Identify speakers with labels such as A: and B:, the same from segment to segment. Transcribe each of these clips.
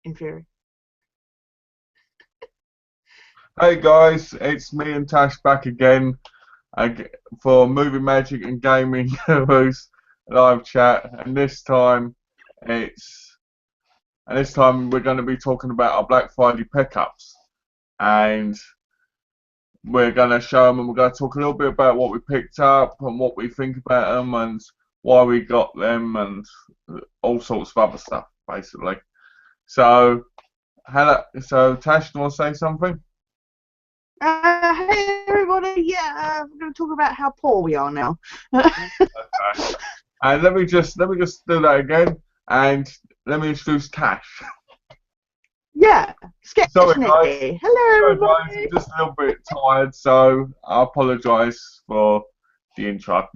A: in theory.
B: Hey guys, it's me and Tash back again for Movie Magic and Gaming News live chat, and it's this time we're going to be talking about our Black Friday pickups, and we're going to show them, and we're going to talk a little bit about what we picked up and what we think about them and why we got them and all sorts of other stuff, basically. So, Tash, do you want to say something?
A: Hey everybody, yeah, we're going to talk about how poor we are now.
B: Okay. And let me just do that again, and let me introduce Tash.
A: Yeah,
B: Sorry guys,
A: Sketchnik. Hello
B: sorry guys, I'm
A: everybody.
B: just a little bit tired, so I apologise for the intro.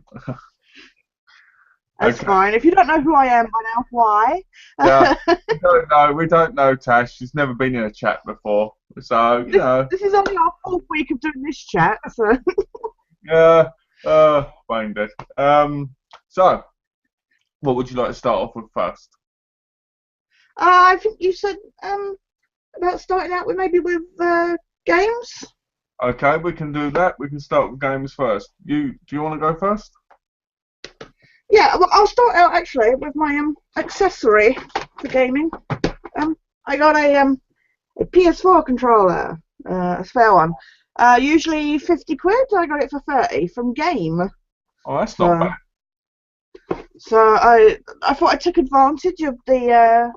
A: That's
B: Okay,
A: fine. If you don't know who I am by now, why?
B: yeah, we don't know Tash. She's never been in a chat before, so
A: This is only our fourth week of doing this chat, so
B: yeah, brain dead. So what would you like to start off with first?
A: I think you said about starting out with maybe with games.
B: Okay, we can do that. We can start with games first. Do you want to go first?
A: Yeah, well, I'll start out actually with my accessory for gaming. I got a PS4 controller, a spare one. Usually 50 quid. I got it for 30 from Game.
B: Oh, that's not
A: So
B: bad.
A: I thought I took advantage of the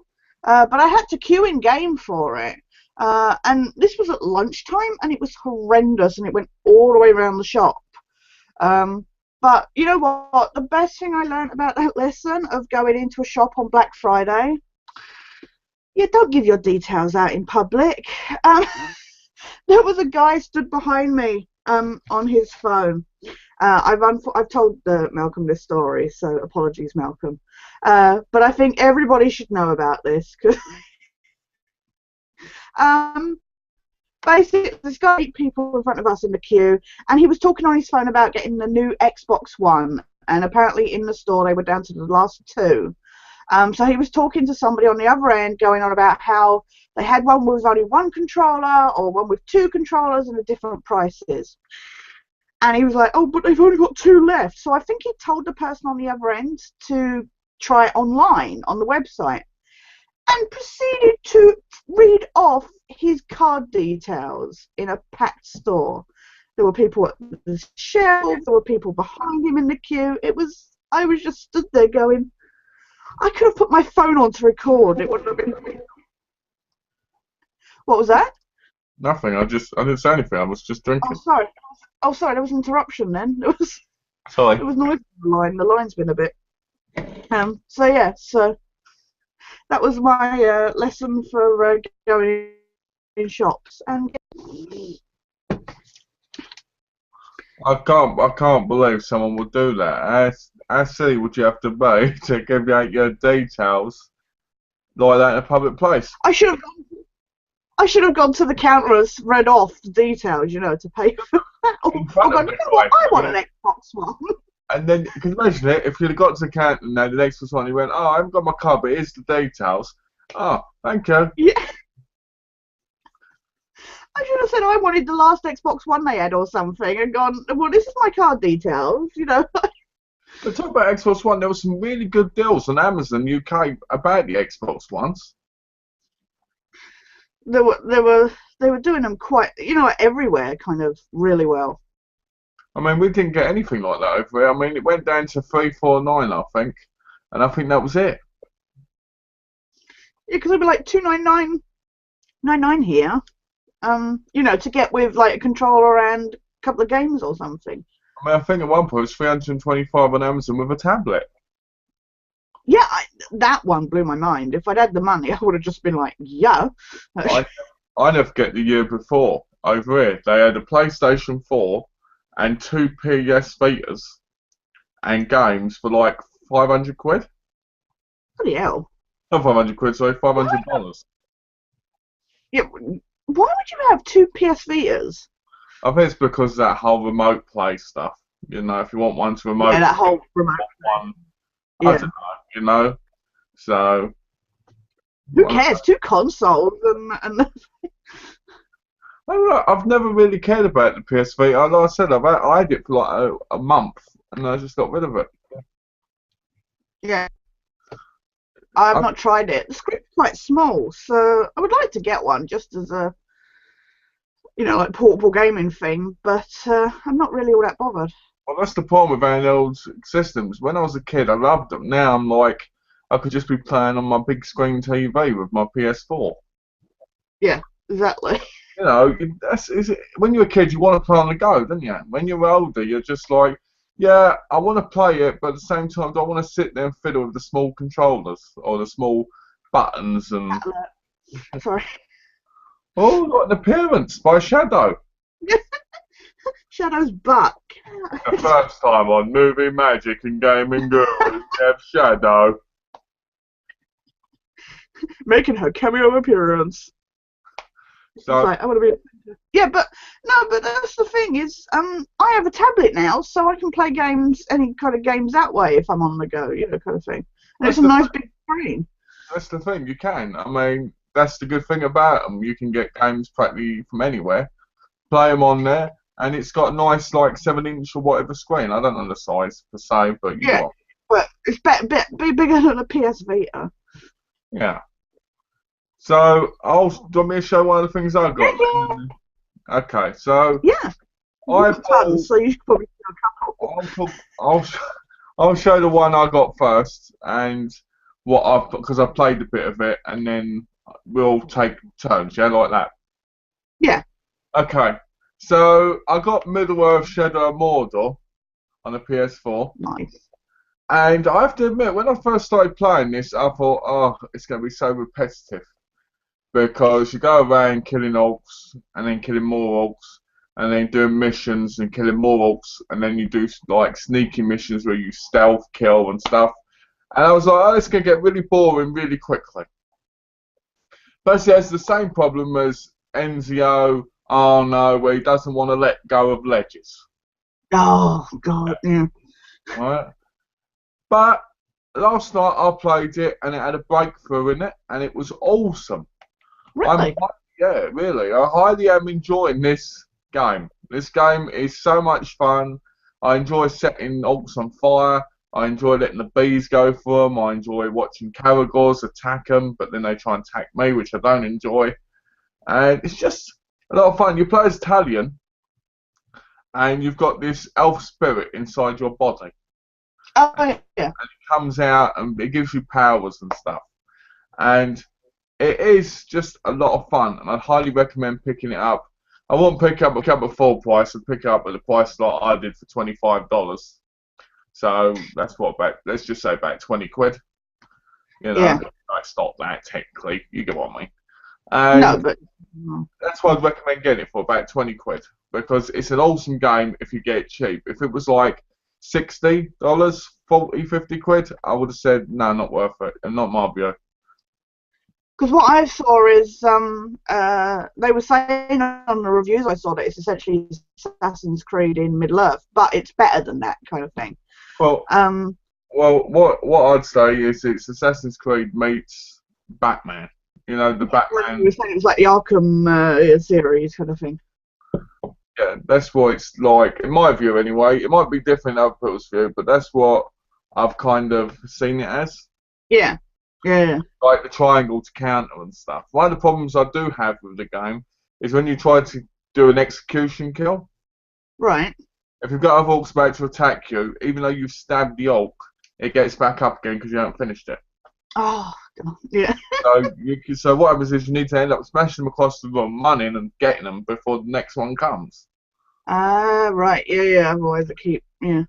A: but I had to queue in Game for it. And this was at lunchtime, and it was horrendous, and it went all the way around the shop. But you know what? The best thing I learned about that lesson of going into a shop on Black Friday, you don't give your details out in public. Um, there was a guy stood behind me on his phone. I've told Malcolm this story, so apologies, Malcolm. But I think everybody should know about this. um, Basically, there's got 8 people in front of us in the queue, and he was talking on his phone about getting the new Xbox One. And apparently, in the store, they were down to the last two. So he was talking to somebody on the other end, going on about how they had one with only one controller or one with two controllers and the different prices. And he was like, "Oh, but they've only got two left." So I think he told the person on the other end to try it online on the website, and proceeded to read off his card details in a packed store. There were people at the shelf, there were people behind him in the queue. I was just stood there going, I could have put my phone on to record. It wouldn't have been. What was that?
B: Nothing. I didn't say anything. I was just
A: Oh,
B: drinking.
A: sorry. Oh, sorry. There was an interruption then.
B: Sorry.
A: There was noise on the line. The line's been a bit. So yeah. So that was my lesson for going in shops. And
B: I can't believe someone would do that. How silly would you have to be to give out your details like that in a public place?
A: I should have. I should have gone to the counter and read off the details, to pay for that. Or
B: In front of
A: gone,
B: the
A: you know what?
B: guy.
A: I want an Xbox One.
B: And then, because imagine it, if you'd have got to the counter and the next was on, you went, "Oh, I haven't got my card, but here's the details." Oh, thank you.
A: Yeah. I should have said I wanted the last Xbox One they had or something, and gone, well, this is my card details.
B: But talk about Xbox One, there were some really good deals on Amazon UK about the Xbox Ones.
A: They were doing them quite, everywhere, kind of really well.
B: I mean, we didn't get anything like that over here. I mean, it went down to 349, I think, and I think that was it.
A: Yeah, because it'd be like 299.99 here. To get with like a controller and a couple of games or something.
B: I mean, I think at one point it was 325 on Amazon with a tablet.
A: Yeah, that one blew my mind. If I'd had the money, I would have just been like, yeah.
B: I I never get the year before over here. They had a PlayStation 4 and two PS Vitas and games for like 500 quid.
A: Bloody hell.
B: Not 500 quid, sorry,
A: Why?
B: $500.
A: Yeah, why would you have two PS Vitas?
B: I think it's because of that whole remote play stuff. If you want one to
A: Yeah,
B: remote
A: that
B: play,
A: whole remote.
B: one, I
A: Yeah.
B: don't know. So
A: Who cares? Two consoles and
B: I don't know, I've never really cared about the PS Vita. Like I said, I had it for like a month, and I just got rid of it.
A: yeah. I've
B: I,
A: not tried it. The screen's quite small, so I would like to get one just as a, like portable gaming thing. But I'm not really all that bothered.
B: well, that's the problem with handheld systems. When I was a kid, I loved them. Now I'm like, I could just be playing on my big screen TV with my PS4.
A: Yeah, exactly.
B: You know, when you're a kid, you want to play on the go, don't you? When you're older, you're just like, yeah, I want to play it, but at the same time, I don't want to sit there and fiddle with the small controllers or the small buttons and.
A: Sorry.
B: Oh, got an appearance by Shadow.
A: Shadow's butt.
B: The first time on Movie Magic and Gaming Gurus, we have Shadow.
A: Making her cameo appearance.
B: So,
A: like, I want to be. Yeah, but no, but that's the thing is, I have a tablet now, so I can play games, any kind of games that way if I'm on the go, kind of thing. And it's a nice big screen.
B: That's the thing, you can. I mean, that's the good thing about them. You can get games practically from anywhere, play them on there, and it's got a nice, like, 7-inch or whatever screen. I don't know the size per se, but you got.
A: But it's be bigger than a PS Vita.
B: Yeah. So, do you want me to show one of the things I've got?
A: Yeah.
B: Okay, so.
A: Yeah. So you should probably do a couple.
B: I'll show the one I got first and what I've because I played a bit of it, and then we'll take turns. Yeah, like that.
A: Yeah.
B: Okay. So I got Middle-earth: Shadow of Mordor on the PS4.
A: Nice.
B: And I have to admit, when I first started playing this, I thought, oh, it's going to be so repetitive. Because you go around killing orcs, and then killing more orcs, and then doing missions and killing more orcs, and then you do like sneaking missions where you stealth kill and stuff. And I was like, oh, it's going to get really boring really quickly. But it has the same problem as Enzio Arno, where he doesn't want to let go of ledges.
A: Oh, God, yeah.
B: Right? But last night I played it, and it had a breakthrough in it, and it was awesome.
A: Really?
B: Yeah, really. I highly am enjoying this game. This game is so much fun. I enjoy setting orcs on fire. I enjoy letting the bees go for them. I enjoy watching Caragors attack them, but then they try and attack me, which I don't enjoy. And it's just a lot of fun. You play as Italian, and you've got this elf spirit inside your body.
A: Oh, yeah.
B: And it comes out and it gives you powers and stuff. And it is just a lot of fun, and I'd highly recommend picking it up. I won't pick up at full price. I'd pick it up at the price like I did for $25. So that's let's just say about 20 quid.
A: Yeah.
B: It's not that technically. You get what I mean. And
A: no, but
B: that's why I'd recommend getting it for about 20 quid, because it's an awesome game if you get it cheap. If it was like $60, 40, 50 quid, I would have said no, not worth it, and not my view.
A: because what I saw is they were saying on the reviews I saw that it's essentially Assassin's Creed in Middle Earth, but it's better than that kind of thing.
B: Well, what I'd say is it's Assassin's Creed meets Batman. The Batman.
A: You were saying it was like the Arkham series kind of thing.
B: Yeah, that's what it's like, in my view anyway. It might be different in other people's view, but that's what I've kind of seen it as.
A: Yeah. Yeah.
B: Like the triangle to counter and stuff. One of the problems I do have with the game is when you try to do an execution kill.
A: Right.
B: If you've got other orcs about to attack you, even though you've stabbed the orc, it gets back up again because you haven't finished it.
A: Oh, God. Yeah.
B: So what happens is you need to end up smashing them across the room, running and getting them before the next one comes.
A: Right. Yeah. Otherwise, yeah.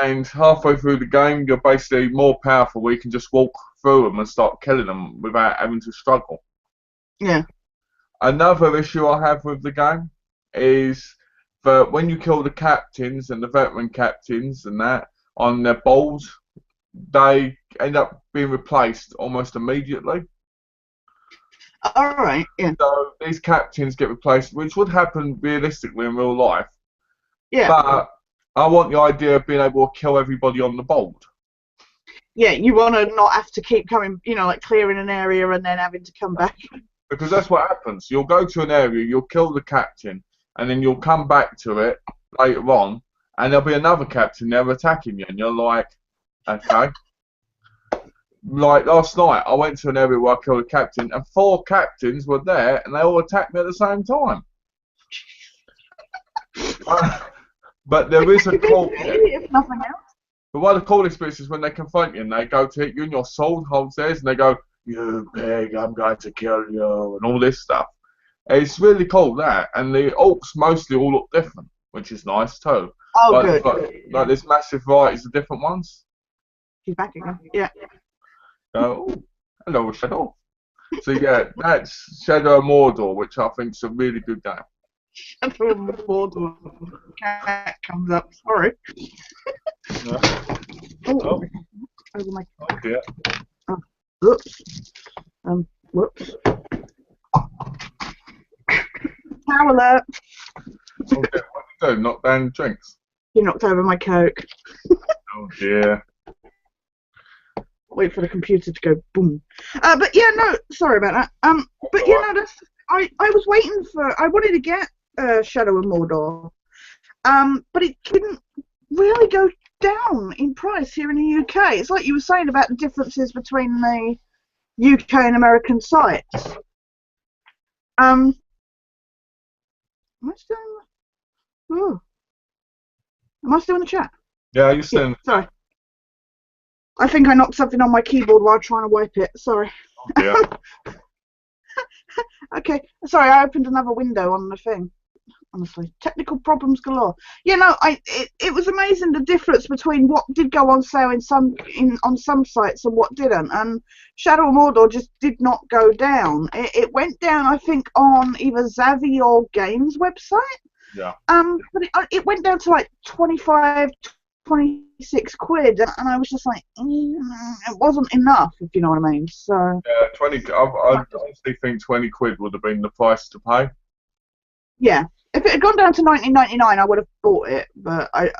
B: And halfway through the game, you're basically more powerful where you can just walk through them and start killing them without having to struggle.
A: Yeah.
B: Another issue I have with the game is that when you kill the captains and the veteran captains and that on their balls, they end up being replaced almost immediately.
A: All right. Yeah.
B: So these captains get replaced, which would happen realistically in real life.
A: Yeah.
B: But I want the idea of being able to kill everybody on the board.
A: Yeah, you want to not have to keep coming, like clearing an area and then having to come back.
B: Because that's what happens. You'll go to an area, you'll kill the captain, and then you'll come back to it later on, and there'll be another captain there attacking you, and you're like, okay. Like last night, I went to an area where I killed a captain, and 4 captains were there, and they all attacked me at the same time. But there is a call.
A: If nothing else.
B: But one of the coolest bits is when they confront you and they go to hit you and your sword holds theirs and they go, "You pig, I'm going to kill you," and all this stuff. It's really cool, that. And the orcs mostly all look different, which is nice too.
A: Oh, good.
B: Like there's massive varieties of different ones.
A: She's back again. Yeah.
B: Oh, hello, Shadow. So yeah, that's Shadow of Mordor, which I think is a really good game.
A: Shadow of Mordor. Cat comes up. Sorry.
B: Yeah.
A: Oh. Over my.
B: Oh dear.
A: Oh, whoops. Whoops. Power alert.
B: Oh dear. What do you do? Knock down drinks?
A: You knocked over my Coke.
B: Oh dear.
A: Wait for the computer to go boom. But yeah, no, sorry about that. But yeah, no, I was waiting for. I wanted to get Shadow of Mordor. But it didn't really go down in price here in the UK. It's like you were saying about the differences between the UK and American sites. Am I still? Oh, am I still in the chat?
B: Yeah, you saying?
A: Sorry. I think I knocked something on my keyboard while trying to wipe it. Sorry.
B: Oh dear.
A: Okay. Sorry, I opened another window on the thing. Honestly, technical problems galore. Yeah, no, it was amazing the difference between what did go on sale on some sites and what didn't. And Shadow of Mordor just did not go down. It went down, I think, on either Zavvi or Games website.
B: Yeah.
A: But it went down to like 25, 26 quid, and I was just like, it wasn't enough, if you know what I mean. So
B: yeah, 20. I honestly think 20 quid would have been the price to pay.
A: Yeah, if it had gone down to 19.99, I would have bought it. But I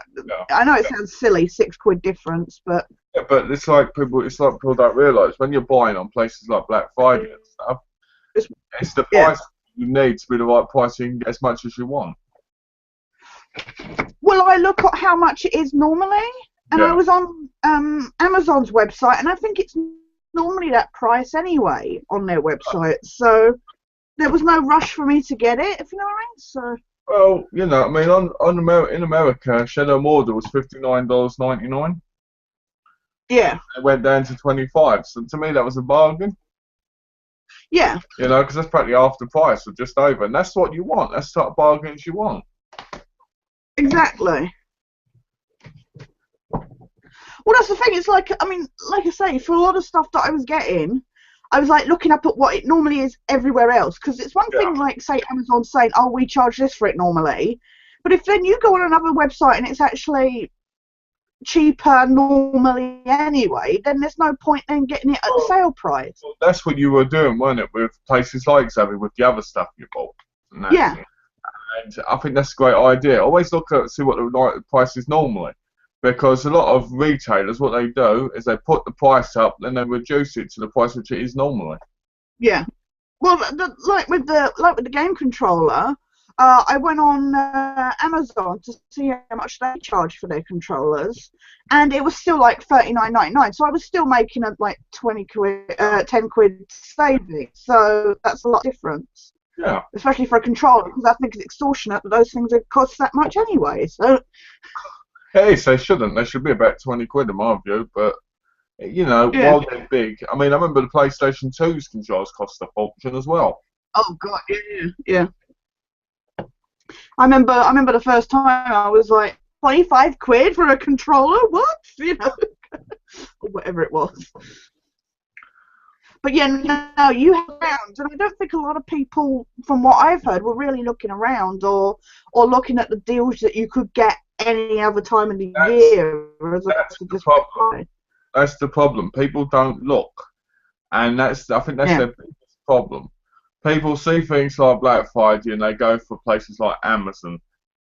A: know it sounds silly, 6 quid difference, but
B: yeah, but it's like people don't realise when you're buying on places like Black Friday and stuff, it's the price you need to be the right price. So you can get as much as you want.
A: Well, I look at how much it is normally, and I was on Amazon's website, and I think it's normally that price anyway on their website. So there was no rush for me to get it, if you know what I mean. So.
B: Well, you know, I mean, in America, Shadow of Mordor was $59.99.
A: Yeah.
B: It went down to 25. So to me, that was a bargain.
A: Yeah.
B: You know, because that's practically half the price, or just over, and that's what you want. That's the sort of bargains you want.
A: Exactly. Well, that's the thing. It's like, I mean, like I say, for a lot of stuff that I was getting, I was like looking up at what it normally is everywhere else. Because it's one thing, like, say, Amazon saying, oh, we charge this for it normally. But if then you go on another website and it's actually cheaper normally anyway, then there's no point in getting it at the sale price.
B: Well, that's what you were doing, weren't it, with places like Zavvi, with the other stuff you bought?
A: Yeah.
B: And I think that's a great idea. Always look at see what the price is normally, because a lot of retailers, what they do is they put the price up, then they reduce it to the price which it is normally.
A: Yeah. Well, like with the game controller, I went on Amazon to see how much they charge for their controllers, and it was still like $39.99. So I was still making like 10 quid saving. So that's a lot of difference.
B: Yeah.
A: Especially for a controller, because I think it's extortionate that those things cost that much anyway. So.
B: Hey, they shouldn't. They should be about 20 quid in my view, but you know, while they're big, I mean, I remember the PlayStation 2's controllers cost a fortune as well.
A: Oh God, yeah. I remember the first time I was like, 25 quid for a controller? What? You know, or whatever it was. But yeah, no, you have around, and I don't think a lot of people, from what I've heard, were really looking around or looking at the deals that you could get any other time in the year.
B: That's the problem. That's the problem. People don't look, and I think that's their biggest problem. People see things like Black Friday and they go for places like Amazon,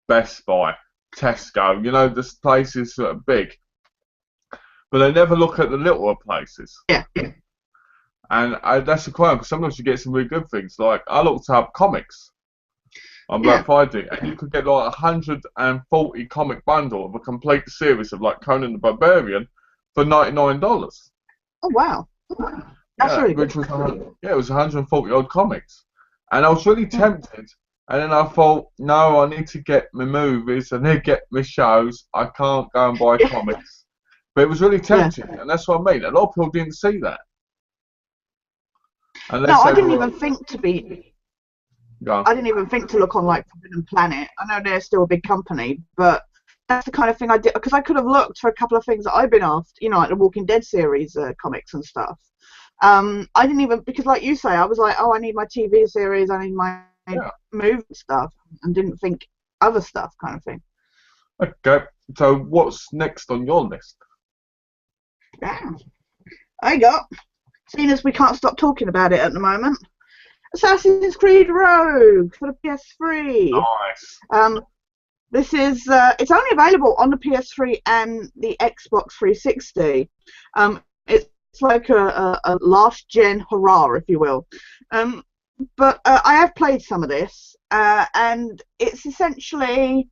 B: Best Buy, Tesco. You know, there's places that are big. but they never look at the littler places.
A: Yeah.
B: And that's the crime, because sometimes you get some really good things. Like, I looked up comics on
A: Yeah.
B: Black Friday, and you could get like 140 comic bundle of a complete series of like Conan the Barbarian for $99.
A: Oh wow. That's
B: Yeah,
A: really
B: which
A: good.
B: was it was 140 odd comics, and I was really tempted. And then I thought, no, I need to get my movies, I need to get my shows. I can't go and buy
A: Yeah.
B: comics. But it was really
A: Yeah.
B: tempting, and that's what I mean. A lot of people didn't see that
A: No,
B: unless
A: I
B: they
A: didn't
B: were
A: even think to be.
B: gone.
A: I didn't even think to look on like Forbidden Planet. I know they're still a big company, but that's the kind of thing I did, because I could have looked for a couple of things that I've been asked, you know, like the Walking Dead series comics and stuff. I didn't even, because like you say, I was like, oh, I need my TV series, I need my
B: Yeah.
A: movie stuff, and didn't think other stuff kind of thing.
B: Okay. So what's next on your list?
A: Yeah. I got, seeing as we can't stop talking about it at the moment, Assassin's Creed Rogue for the PS3.
B: Nice.
A: This is it's only available on the PS3 and the Xbox 360. It's like a last gen hurrah, if you will. But I have played some of this, and it's essentially,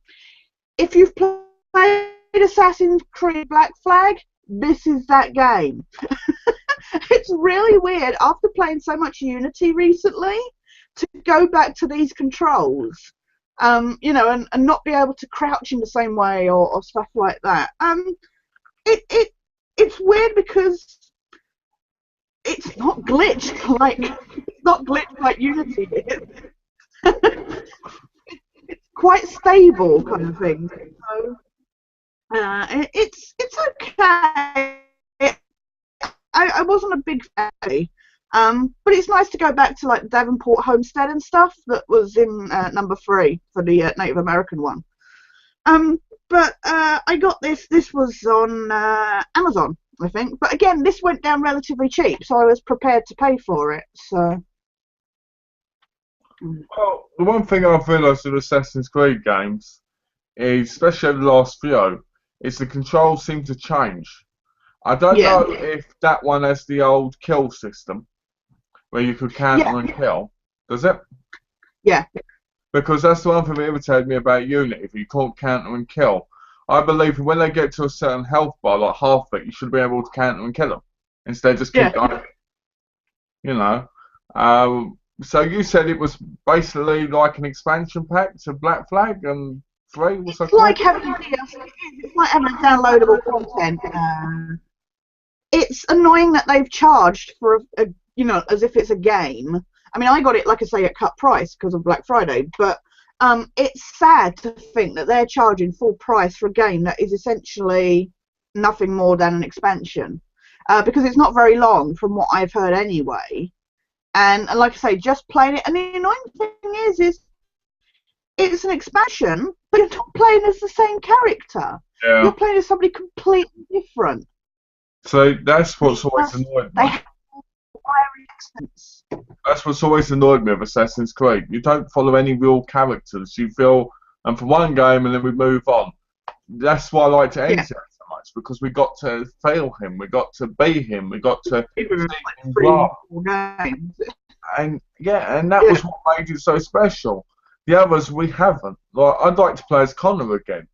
A: if you've played Assassin's Creed Black Flag, this is that game. It's really weird after playing so much Unity recently to go back to these controls, you know, and not be able to crouch in the same way or stuff like that. It's weird because it's not glitched like Unity is. It's quite stable kind of thing. So it's okay. I wasn't a big fan, but it's nice to go back to like Davenport Homestead and stuff that was in number 3 for the Native American one. But I got this. This was on Amazon, I think. But again, this went down relatively cheap, so I was prepared to pay for it. So.
B: Well, the one thing I've realised with Assassin's Creed games is, especially over the last few, is the controls seem to change. I don't
A: Yeah.
B: know if that one has the old kill system where you could counter and kill. Does it?
A: Yeah.
B: Because that's the one thing that irritated me about Unity. If you can't counter and kill, I believe when they get to a certain health bar, like half it, you should be able to counter and kill them instead of just keep going. You know. So you said it was basically like an expansion pack to Black Flag and 3. Was
A: It's like having it's like having downloadable content. It's annoying that they've charged for a, you know, as if it's a game. I mean, I got it, like I say, at cut price because of Black Friday, but it's sad to think that they're charging full price for a game that is essentially nothing more than an expansion, because it's not very long from what I've heard anyway. And like I say, just playing it, and the annoying thing is it's an expansion, but you're not playing as the same character.
B: Yeah.
A: You're playing as somebody completely different.
B: So that's what's always annoyed me. That's what's always annoyed me with Assassin's Creed. You don't follow any real characters. You feel, and for one game, and then we move on. That's why I like to enter so much, because we got to feel him, we got to be him, we got to see him grow. And that was what made it so special. The others we haven't. Like, I'd like to play as Connor again,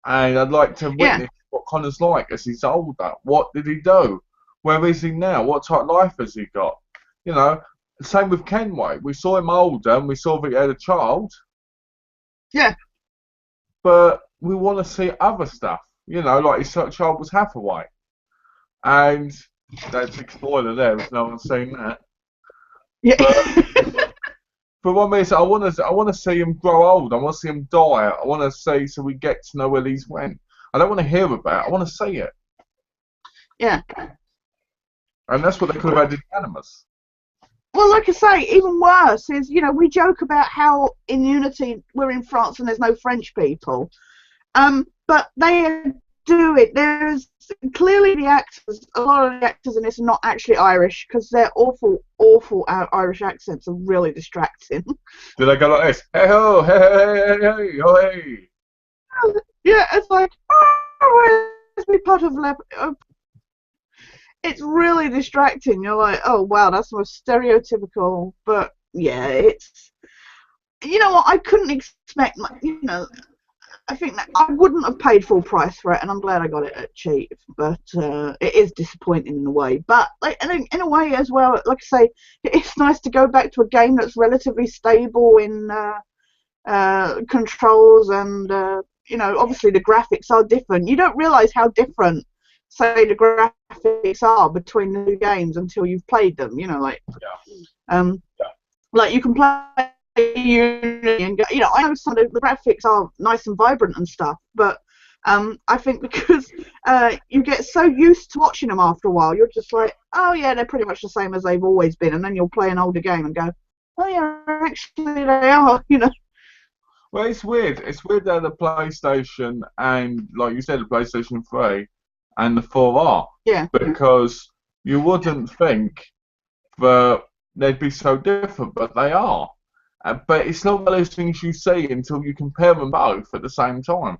B: and I'd like to witness what Connor's like as he's older. What did he do? Where is he now? What type of life has he got? You know, same with Kenway. We saw him older, and we saw that he had a child.
A: Yeah.
B: But we want to see other stuff. You know, like his child was Hathaway. And that's a spoiler there, if no one's seen that.
A: Yeah.
B: But what I mean is, I want to see him grow old. I want to see him die. I want to see, so we get to know where he's went. I don't want to hear about it. I want to see it.
A: Yeah.
B: And that's what they could have had in Animus.
A: Well, like I say, even worse is, you know, we joke about how in Unity we're in France and there's no French people. But they do it. There's clearly a lot of the actors in this are not actually Irish, because their awful Irish accents are really distracting.
B: Do they go like this? Hey ho, hey hey hey hey, oh hey.
A: Yeah, it's like, oh, be part of it's really distracting. You're like, oh wow, that's most stereotypical. But yeah, it's, you know what, I couldn't expect, I think that I wouldn't have paid full price for it, and I'm glad I got it at cheap. But it is disappointing in a way. But like, in a way as well, like I say, it's nice to go back to a game that's relatively stable in controls, and obviously the graphics are different. You don't realise how different, say, the graphics are between the two games until you've played them. Um, like you can play Unity and go, I know some of the graphics are nice and vibrant and stuff, but I think because you get so used to watching them after a while, you're just like, oh yeah, they're pretty much the same as they've always been, and then you'll play an older game and go, oh yeah, actually they are.
B: Well, it's weird. It's weird that the PlayStation and, like you said, the PlayStation 3 and the 4
A: Yeah.
B: because you wouldn't think that they'd be so different, but they are. But it's not one of those things you see until you compare them both at the same time.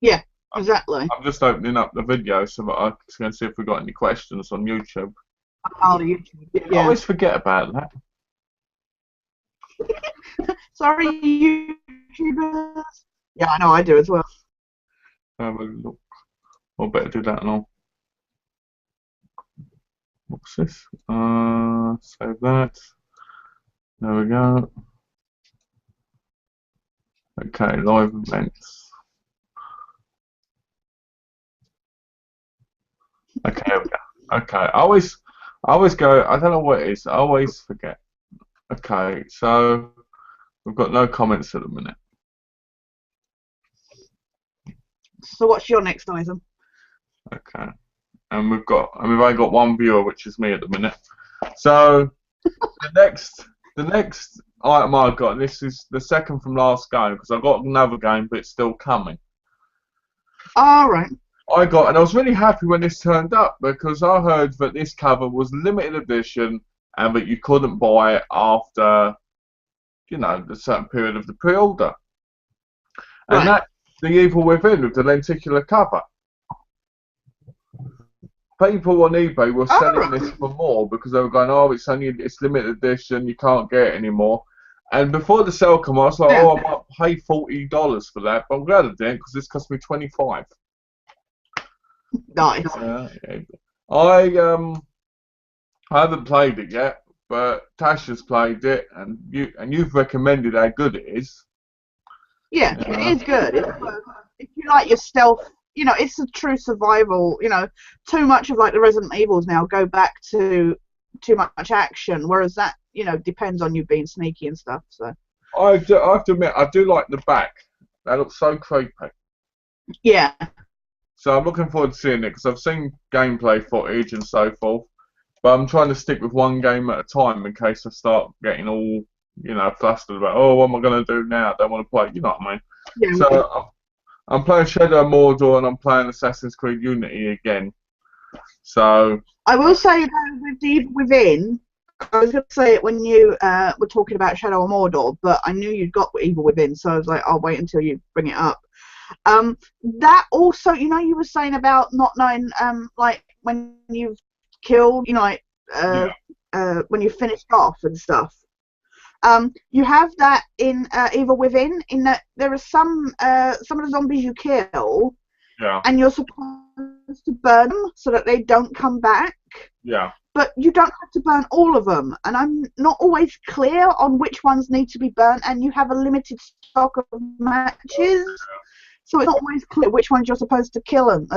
A: Yeah, exactly.
B: I'm just opening up the video so that I can see if we've got any questions on YouTube.
A: Oh, YouTube.
B: I
A: Yeah.
B: always forget about that.
A: Sorry, YouTubers. Yeah, I know, I do as well.
B: Have a look. I better do that now. What's this? Save that. There we go. Okay, live events. Okay, here we go. Okay, I always go. I don't know what it is. I always forget. Okay, so we've got no comments at the minute.
A: So what's your next item?
B: Okay, and we've only got one viewer, which is me at the minute. So the next item I've got, and this is the second from last game because I've got another game, but it's still coming.
A: All right.
B: And I was really happy when this turned up because I heard that this cover was limited edition and that you couldn't buy it after, the certain period of the pre-order. And that's The Evil Within with the lenticular cover. People on eBay were selling this for more because they were going, oh, it's limited edition, you can't get it anymore. And before the sale came, I was like, oh, I might pay $40 for that, but I'm glad I didn't because this cost me $25.
A: Nice.
B: I haven't played it yet, but Tash has played it, and you've recommended how good it is.
A: Yeah, it is good. If you like your stealth, it's a true survival. Too much of like the Resident Evils now go back to too much action, whereas that depends on you being sneaky and stuff. So
B: I have to admit, I do like the back. That looks so creepy.
A: Yeah.
B: So I'm looking forward to seeing it because I've seen gameplay footage and so forth, but I'm trying to stick with one game at a time in case I start getting all flustered about, oh, what am I going to do now? I don't want to play. You know what I mean?
A: Yeah.
B: So I'm playing Shadow of Mordor and I'm playing Assassin's Creed Unity again. So
A: I will say that with Evil Within, I was going to say it when you were talking about Shadow of Mordor, but I knew you'd got Evil Within, so I was like, I'll wait until you bring it up. That also, you were saying about not knowing, like when you've killed, when you've finished off and stuff. You have that in Evil Within, in that there are some of the zombies you kill, and you're supposed to burn them so that they don't come back.
B: Yeah.
A: But you don't have to burn all of them, and I'm not always clear on which ones need to be burnt, and you have a limited stock of matches, so it's not always clear which ones you're supposed to kill. And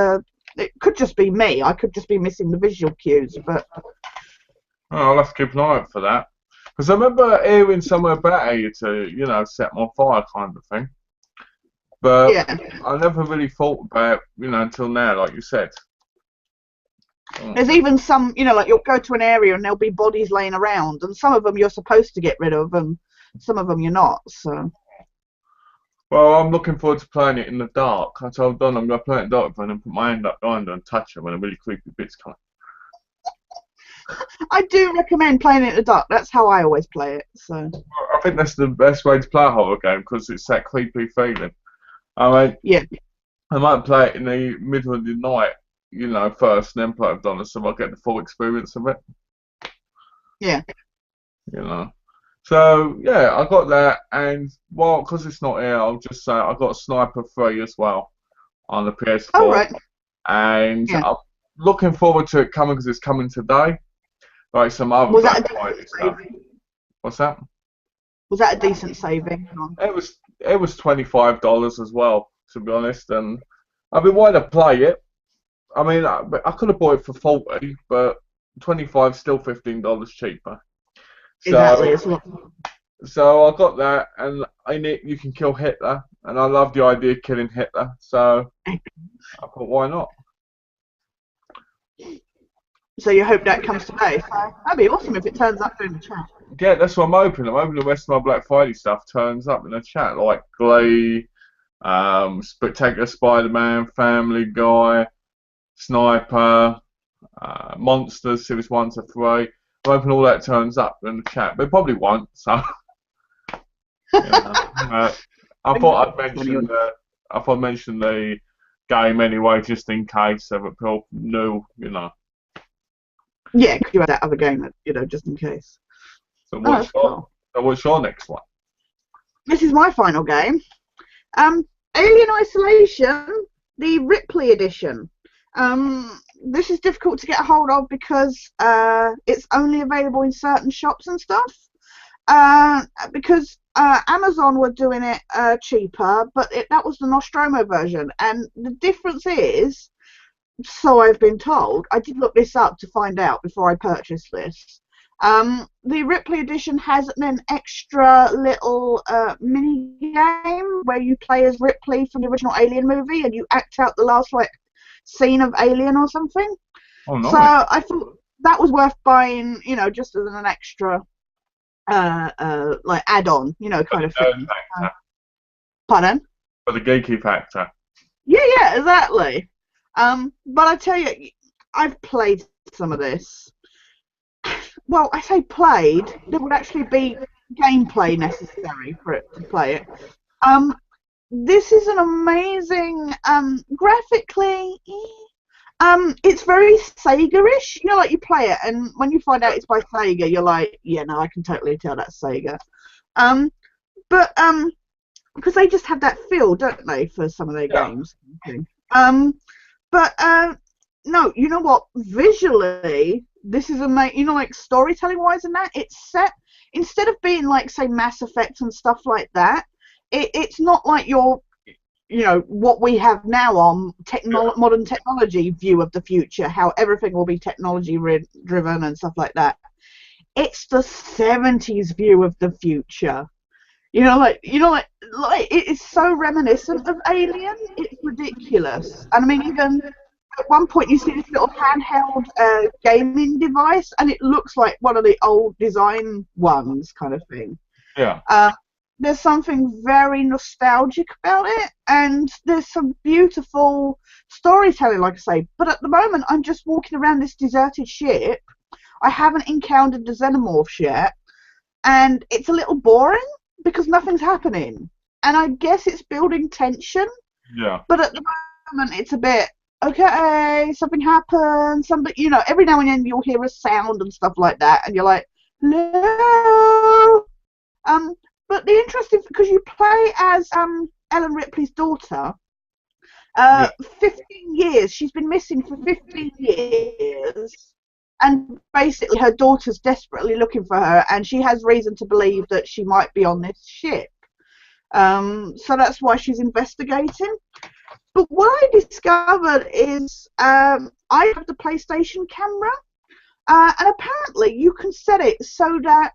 A: it could just be me. I could just be missing the visual cues, but
B: I'll have to keep an eye out for that. Because I remember hearing somewhere about you to, set them on fire kind of thing. But
A: yeah.
B: I never really thought about it, until now, like you said.
A: There's even some, like you'll go to an area and there'll be bodies laying around, and some of them you're supposed to get rid of, and some of them you're not. So.
B: Well, I'm looking forward to playing it in the dark. I told Don I'm going to play it in the dark and put my hand up behind her and touch her when a really creepy bit's coming.
A: I do recommend playing it in the dark. That's how I always play it. So.
B: I think that's the best way to play a horror game because it's that creepy feeling. I mean,
A: yeah.
B: I might play it in the middle of the night, first, and then play with Donna, so I get the full experience of it,
A: Yeah.
B: you know. So yeah, I got that, and well, because it's not here, I'll just say I got Sniper 3 as well on the
A: All
B: PS4,
A: right.
B: and
A: Yeah.
B: I'm looking forward to it coming because it's coming today, like some other
A: Was that
B: Black
A: a decent
B: Friday stuff.
A: saving?
B: What's that?
A: Was that a decent saving? On?
B: It was $25 as well, to be honest, and I've been wanting to play it. I mean, I could have bought it for 40, but 25 still $15 cheaper.
A: Exactly.
B: So
A: It's not.
B: so I got that, and in it you can kill Hitler, and I love the idea of killing Hitler. So I thought, why not?
A: So you hope that comes today. So that'd be awesome if it turns up during the chat.
B: Yeah, that's what I'm hoping. I'm hoping the rest of my Black Friday stuff turns up in the chat, like Glee, Spectacular Spider-Man, Family Guy, Sniper, Monsters Series 1 to 3. I'm hoping all that turns up in the chat, but it probably won't. So, I thought I'd mention the game anyway, just in case, so that people knew.
A: Yeah, because you had that other game that just in case.
B: So
A: Oh, that's cool.
B: what's your next one?
A: This is my final game. Alien Isolation, the Ripley edition. This is difficult to get a hold of because it's only available in certain shops and stuff. Because Amazon were doing it cheaper, but that was the Nostromo version. And the difference is, so I've been told, I did look this up to find out before I purchased this. The Ripley edition has an extra little mini game where you play as Ripley from the original Alien movie and you act out the last scene of Alien or something.
B: Oh, nice.
A: So I thought that was worth buying, just as an extra add-on, kind of thing. Pardon?
B: For the geeky factor.
A: Yeah, exactly. But I tell you, I've played some of this. Well, I say played. There would actually be gameplay necessary for it to play it. This is an amazing, graphically. It's very Sega-ish. Like you play it, and when you find out it's by Sega, you're like, yeah, no, I can totally tell that's Sega. But because they just have that feel, don't they, for some of their games? But no, you know what? Visually, this is amazing. Like storytelling-wise and that, it's set instead of being like, say, Mass Effect and stuff like that. It's not like what we have now on modern technology view of the future, how everything will be technology driven and stuff like that. It's the 70s view of the future. Like it is so reminiscent of Alien. It's ridiculous. And I mean, even at one point you see this little handheld gaming device, and it looks like one of the old design ones, kind of thing.
B: Yeah.
A: There's something very nostalgic about it, and there's some beautiful storytelling, like I say. But at the moment, I'm just walking around this deserted ship. I haven't encountered the xenomorphs yet, and it's a little boring because nothing's happening. And I guess it's building tension.
B: Yeah.
A: But at the moment, it's a bit, okay, something happened. Every now and then you'll hear a sound and stuff like that, and you're like, no. But the interesting, because you play as Ellen Ripley's daughter. 15 years. She's been missing for 15 years. And basically her daughter's desperately looking for her, and she has reason to believe that she might be on this ship. So that's why she's investigating. But what I discovered is I have the PlayStation camera, and apparently you can set it so that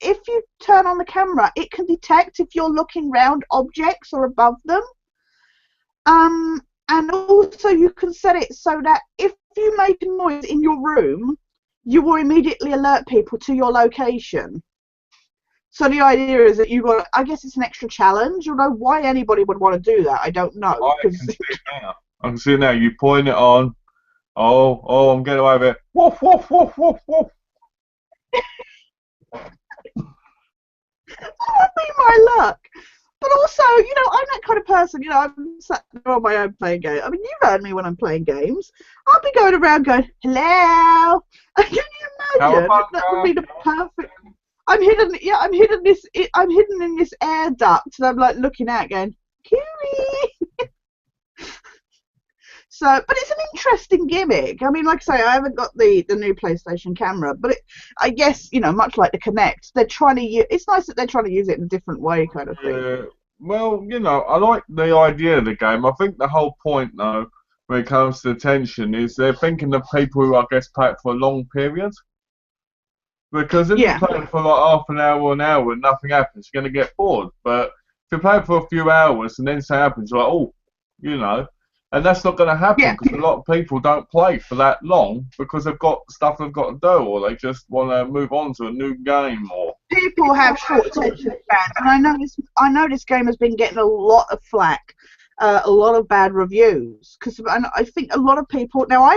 A: if you turn on the camera, it can detect if you're looking round objects or above them. And also you can set it so that if you make a noise in your room, you will immediately alert people to your location. So the idea is that I guess it's an extra challenge. Why anybody would want to do that, I don't know.
B: I can see it now. I can see it now. You point it on. Oh, I'm getting away with it. Woof, woof, woof, woof, woof.
A: That would be my luck. But also, you know, I'm that kind of person. You know, I'm sat there on my own playing games. I mean, you've heard me when I'm playing games. I'll be going around going, "Hello." Can you imagine? That would be the perfect. I'm hidden. Yeah, I'm hidden. I'm hidden in this air duct, and I'm like looking out, going, "Cutie." So, but it's an interesting gimmick. I mean, like I say, I haven't got the new PlayStation camera, but I guess, you know, much like the Kinect, they're trying to use. It's nice that they're trying to use it in a different way, kind of thing.
B: Yeah. Well, you know, I like the idea of the game. I think the whole point, though, when it comes to attention, is they're thinking of people who, I guess, play it for a long period. Because if you
A: Yeah,
B: play it for like half an hour or an hour and nothing happens, you're going to get bored. But if you play it for a few hours and then something happens, you're like, oh, you know. And that's not going to happen
A: yeah.
B: because a lot of people don't play for that long because they've got stuff they've got to do, or they just want to move on to a new game, or
A: People have short attention spans, and I know this game has been getting a lot of flack, a lot of bad reviews, because I think a lot of people. Now, I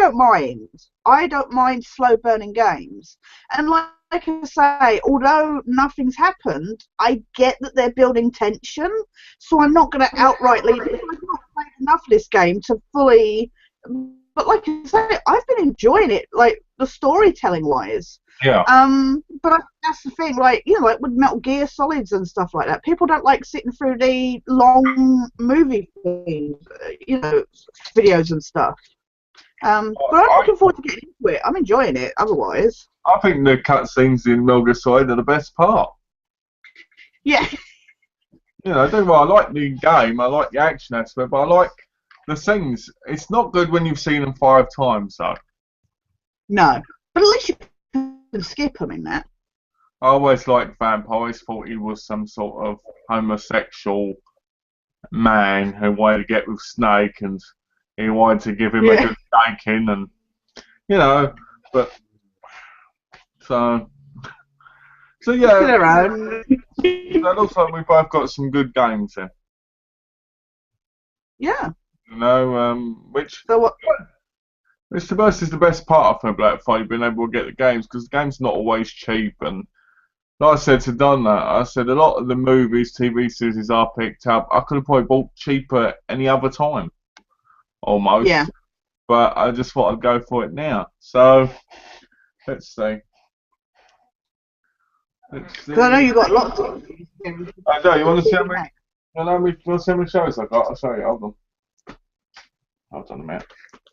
A: don't mind slow burning games, and like I say, although nothing's happened, I get that they're building tension, so I'm not going to outrightly. I've not played enough of this game to fully. But like I say, I've been enjoying it, like the storytelling wise.
B: yeah.
A: That's the thing, like, you know, like with Metal Gear Solids and stuff like that. People don't like sitting through the long movie things, you know, videos and stuff. But I'm looking forward to getting into it. I'm enjoying it. Otherwise,
B: I think the cutscenes in Metal Gear Solid are the best part.
A: yeah,
B: You know, don't get me wrong, I like the game, I like the action aspect, but I like the scenes. It's not good when you've seen them 5 times, though.
A: no. But at least you can skip them in that.
B: I always liked Vampires, thought he was some sort of homosexual man who wanted to get with Snake, and he wanted to give him a
A: Yeah.
B: good spanking, and, you know, but, so
A: To
B: yeah,
A: their own.
B: it looks like we both got some good games here.
A: Yeah.
B: You know,
A: So what?
B: which to us is the best part of Black Friday, being able to get the games, because the game's not always cheap. And like I said to Donna, I said a lot of the movies, TV series I picked up, I could have probably bought cheaper any other time, almost.
A: Yeah.
B: But I just thought I'd go for it now. So, let's see.
A: Because I know you got lots of.
B: I know, you want to see how many, you want to see how many shows I got? I'll show you, hold on. Hold on a minute.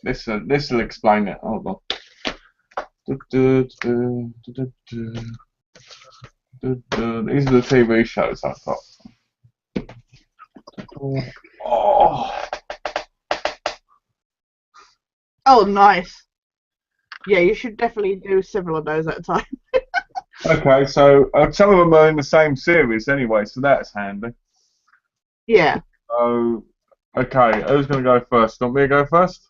B: This will explain it. Hold on. These are the TV shows I've got. Oh,
A: Oh, nice. Yeah, you should definitely do several of those at a time.
B: okay. So some of them are in the same series anyway, so that's handy.
A: Yeah.
B: So, okay, who's going to go first? Want me to go first?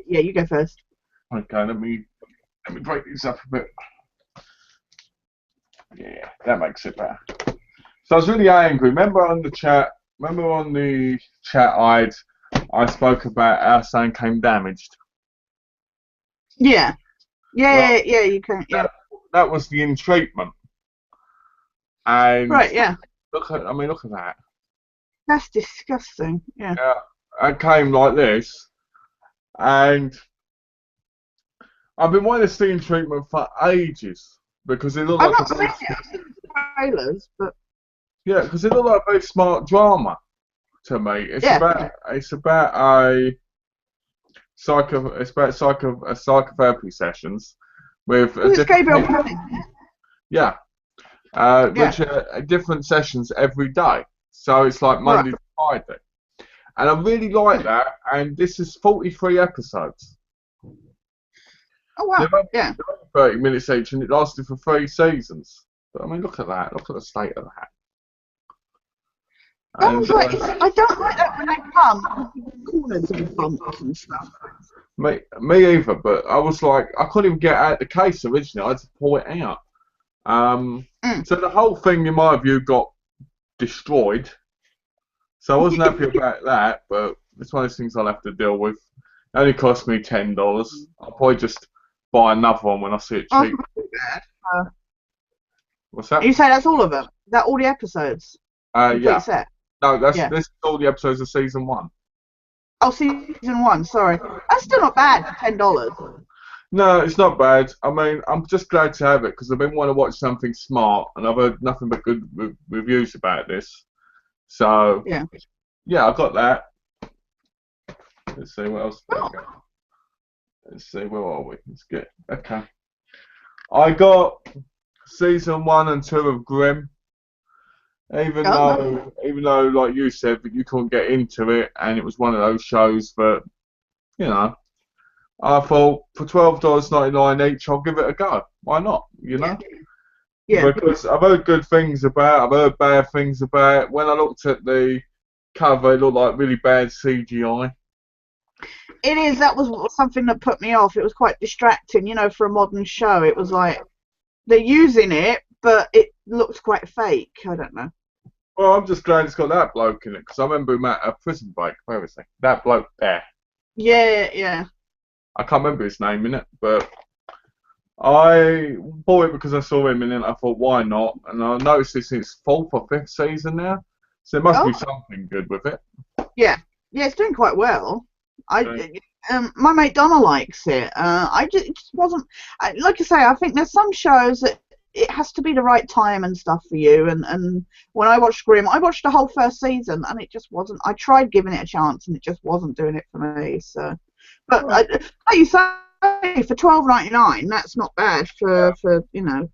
A: Yeah, you go first.
B: Okay, let me break these up a bit. Yeah, that makes it better. So I was really angry. Remember on the chat, I spoke about our sound came damaged.
A: Yeah.
B: Well,
A: Yeah, you can. Yeah.
B: that was the in treatment. And
A: Right, yeah.
B: look at that.
A: That's disgusting. Yeah.
B: Yeah, it came like this, and I've been wanting to see in treatment for ages because it looked
A: I've
B: like
A: not seen it. I've seen the trailers, but
B: yeah, because it looked like a very smart drama to me. It's
A: yeah.
B: about a psychotherapy sessions with a
A: It's Gabriel
B: different
A: Panic.
B: yeah,
A: Yeah.
B: which are different sessions every day. So it's like Monday
A: Right.
B: to Friday, and I really like that. And this is 43 episodes.
A: Oh wow.
B: They're only,
A: Yeah.
B: they're only 30 minutes each, and it lasted for 3 seasons. But I mean, look at that. Look at the state of that.
A: That
B: And
A: was like, I don't like that when they come corners and bumps and stuff.
B: me either. But I was like, I couldn't even get out the case originally. I had to pull it out. So the whole thing, in my view, got destroyed. So I wasn't happy about that. But it's one of those things I'll have to deal with. It only cost me $10. I'll probably just buy another one when I see it cheap. What's that?
A: You say that's all of them? Is that all the episodes?
B: Yeah.
A: Set?
B: No,
A: Yeah.
B: this is all the episodes of season 1.
A: Oh, season 1. Sorry, that's still not bad for $10.
B: No, it's not bad. I mean, I'm just glad to have it because I've been wanting to watch something smart, and I've heard nothing but good reviews about this. So,
A: Yeah.
B: yeah, I got that. Let's see what else we
A: Oh.
B: got. Let's see, where are we? Let's get okay. I got season 1 and 2 of Grimm.
A: Oh.
B: Even though, like you said, that you couldn't get into it, and it was one of those shows that, you know, I thought for $12.99 each, I'll give it a go. Why not? You
A: Yeah.
B: know,
A: Yeah.
B: because I've heard good things about it, I've heard bad things about it. When I looked at the cover, it looked like really bad CGI.
A: It is. That was something that put me off. It was quite distracting, for a modern show. It was like they're using it, but it looks quite fake. I don't know.
B: Well, I'm just glad it's got that bloke in it because I remember him at a Prison Break. Where was he? That bloke there.
A: Yeah, yeah,
B: I can't remember his name in it, but I bought it because I saw him in it. I thought, why not? And I noticed it's its 4th or 5th season now, so there must
A: oh,
B: be something good with it.
A: yeah, yeah. It's doing quite well.
B: Okay.
A: My mate Donna likes it. It just wasn't. Like I say, I think there's some shows that it has to be the right time and stuff for you. And when I watched Grimm, I watched the whole first season, and it just wasn't. I tried giving it a chance, and it just wasn't doing it for me. So, but
B: Well,
A: like you say, for $12.99, that's not bad
B: yeah.
A: for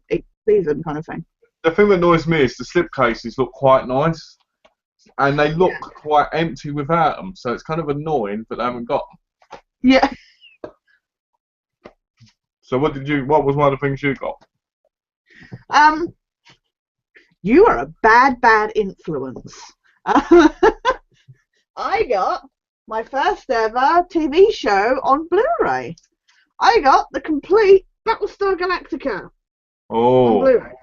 A: each season kind of thing.
B: The thing that annoys me is the slipcases look quite nice, and they look
A: Yeah.
B: quite empty without them. So it's kind of annoying that they haven't got them.
A: Yeah.
B: So what was one of the things you got?
A: Um. You are a bad influence. I got my first ever TV show on Blu-ray. I got the complete Battlestar Galactica on
B: Oh,
A: Blu-ray.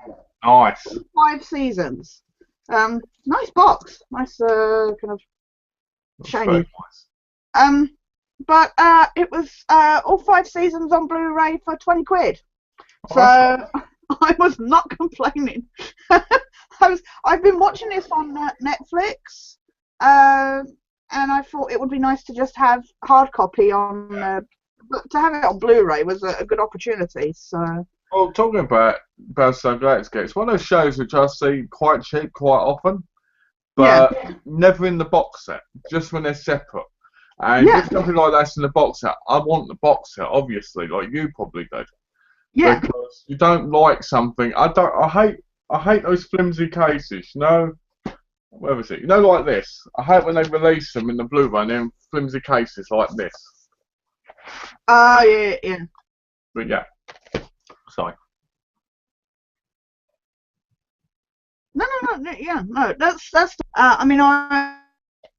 B: nice.
A: All 5 seasons. Nice box. Nice kind of
B: That's very
A: shiny.
B: nice.
A: But it was all 5 seasons on Blu-ray for 20 quid.
B: Oh, that's nice.
A: So I was not complaining. I've been watching this on Netflix, and I thought it would be nice to just have hard copy on, but to have it on Blu-ray was a good opportunity. So
B: Well, talking about Battlestar Galactica, it's one of those shows which I see quite cheap quite often,
A: yeah,
B: but never in the box set, just when they're separate. And
A: yeah,
B: if something like that's in the box set, I want the box set, obviously, like you probably do,
A: yeah.
B: because you don't like something. I hate those flimsy cases. Where was it? Like this. I hate when they release them in the Blu-ray and they're in flimsy cases like this.
A: Yeah, yeah.
B: But yeah, sorry.
A: No, yeah, no. That's. I mean, I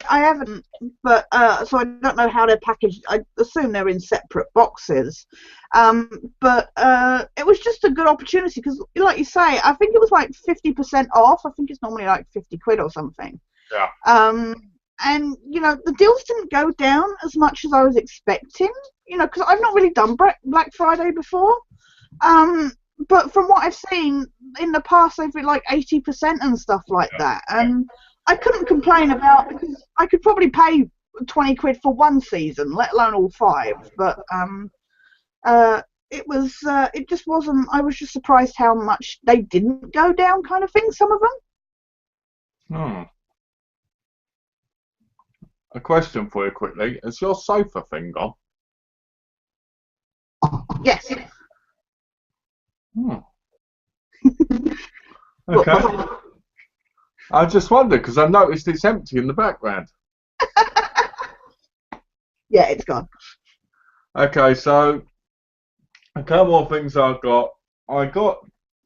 A: haven't, but so I don't know how they're packaged. I assume they're in separate boxes. But it was just a good opportunity because, like you say, I think it was like 50% off. I think it's normally like 50 quid or something.
B: Yeah.
A: And the deals didn't go down as much as I was expecting. Because I've not really done Black Friday before. But from what I've seen in the past, they've been like 80% and stuff like that. And I couldn't complain because I could probably pay 20 quid for one season, let alone all 5. But it just wasn't. I was just surprised how much they didn't go down, kind of thing. Some of them.
B: Hmm. A question for you quickly. Is your sofa thing gone?
A: Yes.
B: Hmm. Okay. I just wondered because I noticed it's empty in the background.
A: Yeah, it's gone.
B: Okay, so a couple more things I've got. I got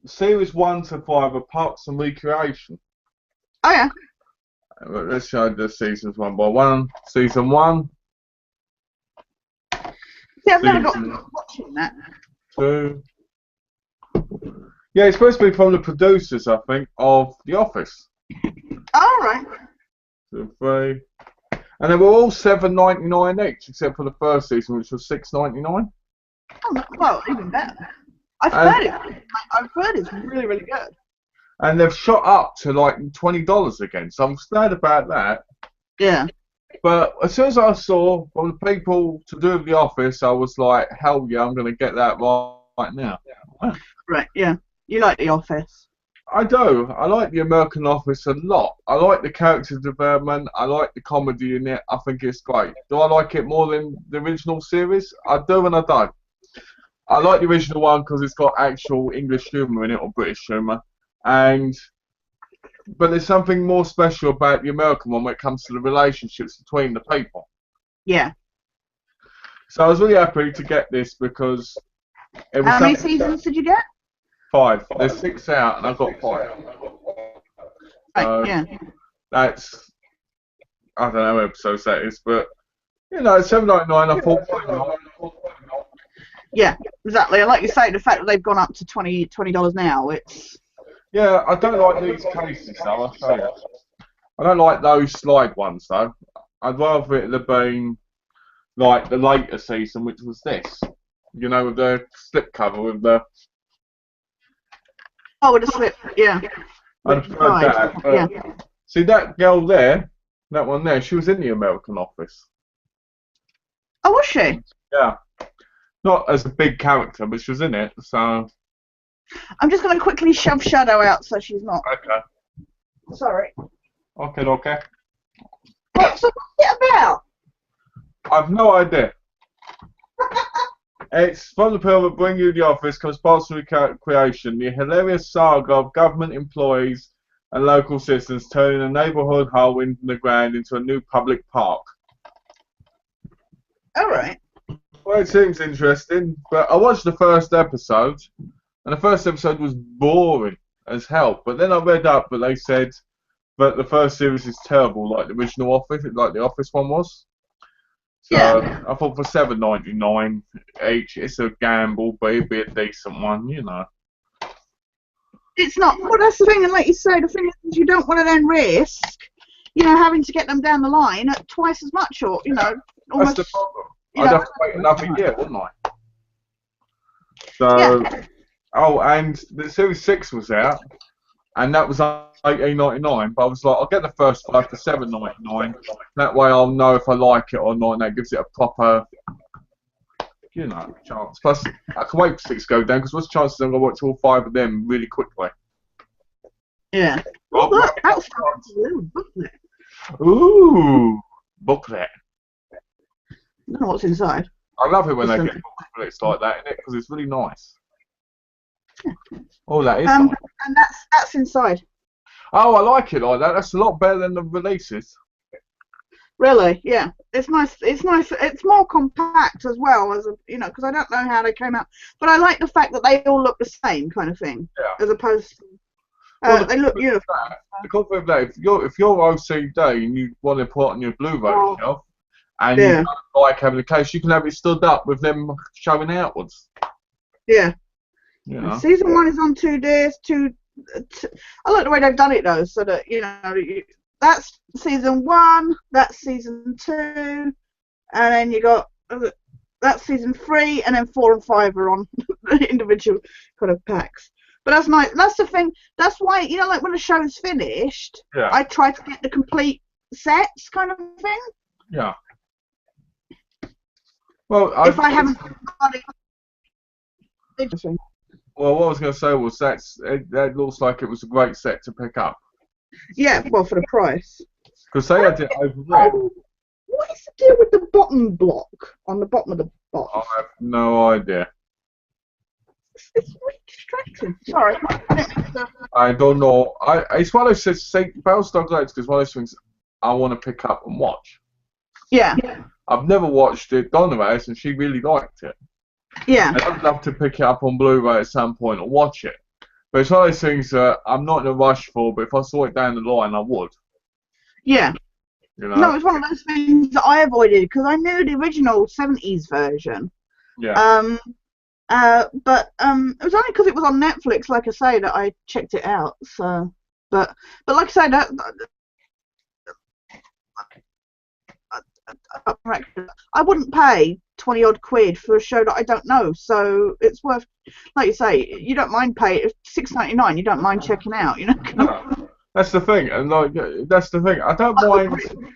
B: series 1 to 5 of Parks and Recreation.
A: Oh yeah.
B: Let's show the seasons one by one. Season 1.
A: See, I've never got
B: Season
A: watching that.
B: 2. Yeah, it's supposed to be from the producers, I think, of The Office.
A: All right.
B: 2, 3. And they were all $7.99 each, except for the first season, which was $6.99.
A: Oh, well, even better. I've
B: And,
A: heard it. I've heard it's really, really good.
B: and they've shot up to like $20 again. So I'm glad about that.
A: Yeah.
B: But as soon as I saw from the people to do with The Office, I was like, hell yeah, I'm going to get that right now.
A: Right. Yeah. You like The Office?
B: I do. I like the American Office a lot. I like the character development. I like the comedy in it. I think it's great. Do I like it more than the original series? I do and I don't. I like the original one because it's got actual English humour in it, or British humour. But there's something more special about the American one when it comes to the relationships between the people.
A: Yeah.
B: So I was really happy to get this because it was
A: How many seasons did you get?
B: 5. There's 6 out, and I've got 5.
A: Right. Yeah.
B: That's, I don't know what episodes that is, but it's $7.99. I thought, why not?
A: Yeah, exactly. And like you say, the fact that they've gone up to $20 now, it's.
B: Yeah, I don't like these cases though. I say that. I don't like those slide ones though. I'd rather it have been like the later season, which was this. With the slipcover with the.
A: Oh, with the slip. Yeah.
B: I preferred that. But
A: Yeah.
B: see that girl there, that one there. She was in the American Office.
A: Oh, was she?
B: Yeah. Not as a big character, but she was in it. So.
A: I'm just going to quickly shove Shadow out so she's not.
B: Okay.
A: Sorry.
B: Okay.
A: What's it about?
B: I've no idea. It's from the people that bring you The Office, compulsory creation, the hilarious saga of government employees and local citizens turning a neighbourhood hole in the ground into a new public park.
A: All right.
B: Well, it seems interesting, but I watched the first episode, and the first episode was boring as hell. But then I read up that they said that the first series is terrible, like the original Office, like the Office one was. So
A: Yeah.
B: I thought for $7.99 each, it's a gamble, but it'd be a decent one,
A: It's not. Well, that's the thing, and like you say, the thing is, you don't want to then risk, having to get them down the line at twice as much, or almost.
B: That's the problem. I'd have to wait another year, wouldn't I? So,
A: Yeah.
B: oh, and the Series 6 was out, and that was $18.99. But I was like, I'll get the first 5 for $7.99. That way, I'll know if I like it or not, and that gives it a proper, chance. Plus, I can wait for 6 to go down because what's the chances I'm gonna watch all 5 of them really quickly?
A: Yeah.
B: Well,
A: Look, that's a little booklet.
B: Ooh, booklet.
A: I don't know what's inside.
B: I love it when they get booklets like that in it because it's really nice. Oh, that is nice.
A: And that's inside.
B: Oh, I like it like that. That's a lot better than the releases.
A: Really, yeah. It's nice. It's nice. It's more compact as well as because I don't know how they came out, but I like the fact that they all look the same kind of thing, as opposed to they look uniform.
B: The conflict of that, if you're OCD and you want to put on your Blu-ray shelf, and you don't like having the case, you can have it stood up with them showing outwards.
A: Yeah. Season 1 is on 2 discs. I like the way they've done it though, so that that's season 1, that's season 2, and then you got that's season 3, and then 4 and 5 are on individual kind of packs. But that's nice. That's the thing. That's why like when the show's finished, I try to get the complete sets kind of thing.
B: Yeah. Well,
A: if I haven't got it. Interesting.
B: Well, what I was going to say was that looks like it was a great set to pick up.
A: Yeah, well, for the price.
B: Because they had it over there.
A: What is the deal with the bottom block on the bottom of the box?
B: I have no idea.
A: It's really distracting. Sorry.
B: I don't know. It's one of those things, Battlestar Galactica is one of those things I want to pick up and watch.
A: Yeah.
B: I've never watched it. Donna has, and she really liked it.
A: Yeah.
B: I'd love to pick it up on Blu-ray at some point and watch it. But it's one of those things that I'm not in a rush for, but if I saw it down the line, I would.
A: Yeah. No, it's one of those things that I avoided because I knew the original 70s version.
B: Yeah.
A: But it was only because it was on Netflix, like I say, that I checked it out. So, but like I say, that I wouldn't pay 20 odd quid for a show that I don't know. So it's worth, like you say, you don't mind paying $6.99. You don't mind checking out, you know.
B: No, that's the thing, and like that's the thing. I don't mind $6.99.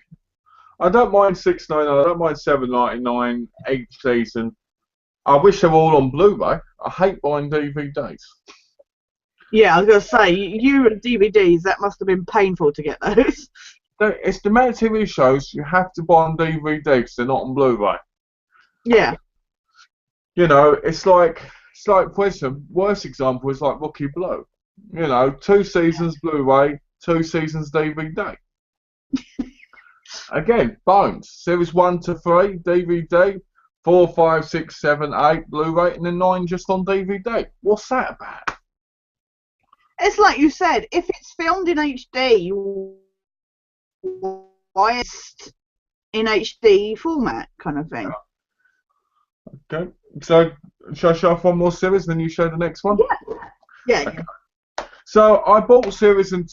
B: I don't mind $7.99 each season. I wish they were all on Blu-ray. I hate buying DVDs.
A: Yeah, I was gonna say you and DVDs. That must have been painful to get those.
B: It's the amount of TV shows you have to buy on DVD because they're not on Blu-ray.
A: Yeah.
B: You know, for instance, worst example is like Rookie Blue. You know, 2 seasons Blu-ray, 2 seasons DVD. Again, Bones. Series 1 to 3, DVD. 4, 5, 6, 7, 8 Blu-ray, and then 9 just on DVD. What's that about?
A: It's like you said, if it's filmed in HD, why is it in HD format kind of thing?
B: Okay, so shall I show off one more series, then you show the next one?
A: Yeah.
B: Okay. So I bought series 2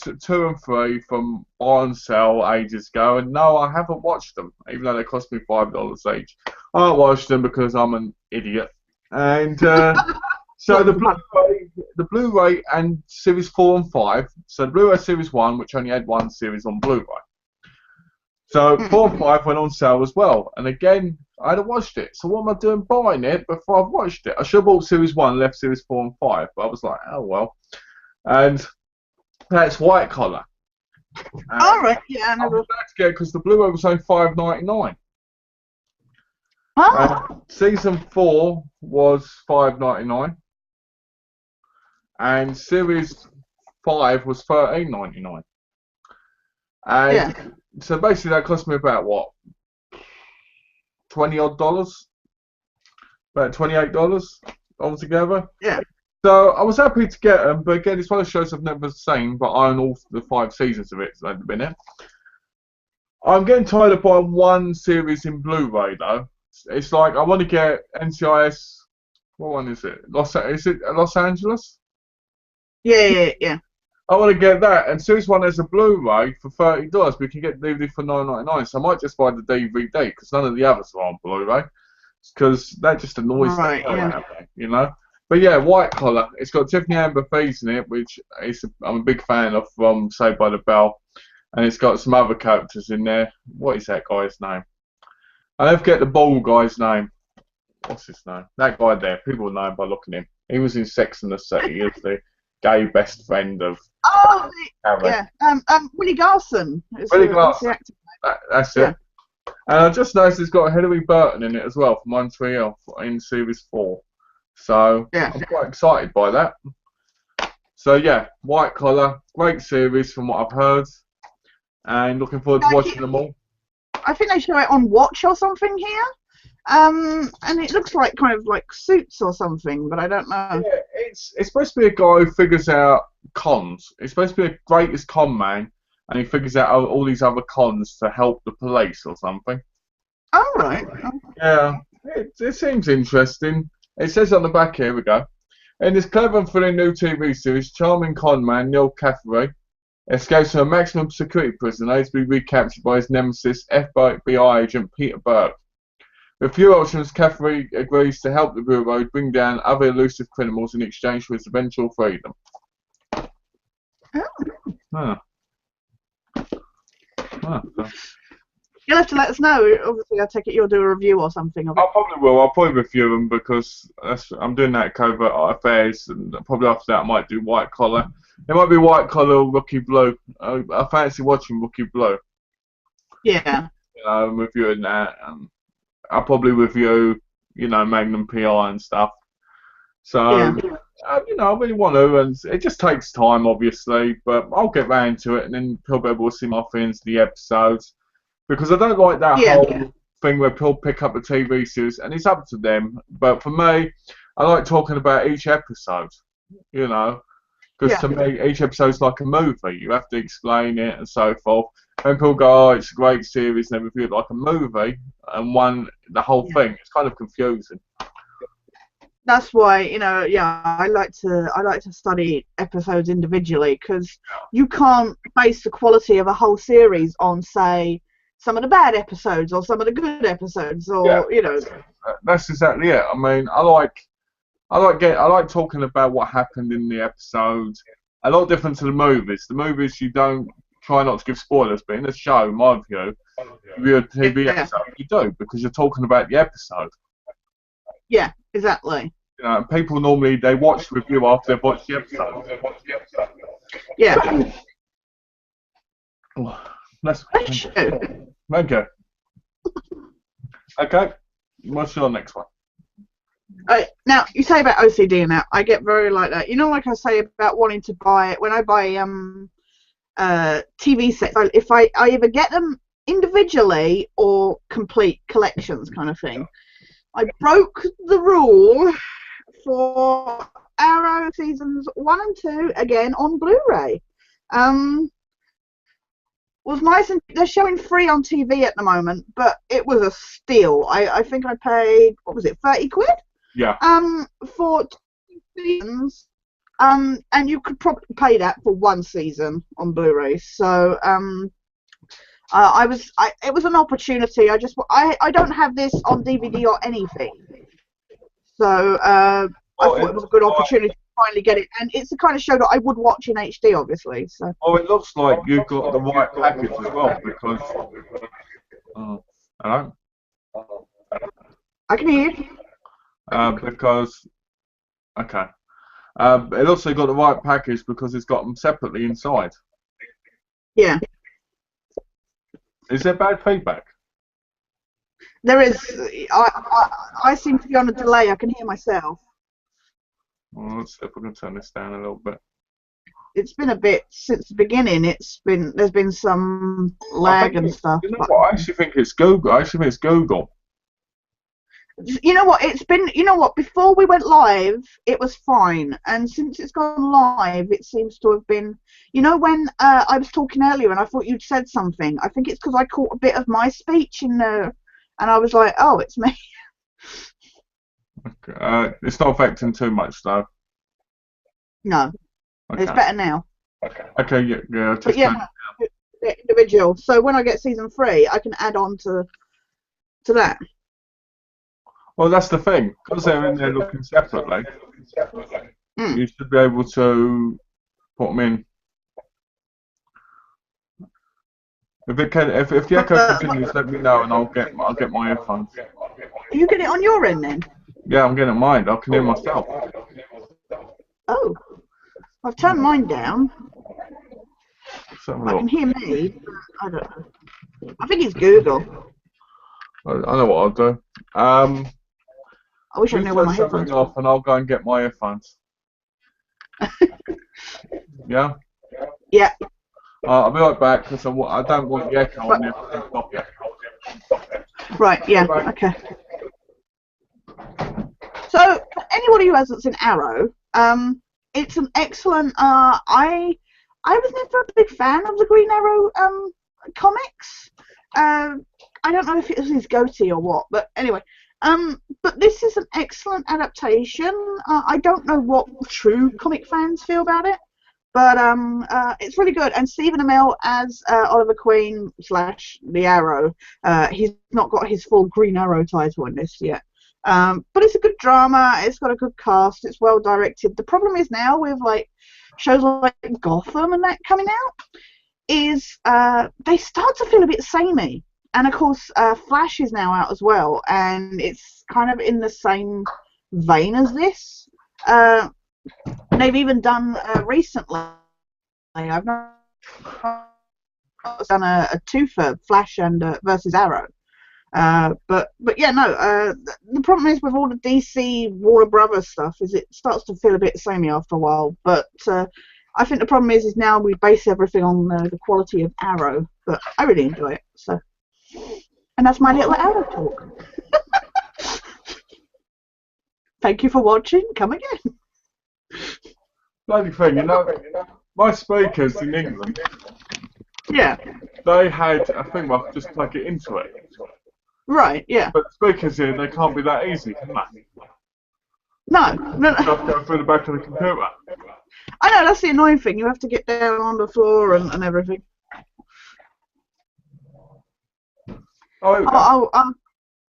B: and 3 from buy and sell ages ago, and no, I haven't watched them, even though they cost me $5 each. I haven't watched them because I'm an idiot. And so the Blu-ray and series 4 and 5. So the Blu-ray series 1, which only had 1 series on Blu-ray. So 4 and 5 went on sale as well, and again I hadn't watched it. So what am I doing buying it before I've watched it? I should have bought series 1, left series 4 and 5, but I was like, oh well. And that's White Collar.
A: All right, yeah, I
B: I was glad to get it because the Blu-ray was only $5.99. Season 4 was $5.99, and series 5 was $13.99. And so basically that cost me about what, $20 odd, about $28 altogether.
A: Yeah.
B: So I was happy to get them, but again, it's one of the shows I've never seen, but I own all the 5 seasons of it at the minute. I'm getting tired of buying 1 series in Blu-ray though. It's like I want to get NCIS. What one is it? Is it Los Angeles?
A: Yeah.
B: I want to get that, and series 1 has a Blu-ray for $30, but you can get the DVD for $9.99. So I might just buy the DVD because none of the others are on Blu-ray, because that just annoys me, you know. But yeah, White Collar. It's got Tiffany Amber Thieves in it, which I'm a big fan of from Saved by the Bell, and it's got some other characters in there. What is that guy's name? I don't forget the bald guy's name. What's his name? That guy there. People know him by looking at him. He was in Sex and the City as the gay best friend of.
A: Oh,
B: Harry.
A: yeah. Willie Garson.
B: Willie Garson. That's it. And I just noticed it's got Hilary Burton in it as well from One Tree Hill in series 4. So I'm quite excited by that. So yeah, White Collar, great series from what I've heard, and looking forward to watching them all.
A: I think they show it on Watch or something here, and it looks like kind of like Suits or something, but I don't know.
B: Yeah, it's supposed to be a guy who figures out cons. It's supposed to be a greatest con man, and he figures out all these other cons to help the police or something.
A: Oh right.
B: Yeah, it seems interesting. It says on the back here we go. In this clever and thrilling new TV series, charming con man Neil Caffrey escapes from a maximum security prison only to be recaptured by his nemesis FBI agent Peter Burke. With few options, Caffrey agrees to help the Bureau bring down other elusive criminals in exchange for his eventual freedom.
A: Oh. You'll have to let us know. Obviously, I take it you'll do a review or something of it.
B: I probably will. I'll probably review them because I'm doing that at Covert Affairs, and probably after that I might do White Collar. It might be White Collar or Rookie Blue. I fancy watching Rookie Blue.
A: Yeah.
B: You know, I'm reviewing that. I'll probably review, Magnum PI and stuff. So, you know, I really want to, and it just takes time, obviously, but I'll get round to it, and then people will see my feelings in the episodes. Because I don't like that whole thing where people pick up a TV series, and it's up to them. But for me, I like talking about each episode, because to me, each episode's like a movie. You have to explain it and so forth. And people go, oh, it's a great series, and they review it like a movie, and the whole thing. It's kind of confusing.
A: That's why, I like to study episodes individually, because you can't base the quality of a whole series on, say, some of the bad episodes or some of the good episodes, or
B: that's exactly it. I mean, I like talking about what happened in the episode. A lot different to the movies. The movies you don't try not to give spoilers, but in a show, in my view, if you're a TV
A: Yeah,
B: episode, you do because you're talking about the episode.
A: yeah, exactly.
B: You know, and people normally they watch the review after they've watched the episode.
A: Yeah.
B: Oh, that's
A: Bless
B: thank
A: you.
B: you. Thank you. Okay, what's your next one?
A: Now you say about OCD and that, I get very like that. You know, like I say about wanting to buy when I buy TV sets. If I either get them individually or complete collections kind of thing. I broke the rule for Arrow seasons 1 and 2 again on Blu-ray. Was nice, and they're showing free on TV at the moment, but it was a steal. I think I paid, what was it, 30 quid?
B: Yeah.
A: For 2 seasons. And you could probably pay that for 1 season on Blu-ray. So it was an opportunity. I don't have this on DVD or anything. So I thought it was a good opportunity to finally get it, and it's the kind of show that I would watch in HD, obviously. So.
B: Oh, it looks like you've got the right package as well because. Hello.
A: I can hear you.
B: Because. Okay. It looks like you've got the right package because it's got them separately inside.
A: Yeah.
B: Is there bad feedback?
A: There is. I seem to be on a delay. I can hear myself.
B: Well, let's see if we can turn this down a little bit.
A: It's been a bit since the beginning. There's been some lag and stuff.
B: You know what? I actually think it's Google.
A: You know what? Before we went live, it was fine, and since it's gone live, it seems to have been. You know, when I was talking earlier and I thought you'd said something, I think it's because I caught a bit of my speech in there, and I was like, "Oh, it's me."
B: Okay. It's not affecting too much though.
A: No,
B: Okay.
A: it's better now.
B: Okay. Yeah.
A: But yeah, they're individual. So when I get season 3, I can add on to that.
B: Well, that's the thing. Because they're in there looking separately,
A: Mm.
B: you should be able to put them in. If the echo continues, let me know and I'll get my earphones.
A: Do you get it on your end then?
B: Yeah, I'm getting mine. I can hear myself.
A: Oh, I've turned mine down. I can hear me. I don't know. I think it's Google.
B: I know what I'll do.
A: I wish I
B: You
A: knew where
B: turn
A: my
B: something
A: headphones
B: off and I'll go and get my earphones. Yeah?
A: Yeah.
B: I'll be right back because I don't want the echo on there to stop you.
A: Right, yeah, okay. So, for anybody who hasn't seen Arrow, it's an excellent. I was never a big fan of the Green Arrow comics. I don't know if it was his goatee or what, but anyway. But this is an excellent adaptation. I don't know what true comic fans feel about it, but it's really good. And Stephen Amell as Oliver Queen / the Arrow. He's not got his full Green Arrow title in this yet. But it's a good drama. It's got a good cast. It's well directed. The problem is now with like shows like Gotham and that coming out is they start to feel a bit samey. And of course, Flash is now out as well, and it's kind of in the same vein as this. They've even done recently. I've not done a two for Flash and versus Arrow. But yeah, no. The problem is with all the DC Warner Brothers stuff is it starts to feel a bit samey after a while. But I think the problem is now we base everything on the quality of Arrow. But I really enjoy it. So, and that's my little Arrow talk. Thank you for watching. Come again.
B: Bloody thing, you know, my speakers in England.
A: Yeah.
B: They had a thing where I could just plug it into it.
A: Right, yeah.
B: But speakers here, they can't be that easy, can they?
A: No.
B: You have to go through the back of the computer.
A: I know, that's the annoying thing. You have to get down on the floor and everything.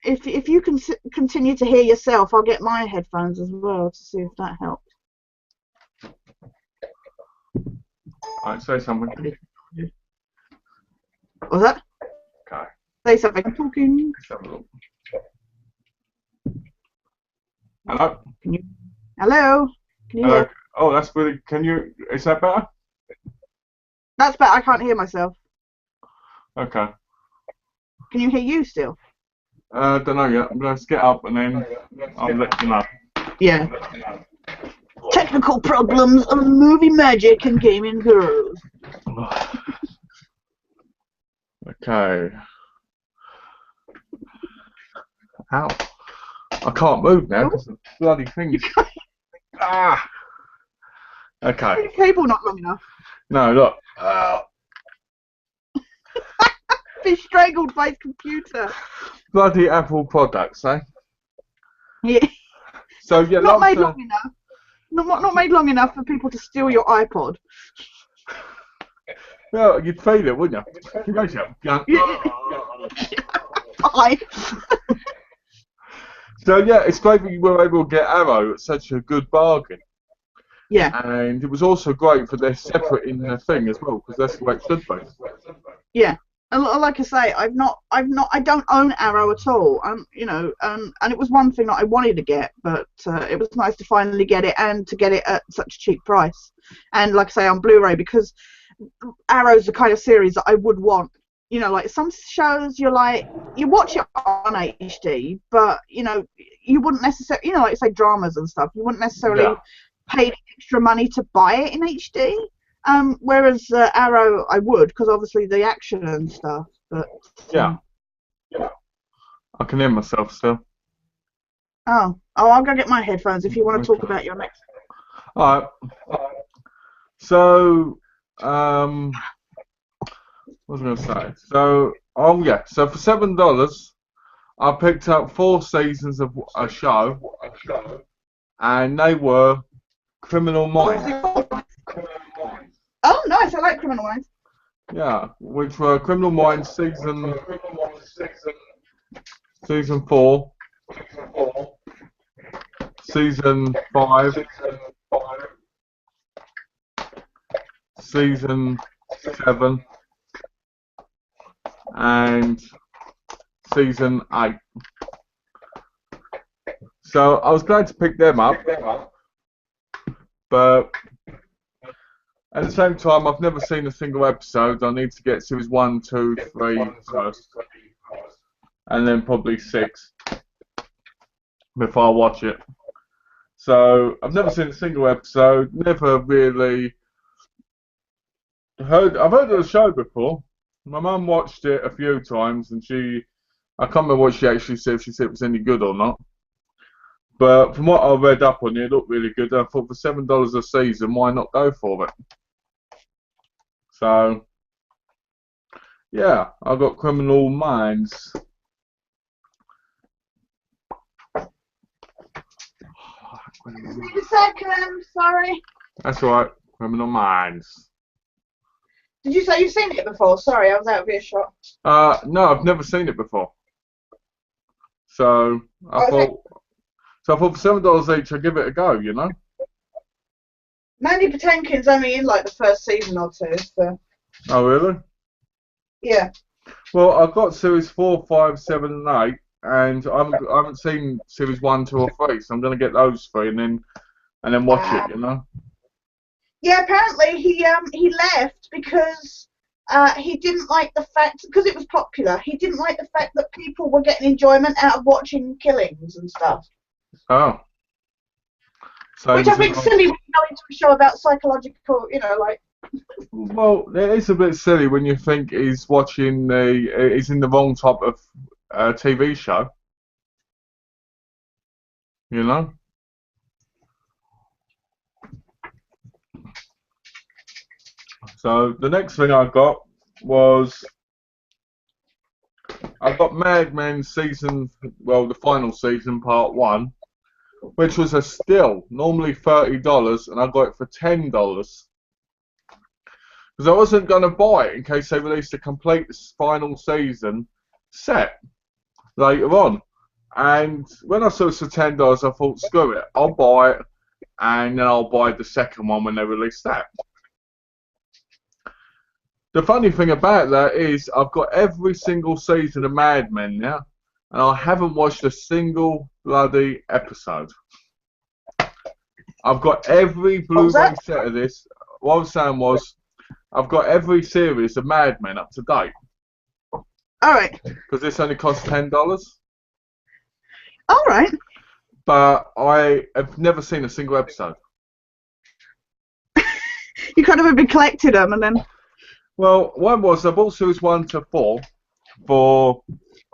A: if you can continue to hear yourself, I'll get my headphones as well to see if that helps.
B: Alright, say something.
A: What was that?
B: Okay.
A: Say something. I'm talking.
B: Let's have a look. Hello?
A: Hello? Can you
B: Hello?
A: hear?
B: Oh, that's really. Is that better?
A: That's better. I can't hear myself.
B: Okay.
A: Can you hear you still?
B: Don't know yet. I'm going to get up and then I'll let you know.
A: Yeah. Technical problems of movie magic and gaming girls.
B: Okay. Ow. I can't move now because the bloody thing's. Ah! Okay.
A: The cable not long enough.
B: No, look.
A: Be strangled by his computer.
B: Bloody Apple products, eh?
A: Yeah.
B: So, yeah,
A: Not made long enough. Not made long enough for people to steal your iPod.
B: Well, you'd feel it, wouldn't you?
A: Bye.
B: So, yeah, it's great that you were able to get Arrow at such a good bargain.
A: Yeah.
B: And it was also great for their separating the thing as well, because that's the way it should be.
A: Yeah. And like I say, I don't own Arrow at all. And it was one thing that I wanted to get, but it was nice to finally get it and to get it at such a cheap price. And like I say, on Blu-ray, because Arrow's the kind of series that I would want. You know, like some shows, you watch it on HD, but you wouldn't necessarily, like say dramas and stuff, you wouldn't necessarily pay the extra money to buy it in HD. Whereas Arrow, I would, because obviously the action and stuff. But
B: yeah, I can hear myself still.
A: Oh, I'll go get my headphones if you want to talk about your next.
B: All right. So, what was I going to say? So, So for $7, I picked up 4 seasons of a show, and they were Criminal Minds.
A: Oh, nice! I like Criminal Minds.
B: Yeah, which were Criminal Minds season 4, season 5, season 7, and season 8. So I was glad to pick them up, but at the same time, I've never seen a single episode. I need to get series 1, 2, 3 first, and then probably 6 before I watch it. So I've never seen a single episode. Never really heard. I've heard of the show before. My mum watched it a few times, and I can't remember what she actually said. If she said it was any good or not. But from what I read up on it looked really good. I thought for $7 a season, why not go for it? So, yeah, I got Criminal Minds.
A: Wait a second, sorry.
B: That's right, Criminal Minds.
A: Did you say you've seen it before? Sorry, I was out of earshot.
B: No, I've never seen it before. So I thought for $7 each, I'd give it a go.
A: Mandy Patinkin's only in like the first season or 2. So.
B: Oh really?
A: Yeah.
B: Well, I've got series 4, 5, 7, and 8, and I haven't seen series 1, 2, or 3, so I'm gonna get those 3 and then watch it.
A: Yeah, apparently he left because he didn't like the fact, because it was popular, he didn't like the fact that people were getting enjoyment out of watching killings and stuff.
B: Oh. So
A: which I think silly when you go into a show about psychological,
B: Well, it is a bit silly when you think he's in the wrong type of TV show. So the next thing I got was Mad Men the final season, part 1, which was a still normally $30, and I got it for $10 because I wasn't going to buy it in case they released a complete final season set later on. And when I saw it for $10, I thought, screw it, I'll buy it, and then I'll buy the second one when they release that. The funny thing about that is I've got every single season of Mad Men now, and I haven't watched a single bloody episode. I've got every Blu-ray set of this. What I was saying was, I've got every series of Mad Men up to date.
A: Alright.
B: Because this only costs $10.
A: Alright.
B: But I have never seen a single episode.
A: You kind of have been collecting them and then...
B: Well, one was I bought series 1 to 4 for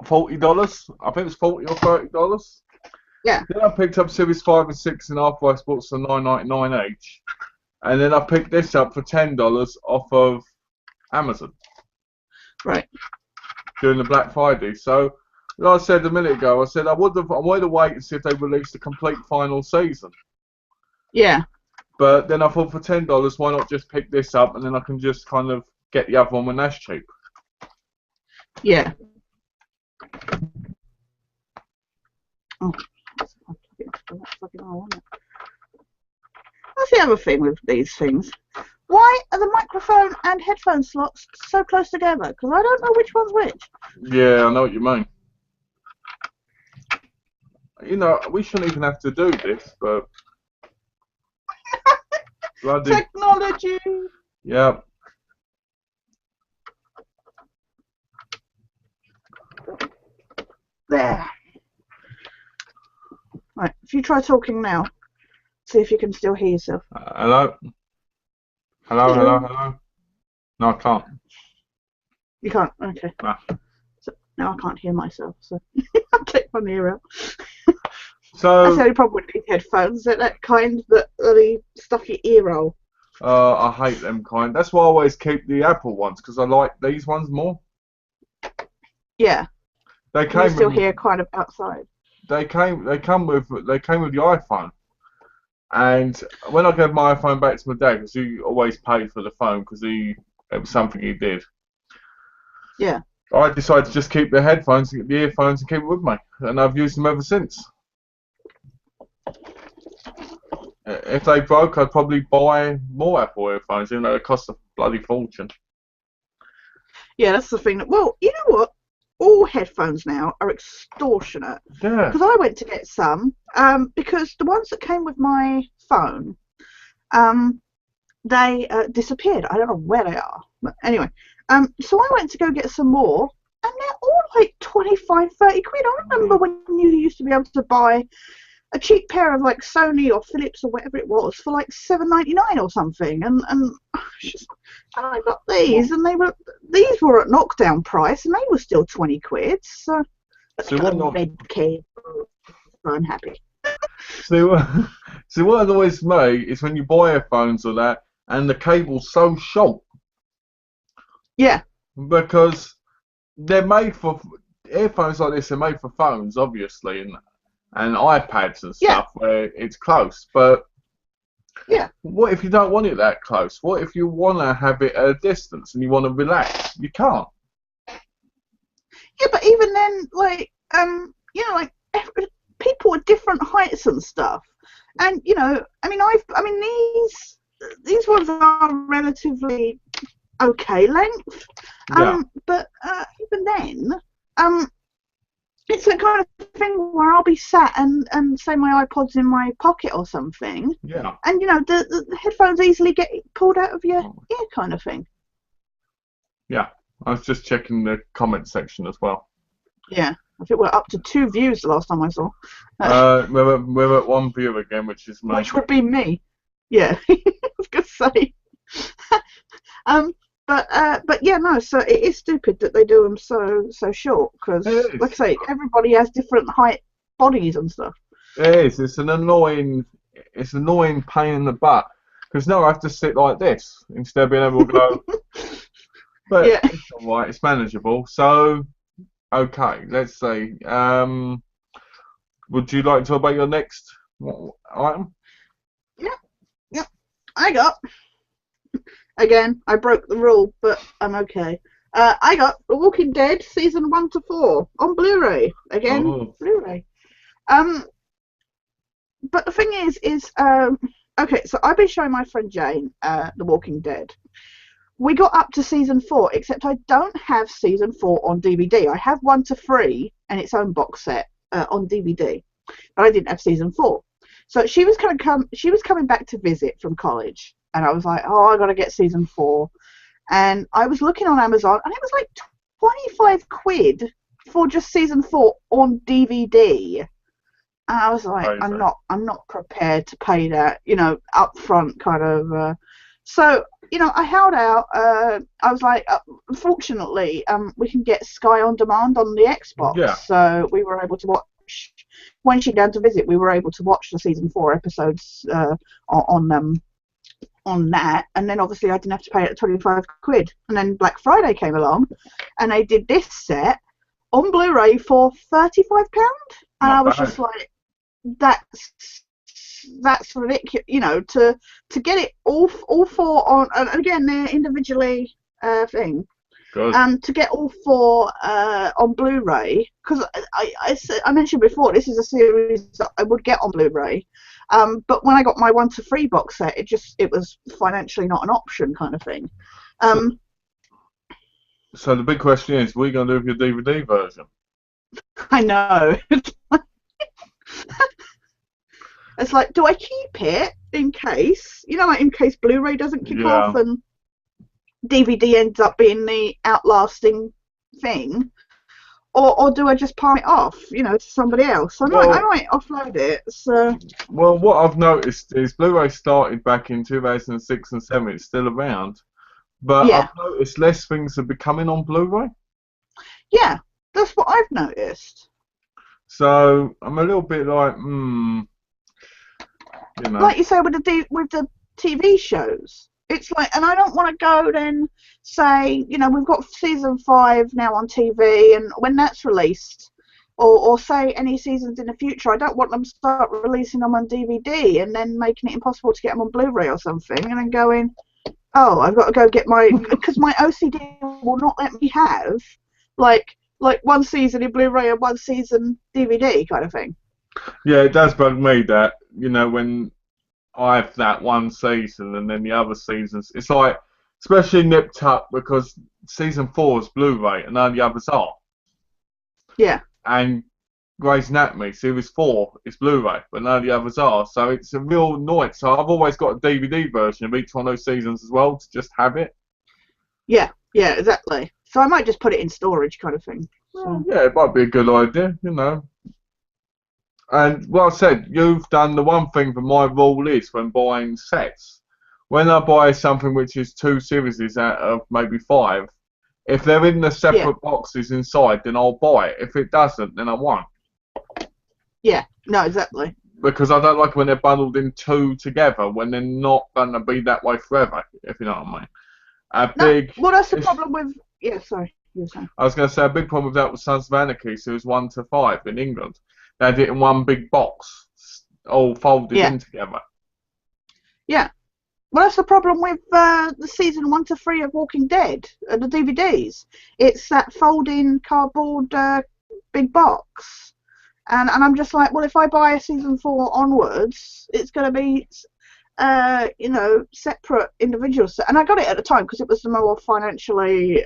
B: $40. I think it was $40 or $30.
A: Yeah.
B: Then I picked up series 5 and 6 in half price books for $9.99 each. And then I picked this up for $10 off of Amazon.
A: Right.
B: During the Black Friday. So, like I said a minute ago, I said I wanted to wait and see if they released the complete final season.
A: Yeah.
B: But then I thought for $10, why not just pick this up and then I can just kind of get the other one when that's cheap.
A: Yeah. Oh, that's the other thing with these things. Why are the microphone and headphone slots so close together? Because I don't know which one's which.
B: Yeah, I know what you mean. You know, we shouldn't even have to do this, but... bloody...
A: Technology!
B: Yeah.
A: There. Right, if you try talking now, see if you can still hear yourself.
B: Hello? Hello, hello, hello? No, I can't.
A: You can't? Okay.
B: No.
A: So, now I can't hear myself, so I'll take my ear out.
B: So...
A: That's the only problem with these headphones, that kind that really stuff your ear roll.
B: I hate them kind. That's why I always keep the Apple ones, because I like these ones more.
A: Yeah.
B: They
A: you still hear kind of outside.
B: They come with the iPhone. And when I gave my iPhone back to my dad, because he always paid for the phone because it was something he did.
A: Yeah.
B: I decided to just keep the headphones, the earphones, and keep it with me, and I've used them ever since. If they broke, I'd probably buy more Apple earphones, even though they cost a bloody fortune.
A: Yeah, that's the thing. Well, you know what? All headphones now are extortionate.
B: Yeah.
A: Because I went to get some, because the ones that came with my phone, they disappeared. I don't know where they are. But anyway, so I went to go get some more, and they're all like 25, 30 quid. I remember when you used to be able to buy a cheap pair of like Sony or Philips or whatever it was for like $7.99 or something, and I got these, and these were at knockdown price, and they were still 20 quid. So what red cable, so I'm happy.
B: See what annoys me is when you buy earphones or that, and the cable's so short.
A: Yeah.
B: Because they're made for earphones like this. Are made for phones, obviously, and iPads and stuff where it's close. But
A: yeah,
B: what if you don't want it that close? What if you want to have it at a distance and you want to relax? You can't.
A: Yeah, but even then, like, you know, like people are different heights and stuff, and you know, I mean, these ones are relatively okay length, but even then, it's that kind of thing where I'll be sat and say my iPod's in my pocket or something.
B: Yeah.
A: And you know, the headphones easily get pulled out of your ear, kind of thing.
B: Yeah, I was just checking the comment section as well.
A: Yeah, I think we're up to 2 views the last time I saw.
B: We're at 1 view again, which is me.
A: Which would be me. Yeah, I was gonna say. But yeah, no. So it is stupid that they do them so short, because, like I say, everybody has different height bodies and stuff.
B: It is. It's an annoying pain in the butt, because now I have to sit like this instead of being able to go. But yeah, it's alright. It's manageable. So, okay, let's see. Would you like to talk about your next item?
A: Yeah. I got. Again, I broke the rule, but I'm okay. I got The Walking Dead season 1 to 4 on Blu-ray. Again, Blu-ray. Um, but the thing is, okay. So I've been showing my friend Jane, The Walking Dead. We got up to season 4, except I don't have season 4 on DVD. I have 1 to 3 and its own box set on DVD, but I didn't have season 4. So she was She was coming back to visit from college, and I was like, oh, I got to get season 4. And I was looking on Amazon, and it was like 25 quid for just season 4 on DVD. And I was like,
B: Crazy.
A: I'm not prepared to pay that, upfront kind of. So, I held out. I was like, fortunately, we can get Sky on demand on the Xbox,
B: Yeah.
A: so we were able to watch. When she came to visit, we were able to watch the season 4 episodes on that, and then obviously I didn't have to pay it 25 quid. And then Black Friday came along, and they did this set on Blu-ray for £35, and
B: Not
A: I was
B: bad.
A: just like, that's ridiculous, to get it all 4 on, and again they're individually thing.
B: Good.
A: To get all 4 on Blu-ray, because I mentioned before, this is a series that I would get on Blu-ray, but when I got my 1 to 3 box set, it was financially not an option, kind of thing.
B: So the big question is, what are you going to do with your DVD version?
A: I know. It's like, do I keep it in case, like in case Blu-ray doesn't kick off and DVD ends up being the outlasting thing, or do I just palm it off, to somebody else? I might offload it. So.
B: Well, what I've noticed is Blu-ray started back in 2006 and 7. It's still around, but
A: Yeah.
B: I've noticed less things are becoming on Blu-ray.
A: Yeah, that's what I've noticed.
B: So I'm a little bit like,
A: Like you say with the TV shows, it's like, and I don't want to go then say, we've got season 5 now on TV, and when that's released, or say any seasons in the future, I don't want them to start releasing them on DVD and then making it impossible to get them on Blu-ray or something, and then going, oh, I've got to go get because my OCD will not let me have like 1 season in Blu-ray and 1 season DVD kind of thing.
B: Yeah, it does bug me that, when I have that 1 season and then the other seasons, it's like, especially nipped up because season 4 is Blu-ray and none of the others are.
A: Yeah.
B: And Grey's Anatomy, series 4 is Blu-ray, but none of the others are. So it's a real annoyance. So I've always got a DVD version of each one of those seasons as well to just have it.
A: Yeah, exactly. So I might just put it in storage kind of thing. So.
B: Yeah, it might be a good idea, And like I said, you've done the one thing that my rule is when buying sets. When I buy something which is 2 series out of maybe 5, if they're in the separate boxes inside, then I'll buy it. If it doesn't, then I won't.
A: Yeah, no, exactly.
B: Because I don't like when they're bundled in 2 together, when they're not going to be that way forever, if you know what I mean.
A: Well, that's the problem with... Yeah, sorry.
B: I was going to say a big problem with that was Sons of Anarchy, series 1 to 5 in England. They had it in one big box, all folded in together.
A: Yeah. Well, that's the problem with the season 1 to 3 of Walking Dead, the DVDs. It's that folding cardboard big box. And I'm just like, well, if I buy a season 4 onwards, it's going to be, separate individuals. And I got it at the time because it was the more financially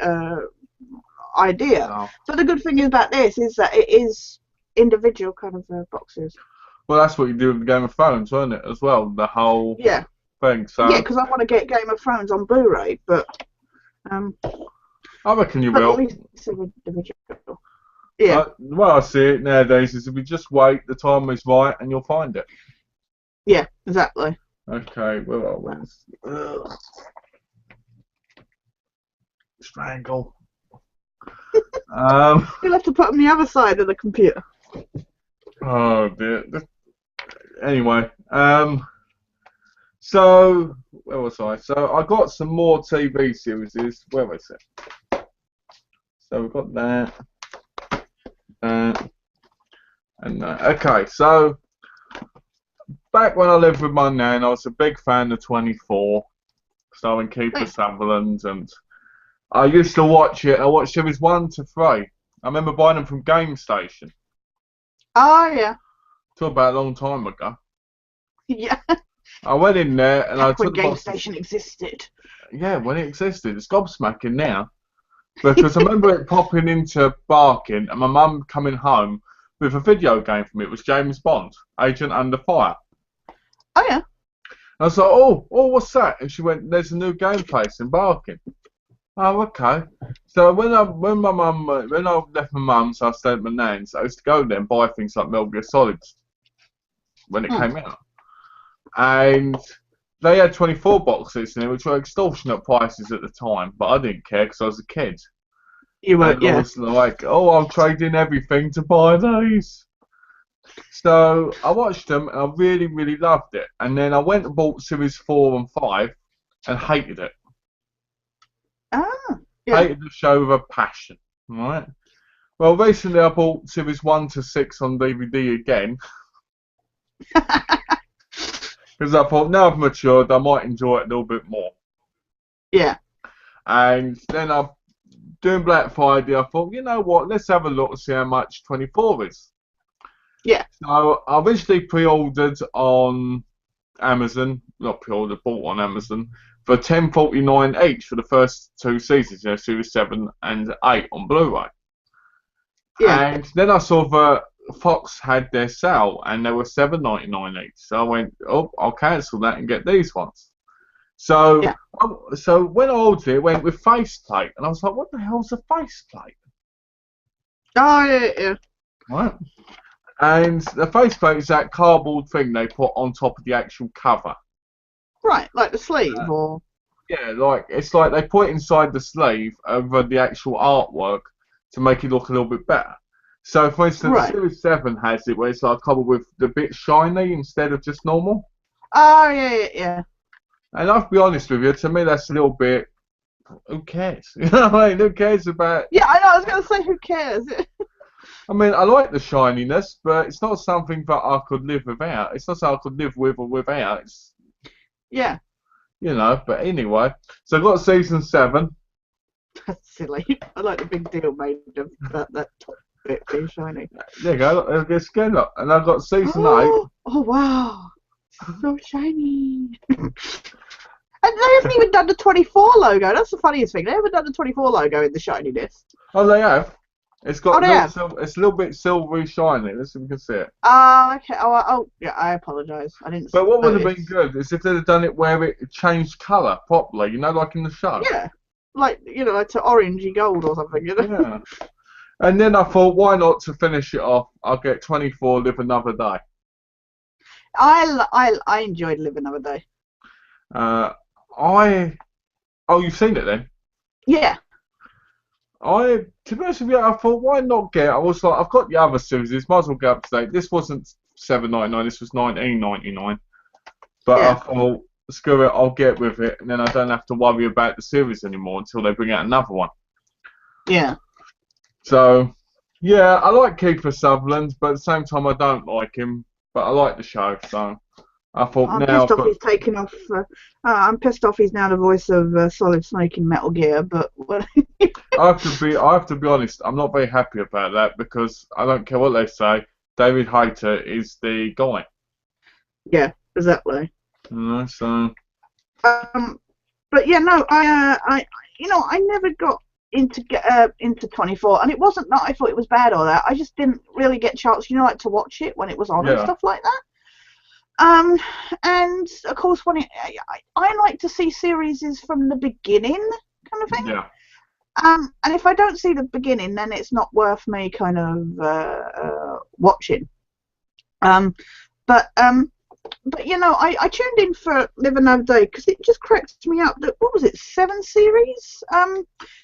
A: idea.
B: Oh.
A: But the good thing about this is that it is individual kind of boxes.
B: Well, that's what you do with Game of Thrones, wasn't it, as well? The whole thing. So
A: yeah, because I want to get Game of Thrones on Blu-ray, but
B: I reckon you will.
A: At least it's individual. Yeah.
B: Well, I see it nowadays is if you just wait, the time is right, and you'll find it.
A: Yeah, exactly.
B: Okay, where are we? Strangle.
A: You'll have to put them on the other side of the computer.
B: Oh dear. Anyway, so where was I? So I got some more TV series. Where was it? So we've got that, and that. Okay, so back when I lived with my nan, I was a big fan of 24, starring Kiefer Sutherland, and I used to watch it. I watched series 1 to 3. I remember buying them from Game Station.
A: Oh, yeah.
B: Talk about a long time ago.
A: Yeah,
B: I went in there and I
A: back
B: took
A: when
B: the
A: Game
B: boxes.
A: Station existed.
B: Yeah, when it existed, it's gobsmacking now. Because I remember it popping into Barking and my mum coming home with a video game for me. It was James Bond, Agent Under Fire.
A: Oh yeah.
B: I was like, oh, what's that? And she went, there's a new game place in Barking. Oh, okay. So when I left my mum's, I stayed at my nan's. I used to go there and buy things like Metal Gear Solids when it
A: Hmm.
B: came out, and they had 24 boxes in it, which were extortionate prices at the time. But I didn't care because I was a kid,
A: You were,
B: and I
A: yeah.
B: was like, oh, I'll trade in everything to buy these. So I watched them and I really, really loved it. And then I went and bought Series 4 and 5 and hated it.
A: Ah, yeah.
B: Hated the show with a passion. Right? Well, recently I bought Series 1 to 6 on DVD again because I thought now I've matured, I might enjoy it a little bit more.
A: Yeah.
B: And then I, doing Black Friday, I thought, you know what, let's have a look and see how much 24 is.
A: Yeah.
B: So I originally pre-ordered on Amazon, not pre-ordered, bought on Amazon for $10.49 each for the first two seasons, Series 7 and 8 on Blu-ray.
A: Yeah.
B: And then I saw that Fox had their sale and they were $7.99 each. So I went, oh, I'll cancel that and get these ones. So,
A: Yeah.
B: so when I ordered it, it went with faceplate, and I was like, what the hell's a faceplate?
A: Oh yeah, yeah.
B: Right? And the faceplate is that cardboard thing they put on top of the actual cover.
A: Right, like the sleeve
B: Uh,
A: or
B: yeah, like it's like they put it inside the sleeve over the actual artwork to make it look a little bit better. So, for instance,
A: right.
B: Series 7 has it where it's like covered with the bit shiny instead of just normal.
A: Oh yeah, yeah, yeah.
B: And I'll be honest with you, to me that's a little bit. Who cares? You know what I mean? Who cares about?
A: Yeah, I know. I was gonna say, who cares?
B: I mean, I like the shininess, but it's not something that I could live without. It's not something I could live with or without. It's,
A: Yeah,
B: but anyway. So I've got season 7.
A: that's silly. I like the big deal made of that top bit being shiny.
B: There you go. Look, it's skin up. And I've got season 8.
A: Oh, oh wow, so shiny. And they haven't even done the 24 logo. That's the funniest thing. They haven't done the 24 logo in the shininess.
B: Oh, they have. It's
A: Oh,
B: got
A: they have.
B: it's a little bit silvery shiny. Let's see if we can see it.
A: Okay. Oh, yeah. I apologise. I didn't
B: But what would have
A: notice.
B: been good is if they'd have done it where it changed colour properly, like in the show.
A: Yeah, like like to orangey gold or something.
B: Yeah. And then I thought, why not to finish it off? I'll get 24, live another day.
A: I enjoyed Live Another Day.
B: Uh, you've seen it then?
A: Yeah.
B: To be honest with you, I thought, why not get? I was like, I've got the other series, might as well get up to date. This wasn't $7.99, this was $19.99. But I
A: Yeah.
B: thought, screw it, I'll get with it, and then I don't have to worry about the series anymore until they bring out another one.
A: Yeah.
B: So, yeah, I like Kiefer Sutherland, but at the same time, I don't like him. But I like the show, so I thought
A: I'm
B: now
A: pissed
B: I've
A: off
B: got.
A: he's taken off. I'm pissed off he's now the voice of Solid Snake in Metal Gear. But
B: I have to be honest. I'm not very happy about that because I don't care what they say. David Hayter is the guy.
A: yeah, exactly.
B: So
A: But yeah, no, I never got into 24, and it wasn't that I thought it was bad or that. I just didn't really get a chance, like to watch it when it was on and
B: yeah,
A: stuff like that. And of course, when I like to see series from the beginning, kind of thing.
B: yeah,
A: And if I don't see the beginning, then it's not worth me kind of watching. But I tuned in for Live Another Day because it just cracked me up that, what was it, 7 series,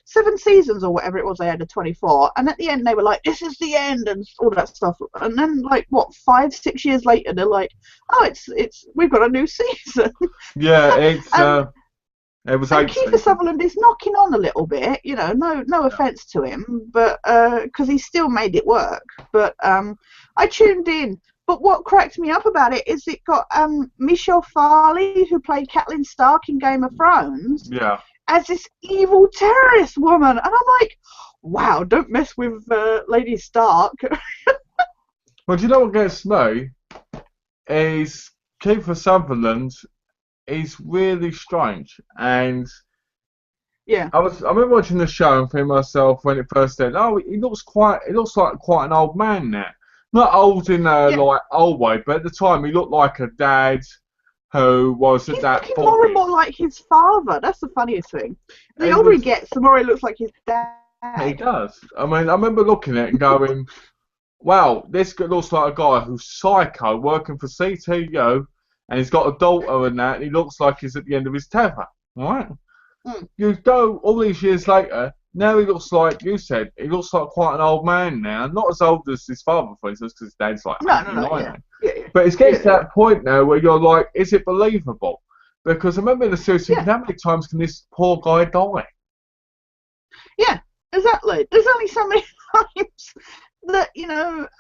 A: 7 seasons or whatever it was they had of 24, and at the end they were like, this is the end and all that stuff, and then like what, 5-6 years later they're like, oh, it's we've got a new season.
B: yeah.
A: and
B: It was
A: and
B: 8
A: Kiefer
B: seasons.
A: Sutherland is knocking on a little bit, no
B: Yeah.
A: offense to him, but because he still made it work. But I tuned in. But what cracked me up about it is it got Michelle Farley, who played Catelyn Stark in Game of Thrones,
B: Yeah.
A: as this evil terrorist woman, and I'm like, wow, don't mess with Lady Stark.
B: Well, do you know what gets me? is Kiefer Sutherland is really strange, and
A: Yeah.
B: I remember watching the show and thinking to myself when it first said, "Oh, he looks like quite an old man now. Not old in a
A: Yeah.
B: like old way, but at the time he looked like a dad who wasn't
A: He's
B: that
A: looking more and
B: bothered."
A: more like his father. That's the funniest thing. The
B: He
A: older he
B: was,
A: gets, the more he looks like his
B: he
A: dad.
B: does. I mean, I remember looking at it and going, "Wow, this looks like a guy who's psycho working for CTU, and he's got a daughter and that, and he looks like he's at the end of his tether, right?"
A: Mm.
B: You go all these years later, now he looks like you said, he looks like quite an old man now. Not as old as his father, for instance, because his dad's like
A: No, no,
B: 80,
A: no.
B: 90.
A: Yeah. Yeah, yeah.
B: But it's getting to
A: Yeah,
B: that point now where you're like, is it believable? Because I remember in the series thinking,
A: yeah.
B: how many times can this poor guy die?
A: Yeah, exactly. There's only so many times that,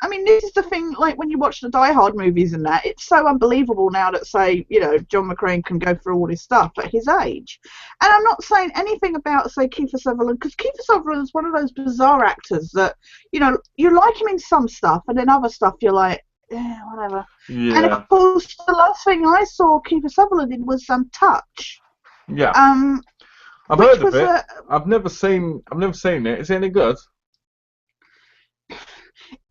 A: I mean, this is the thing, like when you watch the Die Hard movies and that, it's so unbelievable now that, say, John McClane can go through all this stuff at his age. And I'm not saying anything about, say, Kiefer Sutherland, because Kiefer Sutherland's one of those bizarre actors that, you like him in some stuff, and then other stuff you're like, yeah, whatever. And
B: Yeah,
A: of course, the last thing I saw Kiefer Sutherland in was Touch.
B: yeah.
A: Um,
B: I've
A: which
B: heard of
A: was
B: it.
A: a
B: I've never seen it. Is it any good?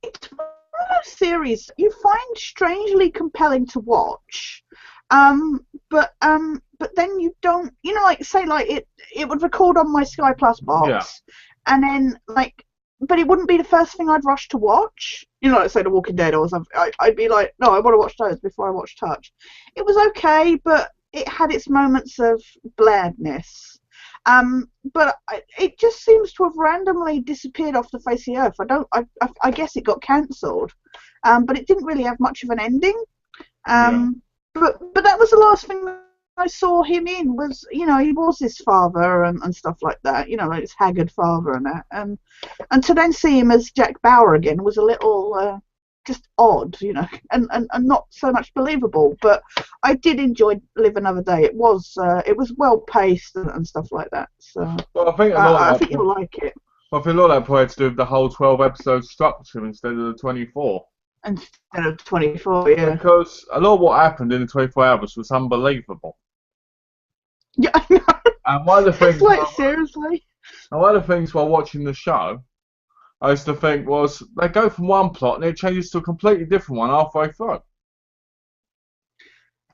A: it's one of those series you find strangely compelling to watch, but then you don't, like say like it would record on my Sky Plus
B: Yeah,
A: box, and then like, but it wouldn't be the first thing I'd rush to watch. Like say The Walking Dead or something. I'd be like, no, I want to watch those before I watch Touch. It was okay, but it had its moments of blandness. But it just seems to have randomly disappeared off the face of the earth. I guess it got cancelled, but it didn't really have much of an ending.
B: yeah.
A: But that was the last thing I saw him in. Was he was his father and stuff like that. Like his haggard father and that. And to then see him as Jack Bauer again was a little just odd, and not so much believable. But I did enjoy Live Another Day. It was well paced and stuff like that. So
B: Well, I think a lot
A: I
B: of
A: think
B: that.
A: you'll like it.
B: I think a lot of that probably had to do with the whole 12 episode structure instead of the 24.
A: Instead of 24, yeah.
B: Because a lot of what happened in the 24 hours was unbelievable.
A: Yeah, I know.
B: And one of the
A: It's
B: things,
A: like, seriously.
B: and one of the things while watching the show, I used to think was they go from one plot and it changes to a completely different one halfway through.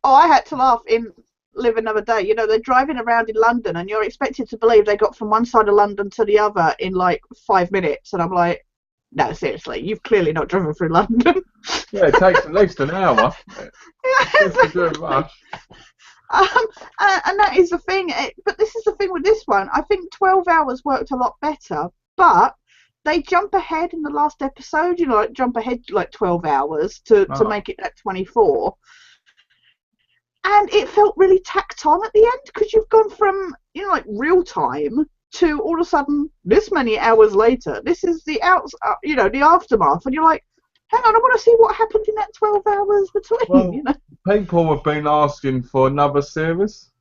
A: Oh, I had to laugh in Live Another Day. They're driving around in London, and you're expected to believe they got from one side of London to the other in like 5 minutes. And I'm like, no, seriously, you've clearly not driven through London.
B: Yeah, it takes at least an hour. Just to do a
A: Exactly.
B: rush.
A: And that is the thing. But this is the thing with this one. I think 12 hours worked a lot better, but they jump ahead in the last episode. Like jump ahead like 12 hours to
B: Oh.
A: make it that 24. And it felt really tacked on at the end because you've gone from like real time to all of a sudden this many hours later. This is the the aftermath, and you're like, hang on, I want to see what happened in that 12 hours between.
B: Well, people have been asking for another series.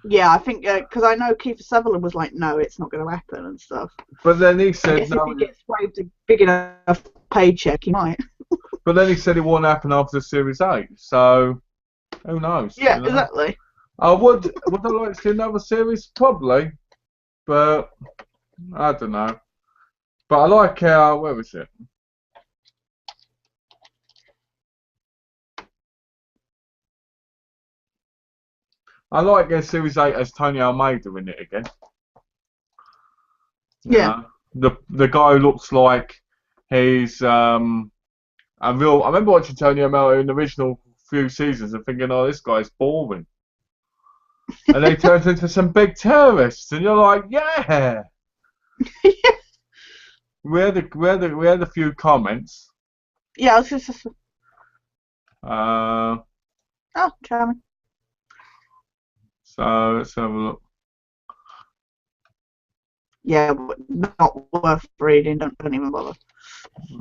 A: Yeah, I think because I know Kiefer Sutherland was like, no, it's not going to happen and stuff.
B: But then he
A: I
B: said
A: guess if
B: no.
A: he gets waved a big enough paycheck, he might.
B: But then he said it won't happen after Series 8. So who knows?
A: Yeah, exactly.
B: I would I like to see another series? Probably, but I don't know. But I like how where was it? I like Series 8 as Tony Almeida in it again. You
A: Yeah.
B: know? The guy who looks like he's a real. I remember watching Tony Almeida in the original few seasons and thinking, oh, this guy's boring. And then he turns into some big terrorists, and you're like, yeah. We had a few comments.
A: Yeah, I was just.
B: Uh,
A: Oh, charming.
B: so let's have a look.
A: Yeah, not worth reading. Don't even bother.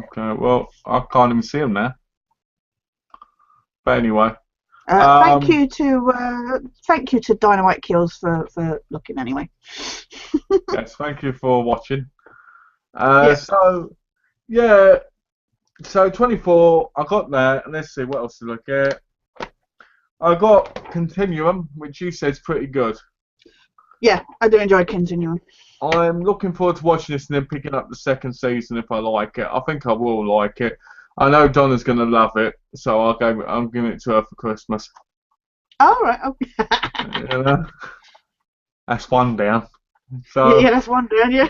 B: Okay, well, I can't even see them now. But anyway.
A: Thank you to Dynamite Kills for looking anyway.
B: Yes, thank you for watching.
A: Yeah.
B: So, yeah, So 24, I got that. And let's see, what else did I get? I got Continuum, which you said's pretty good.
A: Yeah, I do enjoy Continuum.
B: I'm looking forward to watching this and then picking up the second season if I like it. I think I will like it. I know Donna's gonna love it, so I'm giving it to her for Christmas.
A: All right. Okay.
B: You know? That's one down.
A: Yeah,
B: So,
A: yeah, that's one down. Yeah.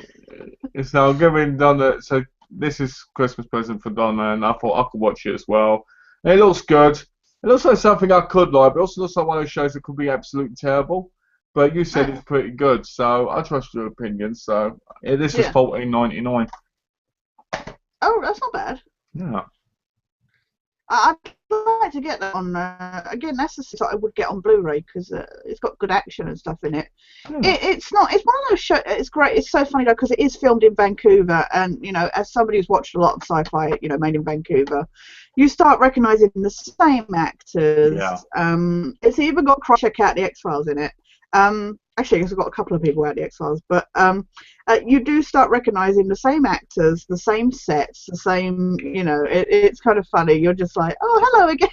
B: so I'm giving Donna. So this is Christmas present for Donna, and I thought I could watch it as well. And it looks good. It looks like something I could like, but it also looks like one of those shows that could be absolutely terrible. But you said it's pretty good, so I trust your opinion. So this is
A: Yeah.
B: 14.99.
A: Oh, that's not bad.
B: Yeah.
A: I'd like to get that on. Again, that's the sort I would get on Blu-ray because it's got good action and stuff in it.
B: Yeah.
A: It's not. It's one of those shows. It's great. It's so funny though because it is filmed in Vancouver, and as somebody who's watched a lot of sci-fi, made in Vancouver, you start recognizing the same actors.
B: Yeah.
A: It's even got Check Out the X-Files in it. Actually, it's got a couple of people out the X-Files, but you do start recognizing the same actors, the same sets, the same. It's kind of funny. You're just like, oh, hello again.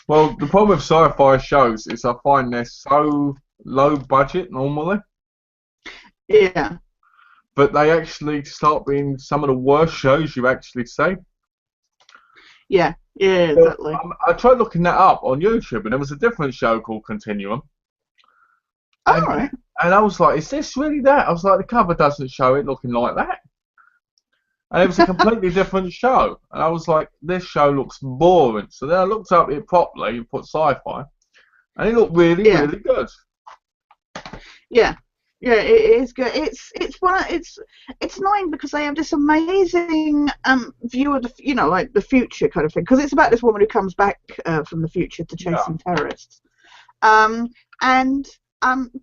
B: Well, the problem with sci-fi shows is I find they're so low budget normally,
A: Yeah,
B: but they actually start being some of the worst shows you actually see.
A: yeah, yeah,
B: Well,
A: exactly.
B: I tried looking that up on YouTube, and there was a different show called Continuum,
A: All
B: and
A: right.
B: and I was like, is this really that? I was like, the cover doesn't show it looking like that. And it was a completely different show. And I was like, this show looks boring. So then I looked up it properly and put sci-fi, and it looked really,
A: Yeah,
B: really good.
A: yeah, yeah. It is good. It's annoying because they have this amazing view of like the future kind of thing. Because it's about this woman who comes back from the future to chase
B: Yeah.
A: some terrorists. Um, and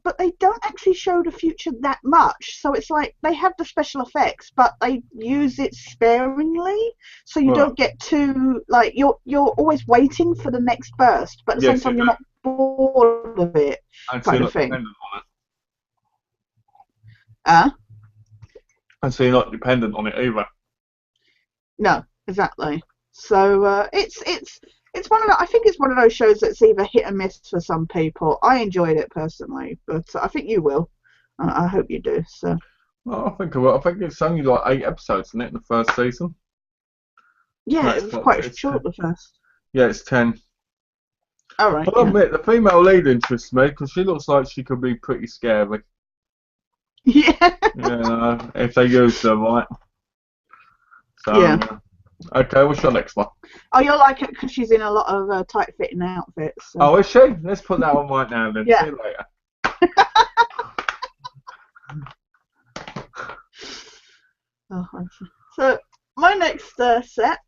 A: but they don't actually show the future that much. So it's like they have the special effects, but they use it sparingly. So you
B: Well,
A: don't get too like you're always waiting for the next burst, but at the same
B: yes, you
A: time you're
B: do.
A: not bored of it,
B: And so
A: kind
B: you're
A: of
B: not
A: thing.
B: dependent on it.
A: Uh,
B: And so you're not dependent on it either.
A: no, exactly. So it's one of I think it's one of those shows that's either hit or miss for some people. I enjoyed it personally, but I think you will. I hope you do. So
B: Well, I think I will. I think it's only like 8 episodes in it in the first season.
A: yeah, it
B: That's
A: was
B: what
A: quite
B: it's
A: short the first.
B: yeah, it's 10.
A: All right,
B: But I
A: yeah,
B: admit, the female lead interests me because she looks like she could be pretty scary.
A: yeah,
B: If they use her right. So,
A: yeah.
B: okay, what's your next one?
A: Oh, you'll like it because she's in a lot of tight-fitting outfits. So.
B: Oh, is she? Let's put that on right now then.
A: Yeah.
B: See you later.
A: Oh, so my next set.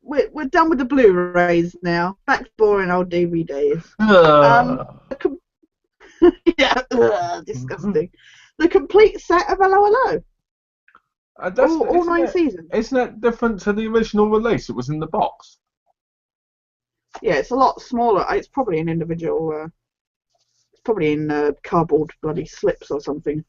A: We're done with the Blu-rays now. Back to boring old DVDs. The com- yeah, disgusting. The complete set of Hello Hello. All 9 seasons.
B: Isn't that different to the original release? It was in the box.
A: Yeah, it's a lot smaller. It's probably an individual. Probably in cardboard bloody slips or something.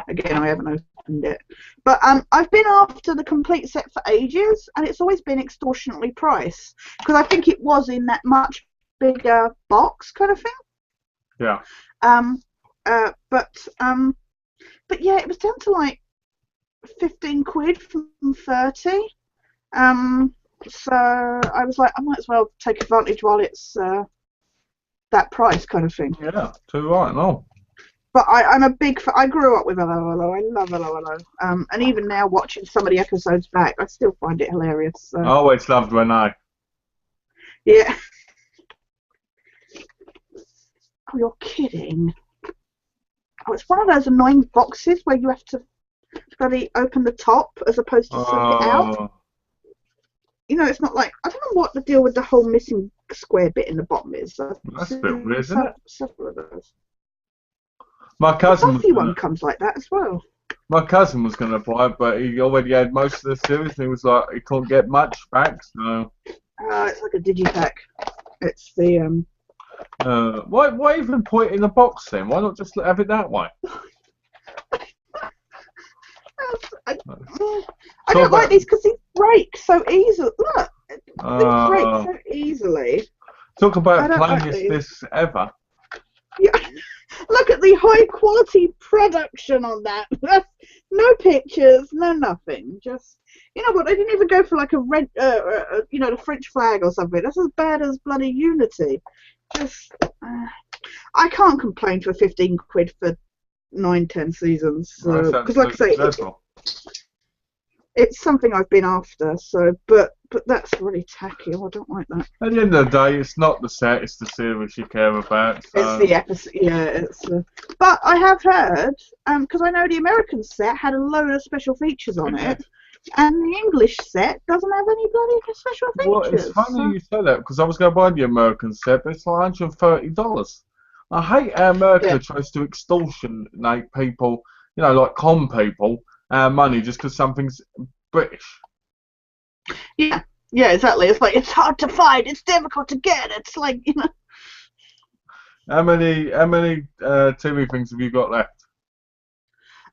A: Again, I haven't opened it. But I've been after the complete set for ages, and it's always been extortionately priced because I think it was in that much bigger box kind of thing.
B: Yeah.
A: But yeah, it was down to like 15 quid from 30. So I was like, I might as well take advantage while it's that price kind of thing.
B: Yeah, too right, no.
A: But I'm a big fan. I grew up with Hello Hello. I love Hello Hello. And even now, watching some of the episodes back, I still find it hilarious. So.
B: I always loved Renee.
A: Yeah. Oh, you're kidding. Oh, it's one of those annoying boxes where you have to bloody open the top as opposed to slip it out. It's not like, I don't know what the deal with the whole missing square bit in the bottom is.
B: That's a bit weird, isn't it?
A: Several of those.
B: My
A: The
B: cousin
A: Buffy one comes like that as well.
B: My cousin was going to buy it, but he already had most of the series, and he was like, he couldn't get much back, so...
A: It's like a digipack. It's the...
B: Why even put it in a box then? Why not just have it that way?
A: I
B: Talk
A: don't like
B: about,
A: these because these break so easily. Look, these break
B: uh,
A: so easily.
B: talk
A: I
B: about
A: don't like
B: plainest
A: these.
B: this ever.
A: Yeah. Look at the high quality production on that. No pictures, no nothing. Just, you know what? They didn't even go for like a red, the French flag or something. That's as bad as bloody Unity. Just, I can't complain for 15 quid for 9, 10 seasons.
B: That's
A: So, because like I
B: absolutely
A: say,
B: dreadful.
A: it's something I've been after. So, but that's really tacky. Oh, I don't like that.
B: At the end of the day, it's not the set, it's the series you care about.
A: It's
B: So,
A: the episode, yeah. But I have heard, because I know the American set had a load of special features on it, and the English set doesn't have any bloody special
B: well, it's
A: features.
B: funny
A: So,
B: you say that because I was going to buy the American set, but it's like $130. I hate how
A: yeah,
B: America tries to extortionate people, like con people, money just because something's British.
A: yeah, yeah, exactly. It's like it's hard to find, it's difficult to get. It's like
B: How many TV things have you got left?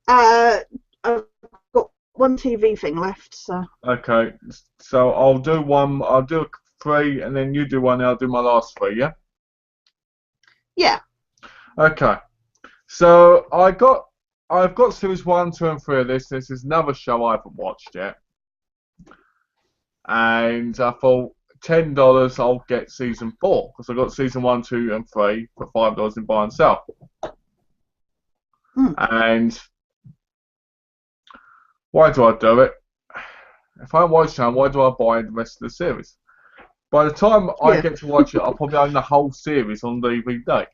A: I've got one TV thing left. So,
B: Okay, so I'll do one. I'll do three, and then you do one. And I'll do my last three. Yeah.
A: yeah,
B: Okay. So I've got series one, two, and three of this. This is another show I haven't watched yet, and I thought $10 I'll get season four because I got season one, two, and three for $5 in buy and sell.
A: mm,
B: And why do I do it? If I don't watch it, why do I buy the rest of the series? By the time I
A: yeah,
B: get to watch it, I'll probably own the whole series on DVD.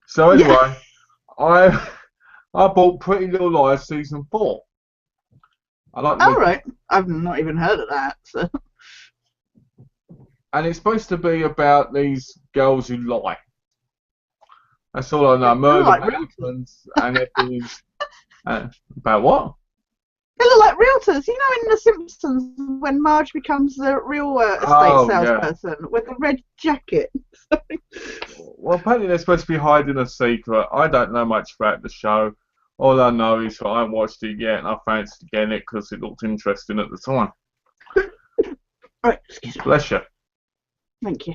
B: So
A: yeah.
B: anyway, I I bought Pretty Little Liars season four. I like the
A: All
B: movie,
A: right, I've not even heard of that. So,
B: and it's supposed to be about these girls who lie. That's all I know.
A: they look
B: Murder
A: like realtors.
B: weapons and everything. About what?
A: They look like realtors. You know, in The Simpsons, when Marge becomes the real estate
B: Oh yeah.
A: salesperson with the red jacket.
B: Well, apparently they're supposed to be hiding a secret. I don't know much about the show. All I know is that I haven't watched it yet, and I fancied getting it because it looked interesting at the time.
A: Right, excuse me.
B: Bless you.
A: Thank you.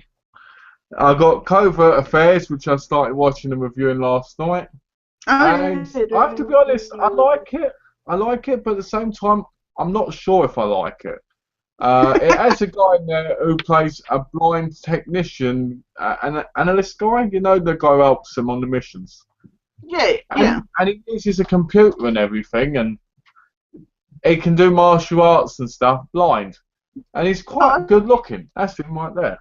B: I got Covert Affairs, which I started watching and reviewing last night.
A: Oh,
B: And I have to be honest, I like it. I like it, but at the same time, I'm not sure if I like it. It has a guy in there who plays a blind technician, an analyst guy. You know, the guy who helps him on the missions.
A: yeah, yeah.
B: And he uses a computer and everything, and he can do martial arts and stuff blind. And he's quite
A: Oh,
B: good looking. That's him right there.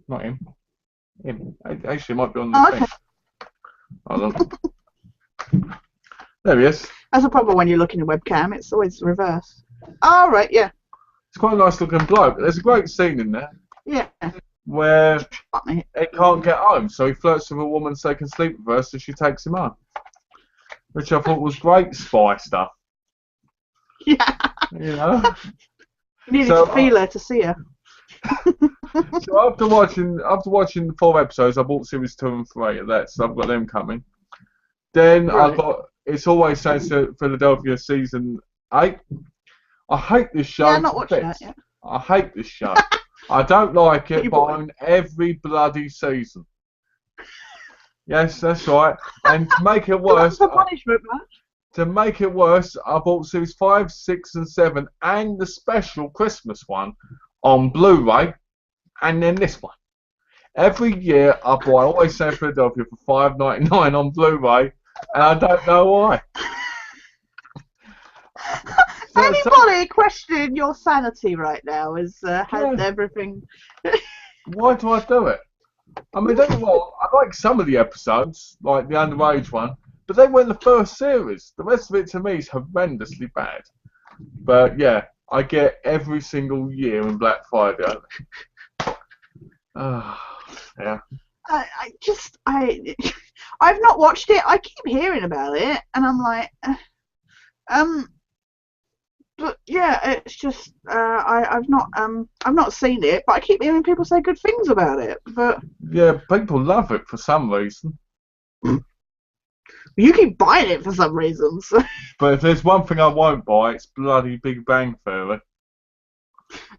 B: Not him. Him. Actually, it might be on the thing.
A: okay.
B: Hold on. There he is.
A: That's a problem when you're looking at webcam. It's always the reverse. All right, yeah,
B: He's quite a nice looking bloke. There's a great scene in there
A: yeah.
B: where
A: Funny.
B: he can't get home, so he flirts with a woman so he can sleep with her, so she takes him home. Which I thought was great spy stuff.
A: Yeah.
B: You know?
A: You needed
B: So,
A: to feel her to see her.
B: So after watching 4 episodes, I bought series 2 and 3 of that, so I've got them coming. Then I
A: Right.
B: got It's Always Sunny in Philadelphia season 8. I hate this show
A: Yeah, I'm not
B: to
A: watching that
B: bits.
A: yet.
B: I hate this show. I don't like
A: But
B: it,
A: you
B: but
A: bought
B: I
A: it.
B: own every bloody season. Yes, that's right. And to make it
A: That's
B: worse,
A: the punishment,
B: I bought series 5, 6, and 7, and the special Christmas one on Blu-ray, and then this one. Every year I buy Always Sunny in Philadelphia for $5.99 on Blu-ray, and I don't know why.
A: Anybody questioning your sanity right now has had
B: Yeah,
A: everything.
B: why do I do it? I mean, don't get me wrong, I like some of the episodes, like the underage one, but they were in the first series. The rest of it to me is horrendously bad. But yeah, I get every single year in Black Friday. Yeah.
A: I've not watched it. I keep hearing about it, and I'm like, um, but yeah, it's just I've not seen it, but I keep hearing people say good things about it. But
B: Yeah, people love it for some reason.
A: You keep buying it for some reason. So.
B: But if there's one thing I won't buy, it's bloody Big Bang Theory.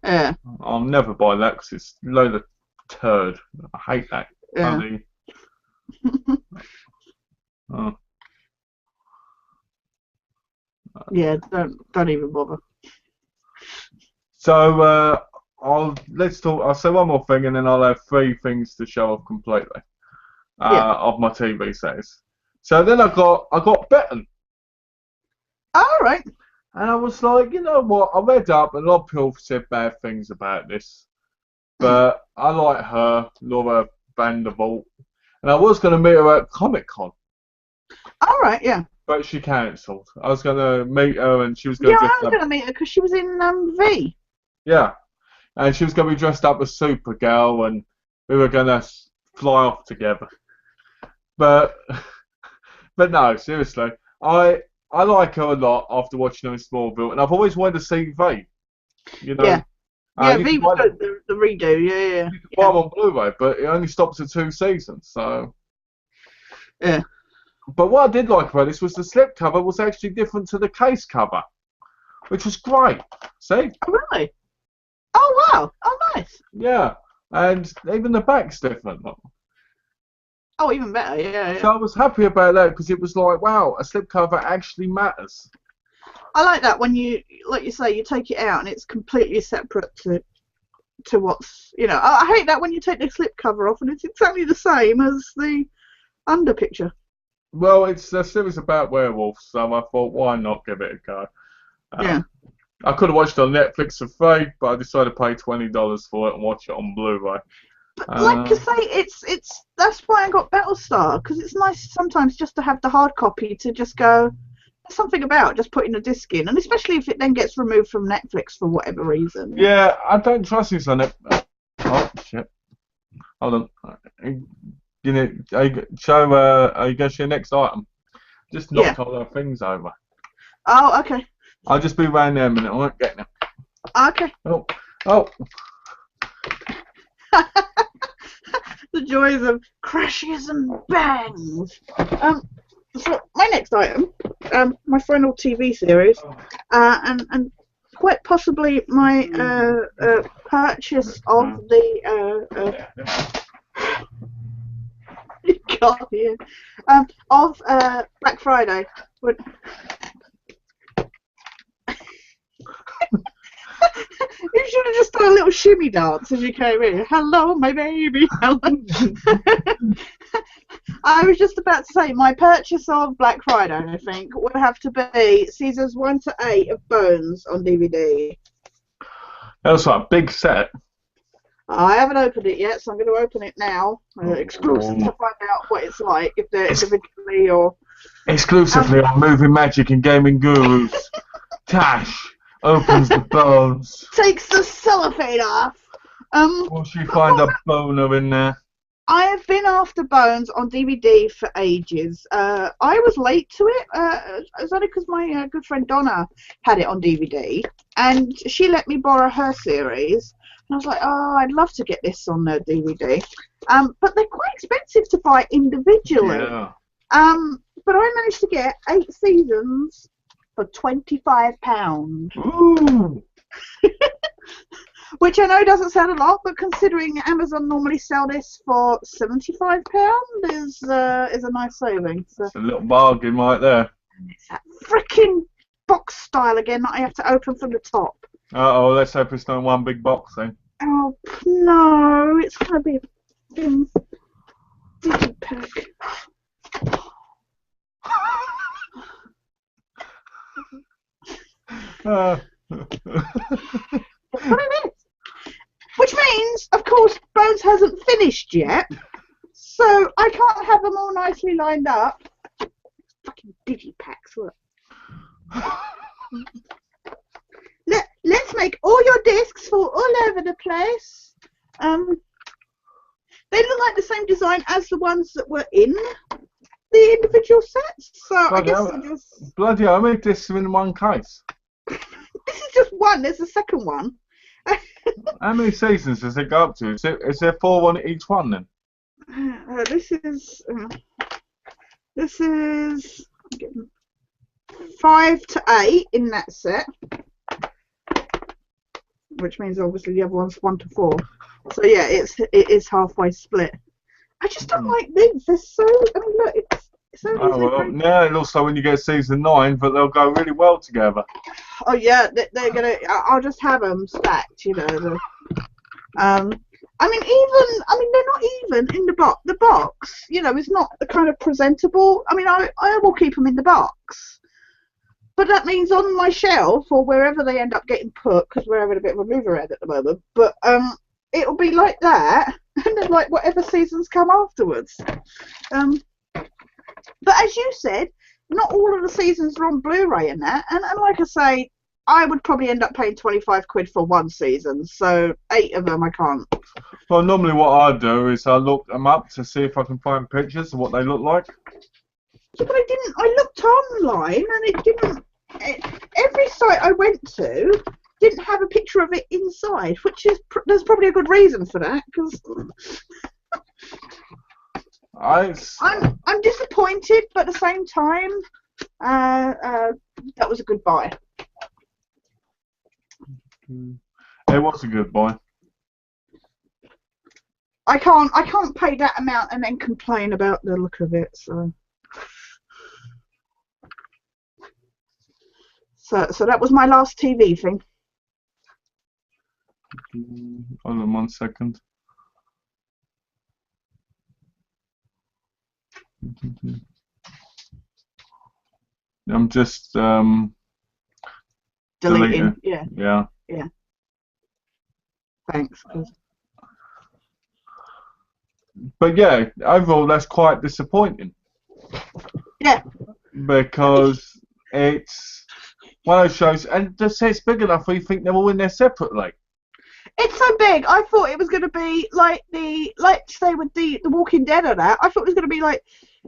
A: Yeah.
B: I'll never buy that because it's a load of turd. I hate that.
A: Yeah.
B: Bloody. Oh.
A: Yeah. Don't even bother.
B: So let's talk. I'll say one more thing, and then I'll have 3 things to show off completely of my TV series. So then I got bitten.
A: All right.
B: And I was like, you know what? I read up, and a lot of people said bad things about this. But I like her, Laura Vanderbilt. And I was going to meet her at Comic Con.
A: All right, yeah.
B: But she cancelled. I was going to meet her, and she was going to
A: I was going to meet her because she was in V.
B: Yeah. And she was going to be dressed up as Supergirl, and we were going to fly off together. But no, seriously. I like her a lot after watching her in Smallville, and I've always wanted to see V. You know,
A: yeah, V was
B: buy,
A: good, the redo. Yeah.
B: You can buy them on Blu-ray, but it only stops at 2 seasons. So
A: yeah.
B: But what I did like about this was the slipcover was actually different to the case cover, which was great. See?
A: Oh really? Oh wow! Oh nice.
B: Yeah, and even the back's different.
A: Oh, even better, yeah.
B: So I was happy about that because it was like, wow, a slipcover actually matters.
A: I like that when you, like you say, you take it out and it's completely separate to what's, I hate that when you take the slipcover off and it's exactly the same as the under picture.
B: Well, it's a series about werewolves, so I thought, why not give it a go?
A: Yeah.
B: I could have watched it on Netflix for free, but I decided to pay $20 for it and watch it on Blu-ray.
A: But like I say, it's that's why I got Battlestar, because it's nice sometimes just to have the hard copy to just go. There's something about just putting a disc in, and especially if it then gets removed from Netflix for whatever reason.
B: Yeah, I don't trust this on it. Oh shit! Hold on. You know, are you going to show your next item? Just knocked all our things over.
A: Oh, okay.
B: I'll just be around there a minute. I won't get them.
A: Okay.
B: Oh.
A: The joys of crashes and bangs. So my next item, my final TV series, and quite possibly my purchase of the God, yeah, of Black Friday. You should have just done a little shimmy dance as you came in. Hello, my baby. Hello. I was just about to say my purchase of Black Friday, I think, would have to be seasons 1 to 8 of Bones on DVD.
B: That was like a big set.
A: I haven't opened it yet, so I'm going to open it now, exclusive to find out what it's like, if they're individually or...
B: Exclusively on Movie Magic and Gaming Gurus. Tash opens the bones.
A: Takes the cellophane off.
B: Will she find a boner in there?
A: I have been after Bones on DVD for ages. I was late to it. It's only because my good friend Donna had it on DVD, and she let me borrow her series. And I was like, oh, I'd love to get this on DVD. But they're quite expensive to buy individually.
B: Yeah.
A: But I managed to get 8 seasons for £25.
B: Ooh.
A: Which I know doesn't sound a lot, but considering Amazon normally sell this for £75 is a nice saving. So.
B: It's a little bargain right there.
A: And it's that freaking box style again that I have to open from the top.
B: Uh-oh, let's hope it's not one big box then.
A: Oh, no, it's going to be a thin digipack. What it is. Which means, of course, Bones hasn't finished yet, so I can't have them all nicely lined up. Fucking digipacks, look. Let's make all your discs fall all over the place. They look like the same design as the ones that were in the individual sets, so I guess I just...
B: Bloody hell, how many discs are in one case?
A: This is just one, there's a second one.
B: How many seasons does it go up to? Is there 4 on each one then?
A: This This is 5 to 8 in that set, which means obviously the other one's 1 to 4. So yeah, it is halfway split. I just don't like these. They're so. I mean, look, it's so
B: Oh
A: easily
B: well,
A: broken.
B: now it looks like when you get season 9, but they'll go really well together.
A: Oh yeah, they're gonna. I'll just have them stacked, you know. I mean, they're not even in the box. The box, you know, is not the kind of presentable. I mean, I will keep them in the box, but that means on my shelf or wherever they end up getting put, because we're having a bit of a move around at the moment. But it'll be like that, and then like whatever seasons come afterwards. But as you said, not all of the seasons are on Blu-ray and that, and like I say, I would probably end up paying 25 quid for one season, so 8 of them I can't.
B: Well, normally what I do is I look them up to see if I can find pictures of what they look like.
A: Yeah, but I looked online and it didn't, every site I went to didn't have a picture of it inside, which is, there's probably a good reason for that, because I'm disappointed, but at the same time, that was a good buy.
B: It was a good buy.
A: I can't pay that amount and then complain about the look of it. So that was my last TV thing.
B: Hold on 1 second. I'm just
A: Deleting.
B: Yeah.
A: Yeah. Thanks.
B: But yeah, overall that's quite disappointing.
A: Yeah.
B: Because it's one of those shows, and the set's big enough where you think they're all in there separately.
A: It's so big. I thought it was going to be like say with the Walking Dead or that. I thought it was going to be like,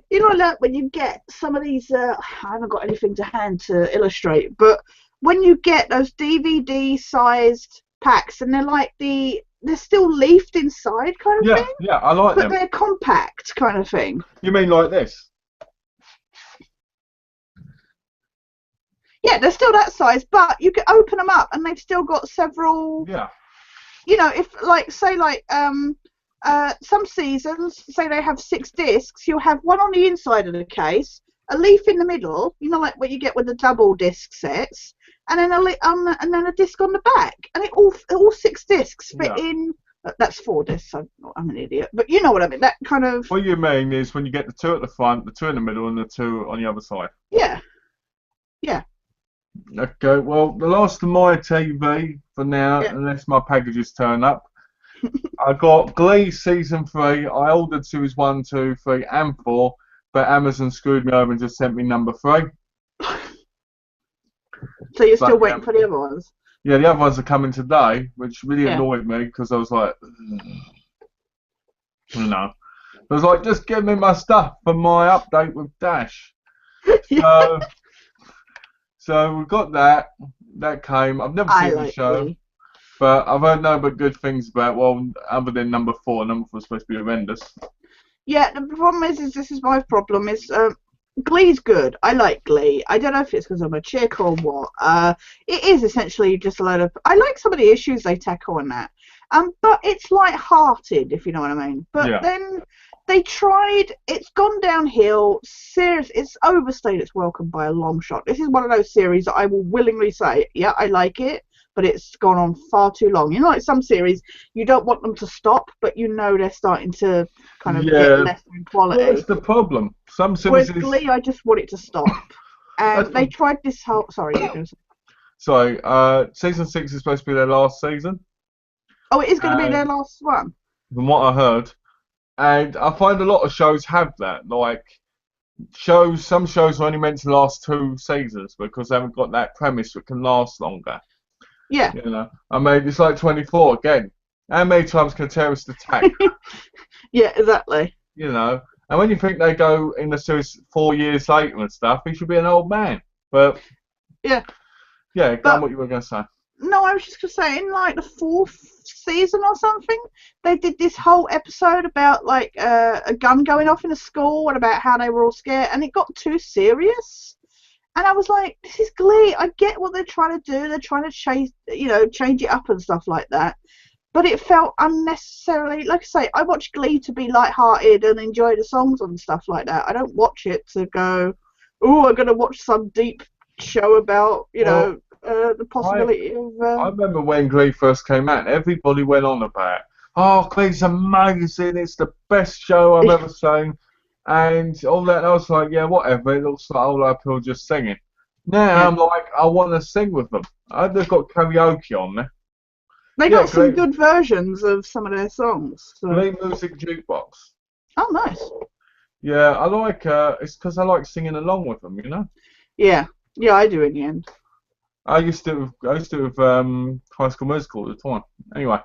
A: you know, like when you get some of these. I haven't got anything to hand to illustrate, but when you get those DVD-sized packs, and they're still leafed inside, kind of thing.
B: Yeah, I like
A: but
B: them.
A: But they're compact, kind of thing.
B: You mean like this?
A: Yeah, they're still that size, but you can open them up, and they've still got several.
B: Yeah.
A: You know, if some seasons, say they have 6 discs, you'll have one on the inside of the case, a leaf in the middle, you know, like what you get with the double disc sets, and then and then a disc on the back, and all 6 discs fit in. That's 4 discs. I'm an idiot, but you know what I mean. That kind of.
B: What you mean is when you get the 2 at the front, the 2 in the middle, and the 2 on the other side.
A: Yeah. Yeah.
B: Okay, well, the last of my TV for now, unless my packages turn up, I got Glee Season 3. I ordered Series 1, 2, 3, and 4, but Amazon screwed me over and just sent me number 3.
A: So you're still waiting for the other ones?
B: Yeah, the other ones are coming today, which really annoyed me, because I was like, you know. I was like, just give me my stuff for my update with Dash. So we got that. That came. I've never seen the show, but I've heard nothing but good things about. Well, other than number 4. Number 4 is supposed to be horrendous. Yeah,
A: the problem is this is my problem. Is Glee's good. I like Glee. I don't know if it's because I'm a chick or what. It is essentially just a load of. I like some of the issues they tackle on that. But it's light-hearted, if you know what I mean. But then they tried. It's gone downhill. Seriously, it's overstayed its welcome by a long shot. This is one of those series that I will willingly say, yeah, I like it, but it's gone on far too long. You know, like some series, you don't want them to stop, but you know they're starting to kind of get lesser in quality.
B: Well, that's the problem. Some series.
A: Whereas Glee, I just want it to stop. And they tried this whole. Sorry.
B: Season 6 is supposed to be their last season.
A: Oh, it is going to be their last one.
B: From what I heard, and I find a lot of shows have that. Like some shows are only meant to last 2 seasons because they haven't got that premise that can last longer.
A: Yeah.
B: You know, I mean, it's like 24 again. How many times can a terrorist attack?
A: Yeah, exactly.
B: You know, and when you think they go in the series 4 years later and stuff, he should be an old man. But
A: yeah,
B: go on what you were going to say.
A: No, I was just gonna say, in like the fourth season or something, they did this whole episode about like a gun going off in a school and about how they were all scared, and it got too serious. And I was like, this is Glee. I get what they're trying to do. They're trying to change it up and stuff like that. But it felt unnecessarily. Like I say, I watch Glee to be light-hearted and enjoy the songs and stuff like that. I don't watch it to go, oh, I'm gonna watch some deep show about
B: Well,
A: the
B: I
A: possibility of.
B: I remember when Glee first came out, everybody went on about, oh, Glee's amazing, it's the best show I've ever seen, and all that. And I was like, yeah, whatever, it looks like old people just singing. Now
A: Yeah,
B: I'm like, I want to sing with them. They've got karaoke on there.
A: they
B: Yeah,
A: got some
B: Glee,
A: good versions of some of their songs. So.
B: Glee Music Jukebox.
A: Oh, nice.
B: Yeah, I like, it's because I like singing along with them, you know?
A: Yeah, yeah, I do in the end.
B: I used to with High School Musical at the time. Anyway.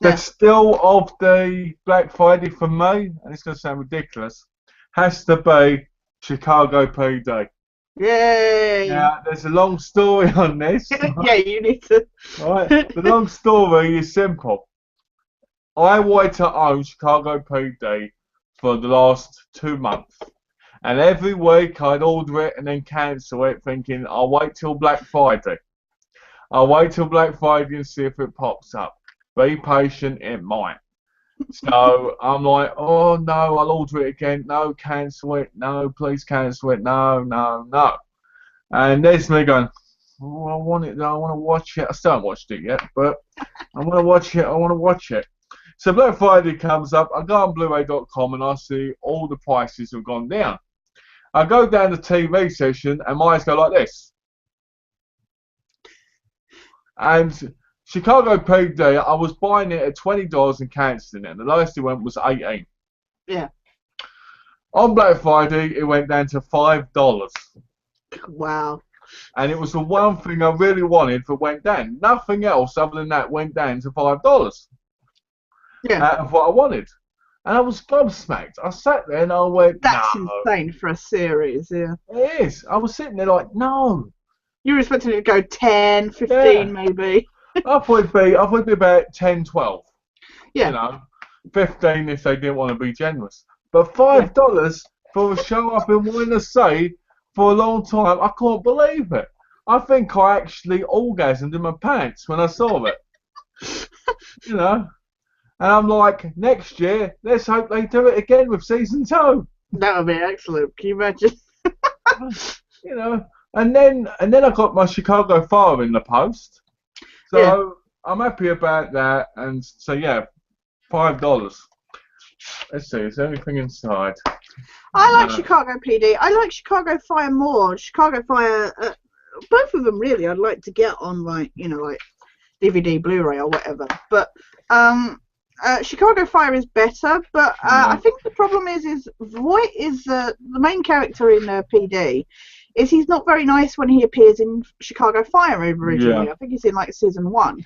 B: The
A: Yeah.
B: still of the Black Friday for me, and it's going to sound ridiculous, has to be Chicago PD.
A: Yay!
B: Now, there's a long story on this.
A: Yeah, you need to.
B: Right? The long story is simple. I wanted to own Chicago PD for the last 2 months. And every week I'd order it and then cancel it, thinking I'll wait till Black Friday. I'll wait till Black Friday and see if it pops up. Be patient, it might. So I'm like, oh no, I'll order it again. No, cancel it. No, please cancel it. No, no, no. And there's me going, oh, I want it. I want to watch it. I still haven't watched it yet, but I want to watch it. I want to watch it. So Black Friday comes up. I go on Blu-ray.com and I see all the prices have gone down. I go down the TV session and my eyes go like this. And Chicago PD, I was buying it at $20 and cancelling it. And the lowest it went was 18.
A: Yeah.
B: On Black Friday, it went down to $5.
A: Wow.
B: And it was the one thing I really wanted that went down. Nothing else other than that went down to $5
A: Yeah.
B: out of what I wanted. And I was gobsmacked. I sat there and I went,
A: That's
B: no.
A: insane for a series, yeah.
B: It is. I was sitting there like, no.
A: You were expecting it to go 10, 15
B: Yeah.
A: maybe.
B: I thought it'd be about 10, 12.
A: Yeah.
B: You know, 15 if they didn't want to be generous. But $5 for a show I've been wanting to see for a long time, I can't believe it. I think I actually orgasmed in my pants when I saw it. You know? And I'm like, next year, let's hope they do it again with season 2.
A: That would be excellent. Can you imagine?
B: You know? And then I got my Chicago Fire in the post. So
A: Yeah.
B: I'm happy about that. And so yeah, $5. Let's see, is there anything inside?
A: I like
B: No.
A: Chicago PD. I like Chicago Fire more. Chicago Fire, both of them really. I'd like to get on like DVD, Blu-ray or whatever. But Chicago Fire is better. But I think the problem is Voight is the main character in PD. Is he's not very nice when he appears in Chicago Fire originally.
B: Yeah.
A: I think he's in like season 1.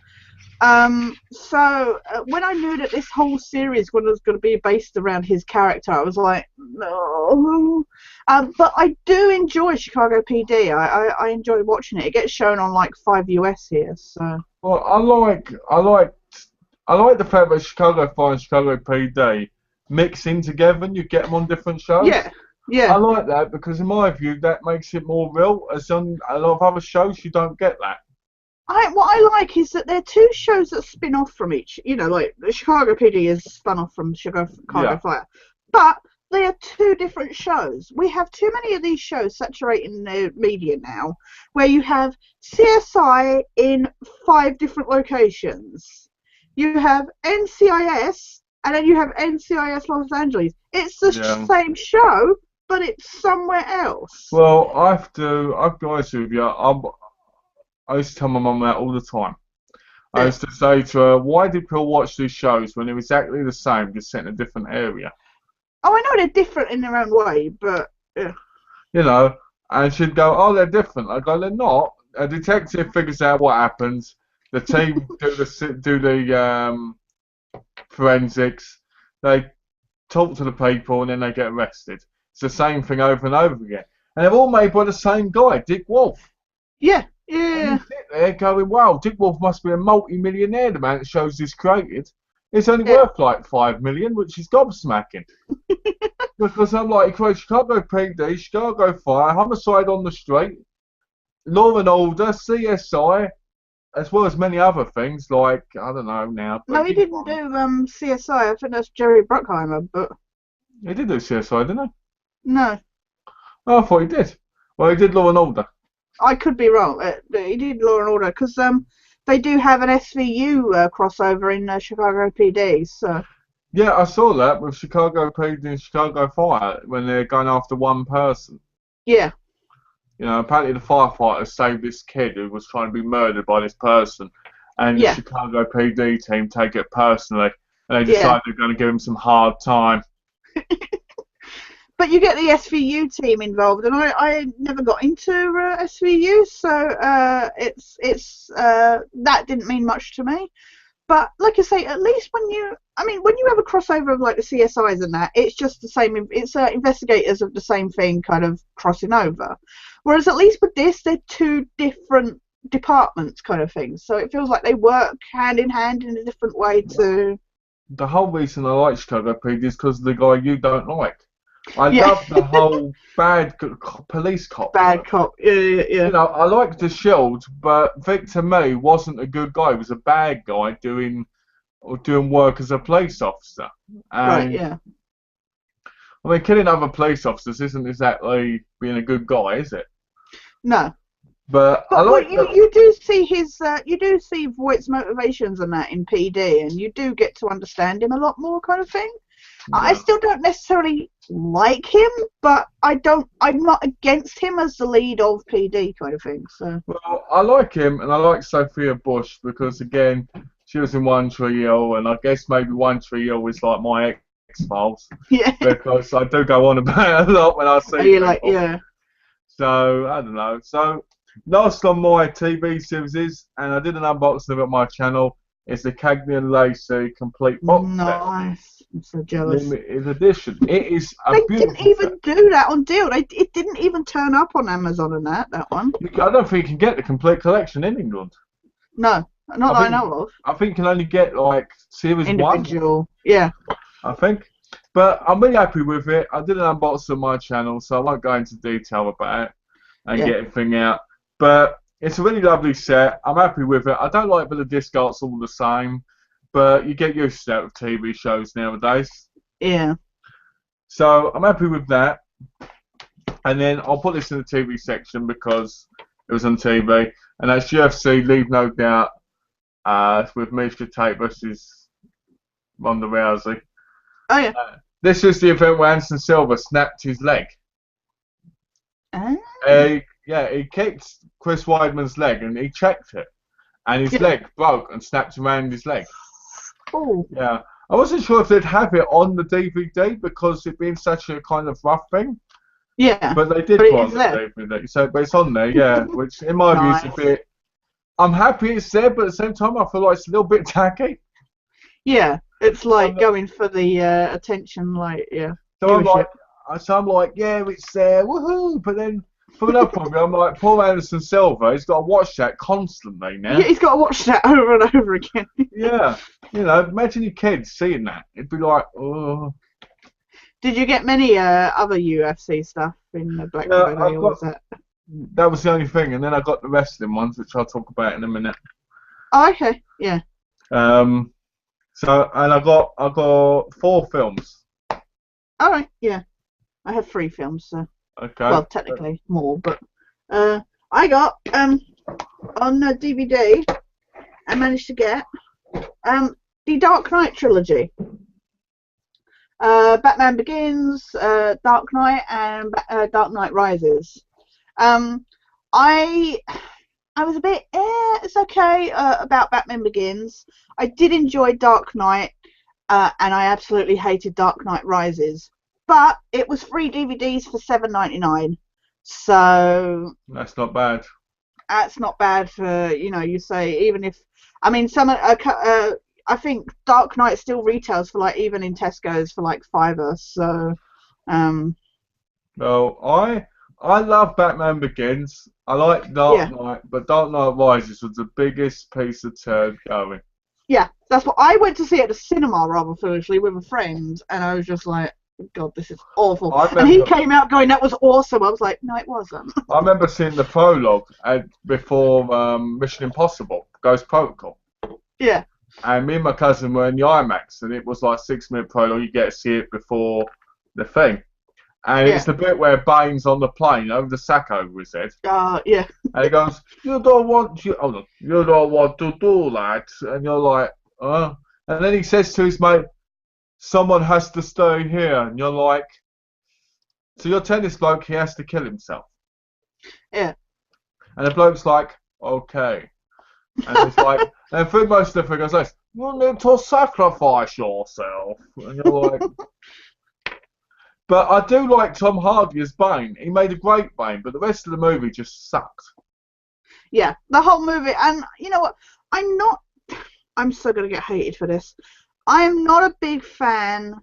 A: So when I knew that this whole series was going to be based around his character, I was like, no. But I do enjoy Chicago PD. I enjoy watching it. It gets shown on like 5US here. So.
B: Well, I like the fact that Chicago Fire and Chicago PD mix in together and you get them on different shows.
A: Yeah. Yeah.
B: I like that because in my view that makes it more real. As on a lot of other shows, you don't get that.
A: What I like is that they're two shows that spin off from each. Like the Chicago PD is spun off from Chicago Fire, but they are two different shows. We have too many of these shows saturating the media now, where you have CSI in 5 different locations. You have NCIS, and then you have NCIS Los Angeles. It's the same show, but it's somewhere else.
B: Well, I have to be honest with you. I used to tell my mum that all the time. I used to say to her, why do people watch these shows when they're exactly the same, just set in a different area?
A: Oh, I know they're different in their own way, but... Yeah.
B: You know, and she'd go, oh, they're different. I go, they're not. A detective figures out what happens. The team do the forensics. They talk to the people, and then they get arrested. It's the same thing over and over again. And they're all made by the same guy, Dick Wolf.
A: Yeah.
B: And you
A: Yeah,
B: sit there going, wow, Dick Wolf must be a multi-millionaire, the man that shows this created. It's only
A: yeah.
B: worth like 5 million, which is gobsmacking. Because I'm like, he created Chicago PD, Chicago Fire, Homicide on the Street, Law and Order, CSI, as well as many other things like, I don't know now,
A: No,
B: but
A: he
B: you
A: didn't
B: find.
A: do CSI. I think that's Jerry Bruckheimer, but
B: He did do CSI, didn't he?
A: no,
B: Oh, I thought he did. Well, he did Law and Order.
A: I could be wrong. He did Law and Order because they do have an SVU crossover in Chicago PD. So
B: Yeah, I saw that with Chicago PD and Chicago Fire when they're going after one person.
A: yeah,
B: You know, apparently the firefighters saved this kid who was trying to be murdered by this person, and the
A: yeah,
B: Chicago PD team take it personally, and they
A: yeah.
B: decide they're going to give him some hard time.
A: But you get the SVU team involved, and I never got into SVU, so that didn't mean much to me. But like I say, at least when you have a crossover of like the CSIs and that, it's just the same. It's investigators of the same thing kind of crossing over. Whereas at least with this, they're two different departments kind of things. So it feels like they work hand in hand in a different way too.
B: The whole reason I like Chicago PD is because of the guy you don't like. I
A: Yeah,
B: love the whole bad police cop
A: bad
B: work.
A: cop. Yeah, yeah,
B: You
A: yeah.
B: know, I liked the Shield, but Vic to me wasn't a good guy. He was a bad guy doing work as a police officer.
A: Right,
B: And
A: yeah.
B: I mean, killing other police officers isn't exactly being a good guy, is it?
A: No.
B: But I
A: But what
B: like
A: you
B: that.
A: you do see you do see Voight's motivations and that in PD, and you do get to understand him a lot more, kind of thing. I
B: Yeah.
A: still don't necessarily like him, but I'm not against him as the lead of PD, kind of thing. So
B: Well, I like him, and I like Sophia Bush because again, she was in One Tree Hill, and I guess maybe One Tree Hill is like my X Files
A: yeah,
B: because I do go on about it a lot when I
A: are
B: see
A: you like
B: people.
A: yeah?
B: So I don't know. So last on my TV series is, and I did an unboxing of it on my channel. It's the Cagney and Lacey complete box set,
A: Nice. I'm so jealous.
B: limited edition. It is a
A: They didn't
B: beautiful set.
A: even do that on deal. It didn't even turn up on Amazon and that one.
B: I don't think you can get the complete collection in England.
A: No, not
B: I
A: that I
B: think
A: know of.
B: I think you can only get like series one.
A: Individual. Yeah,
B: I think. But I'm really happy with it. I did an unboxing on my channel, so I won't go into detail about it and
A: yeah,
B: get everything out. But it's a really lovely set. I'm happy with it. I don't like the disc art's all the same, but you get used to that with TV shows nowadays.
A: yeah.
B: So I'm happy with that. And then I'll put this in the TV section because it was on TV. And that's UFC Leave No Doubt with Misha Tate versus Ronda Rousey.
A: Oh yeah.
B: This is the event where Anderson Silva snapped his leg.
A: Ah,
B: He kicked Chris Weidman's leg and he checked it. And his
A: yeah.
B: leg broke and snapped around his leg.
A: Oh,
B: Yeah. I wasn't sure if they'd have it on the DVD because it being such a kind of rough thing.
A: yeah.
B: But they did
A: But
B: put
A: it
B: it
A: is
B: on
A: there.
B: the DVD. So, but it's on there, yeah. Which in my view is a
A: Nice.
B: bit. I'm happy it's there, but at the same time I feel like it's a little bit tacky.
A: Yeah, it's
B: I'm
A: like
B: not-
A: going for the attention, like yeah,
B: So I'm
A: viewership.
B: like, yeah, it's there, woohoo! But then from another point of view, I'm like, Paul Anderson Silva, he's got to watch that constantly
A: Yeah,
B: now.
A: he's got to watch that over and over again.
B: Yeah, you know, imagine your kids seeing that. It'd be like, oh.
A: Did you get many other UFC stuff in the Black
B: Yeah,
A: Friday, or was that?
B: that was the only thing, and then I got the wrestling ones, which I'll talk about in a minute.
A: Oh, okay, yeah.
B: Um, and I got 4 films.
A: All right, yeah. I have 3 films, so
B: Okay.
A: well, technically more, but I got on DVD. I managed to get the Dark Knight trilogy. Batman Begins, Dark Knight, and Dark Knight Rises. I I was a bit it's okay about Batman Begins. I did enjoy Dark Knight, and I absolutely hated Dark Knight Rises. But it was free DVDs for $7.99, so
B: That's not bad.
A: that's not bad for you say even if I mean I think Dark Knight still retails for like even in Tesco's for like fiver. So um
B: Well, I love Batman Begins. I like Dark
A: Yeah,
B: Knight, but Dark Knight Rises was the biggest piece of turd going.
A: yeah. That's what I went to see at the cinema rather foolishly with a friend, and I was just like, God, this is awful.
B: I
A: And he
B: remember,
A: came out going, that was awesome. I was like, no, it wasn't.
B: I remember seeing the prologue before Mission Impossible: Ghost Protocol,
A: Yeah,
B: and me and my cousin were in the IMAX, and it was like 6 minute prologue. You get to see it before the thing, and it's
A: yeah,
B: the bit where Bane's on the plane over the sack over his head,
A: yeah,
B: and he goes, you don't want to do that," and you're like, and then he says to his mate, "Someone has to stay here," and you're like, "So you're telling this bloke he has to kill himself?"
A: yeah.
B: And the bloke's like, "Okay," and it's like, and through most of the thing goes like, "You need to sacrifice yourself," and you're like. But I do like Tom Hardy as Bane. He made a great Bane, but the rest of the movie just sucked.
A: Yeah, the whole movie. And you know what? I'm not. I'm so gonna get hated for this. I am not a big fan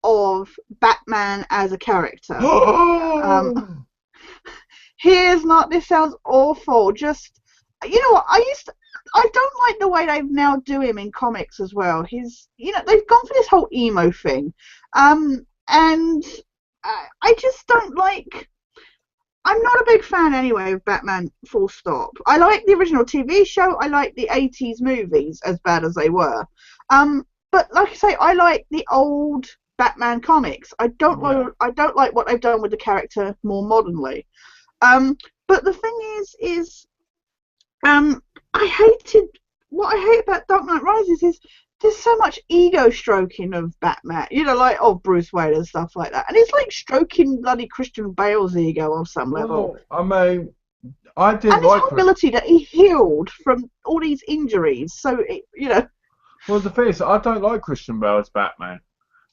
A: of Batman as a character. Um, he is not. This sounds awful. Just you know what? I don't like the way they now do him in comics as well. They've gone for this whole emo thing, and I just don't like. I'm not a big fan anyway of Batman, full stop. I like the original TV show. I like the 80s movies, as bad as they were. But like I say, I like the old Batman comics.
B: Yeah.
A: I don't like what they've done with the character more modernly. But the thing is, I hated what I hate about Dark Knight Rises is there's so much ego stroking of Batman, like of Bruce Wayne and stuff like that, and it's like stroking bloody Christian Bale's ego on some level.
B: Well, I mean, I didn't
A: And his
B: like
A: whole
B: it.
A: ability that he healed from all these injuries, so.
B: Well, the thing is, I don't like Christian Bale as Batman.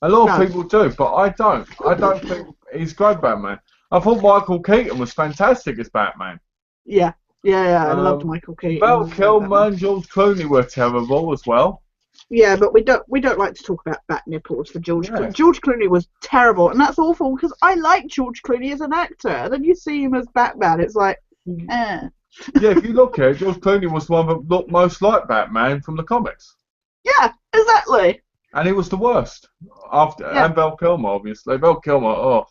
B: A lot of
A: No,
B: people do, but I don't. I don't think he's great Batman. I thought Michael Keaton was fantastic as Batman.
A: yeah, I loved
B: Um,
A: Michael Keaton
B: Val
A: as
B: Kilmer
A: Batman.
B: and George Clooney were terrible as well.
A: Yeah, but we don't like to talk about bat nipples for George Clooney.
B: Yeah.
A: George Clooney was terrible, and that's awful because I like George Clooney as an actor. And then you see him as Batman, it's like, eh.
B: Yeah, if you look at it, George Clooney was the one that looked most like Batman from the comics.
A: Yeah, exactly.
B: And he was the worst. After
A: Yeah,
B: And Val Kilmer, obviously. Val Kilmer, oh.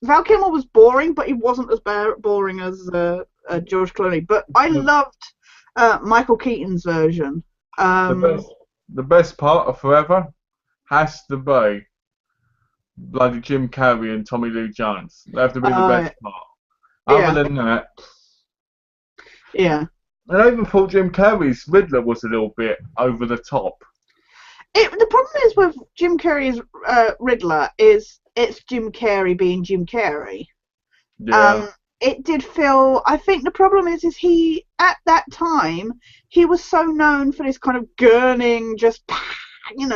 A: Val Kilmer was boring, but he wasn't as boring as George Clooney. But I
B: The,
A: loved Michael Keaton's version.
B: the
A: Um,
B: best the best part of Forever has to be bloody Jim Carrey and Tommy Lee Jones. They have to be the
A: uh,
B: best part. Other
A: yeah,
B: than that,
A: yeah.
B: and I even thought Jim Carrey's Riddler was a little bit over the top.
A: The problem is with Jim Carrey's Riddler is it's Jim Carrey being Jim Carrey.
B: Yeah.
A: Um, it did feel. I think the problem is he at that time he was so known for this kind of gurning, just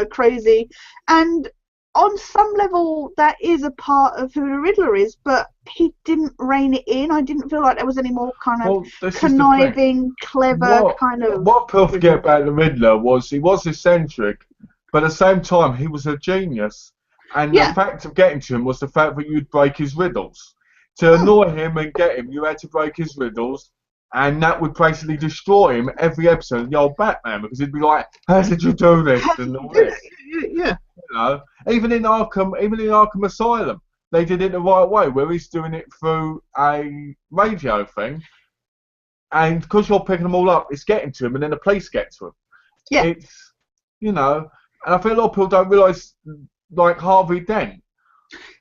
A: crazy, and on some level that is a part of who the Riddler is, but he didn't rein it in. I didn't feel like there was any more kind of
B: Well, this is the thing.
A: conniving, clever
B: What
A: kind of
B: what people forget
A: Riddler.
B: about the Riddler was he was eccentric, but at the same time he was a genius. And the
A: Yeah,
B: fact of getting to him was the fact that you'd break his riddles. To
A: mm,
B: annoy him and get him, you had to break his riddles, and that would basically destroy him every episode of the old Batman because he'd be like, "How did you do this?"
A: how did
B: and
A: you
B: all
A: do
B: this.
A: it? Yeah,
B: You know, even in Arkham Asylum, they did it the right way, where he's doing it through a radio thing, and because you're picking them all up, it's getting to him, and then the police get to him.
A: yeah,
B: It's, and I think a lot of people don't realise, like Harvey Dent,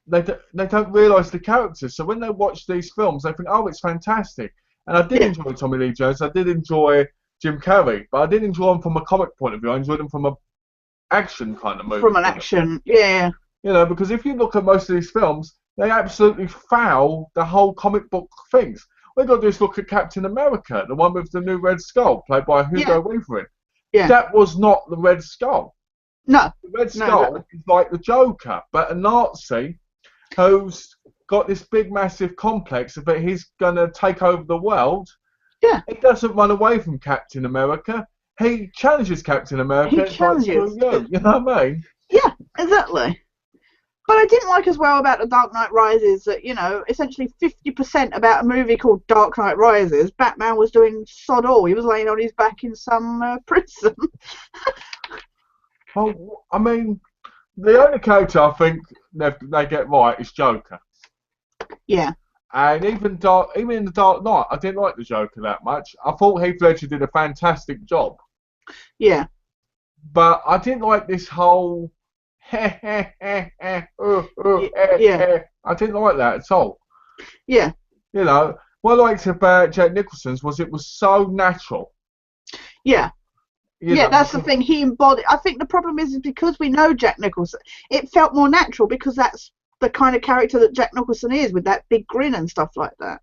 B: they don't realise the characters. So when they watch these films, they think, oh, it's fantastic. And I did
A: yeah.
B: enjoy Tommy Lee Jones. I did enjoy Jim Carrey, but I didn't enjoy them from a comic point of view. I enjoyed them from a action kind of movie
A: From an
B: point of view.
A: action, yeah.
B: Because if you look at most of these films, they absolutely foul the whole comic book things. All you got to do is look at Captain America, the one with the new Red Skull, played by
A: Yeah,
B: Hugo Weaving.
A: yeah.
B: That was not the Red Skull.
A: No,
B: The Red
A: no,
B: Skull
A: exactly.
B: is like the Joker, but a Nazi who's got this big, massive complex that he's going to take over the world.
A: Yeah,
B: He doesn't run away from Captain America. He challenges Captain
A: he
B: America. It's like, screw
A: challenges.
B: you. You know what I mean?
A: Yeah, exactly. But I didn't like as well about The Dark Knight Rises that, you know, essentially 50% about a movie called Dark Knight Rises, Batman was doing sod all. He was laying on his back in some prison.
B: Well, I mean, the only character I think they get right is Joker.
A: Yeah,
B: And even in the Dark Knight, I didn't like the Joker that much. I thought Heath Ledger did a fantastic job,
A: yeah,
B: but I didn't like this whole
A: yeah,
B: I didn't like that at all.
A: yeah,
B: You know, what I liked about Jack Nicholson's was it was so natural.
A: yeah.
B: You
A: Yeah,
B: know,
A: that's the thing. He embodied. I think the problem is because we know Jack Nicholson, it felt more natural because that's the kind of character that Jack Nicholson is, with that big grin and stuff like that.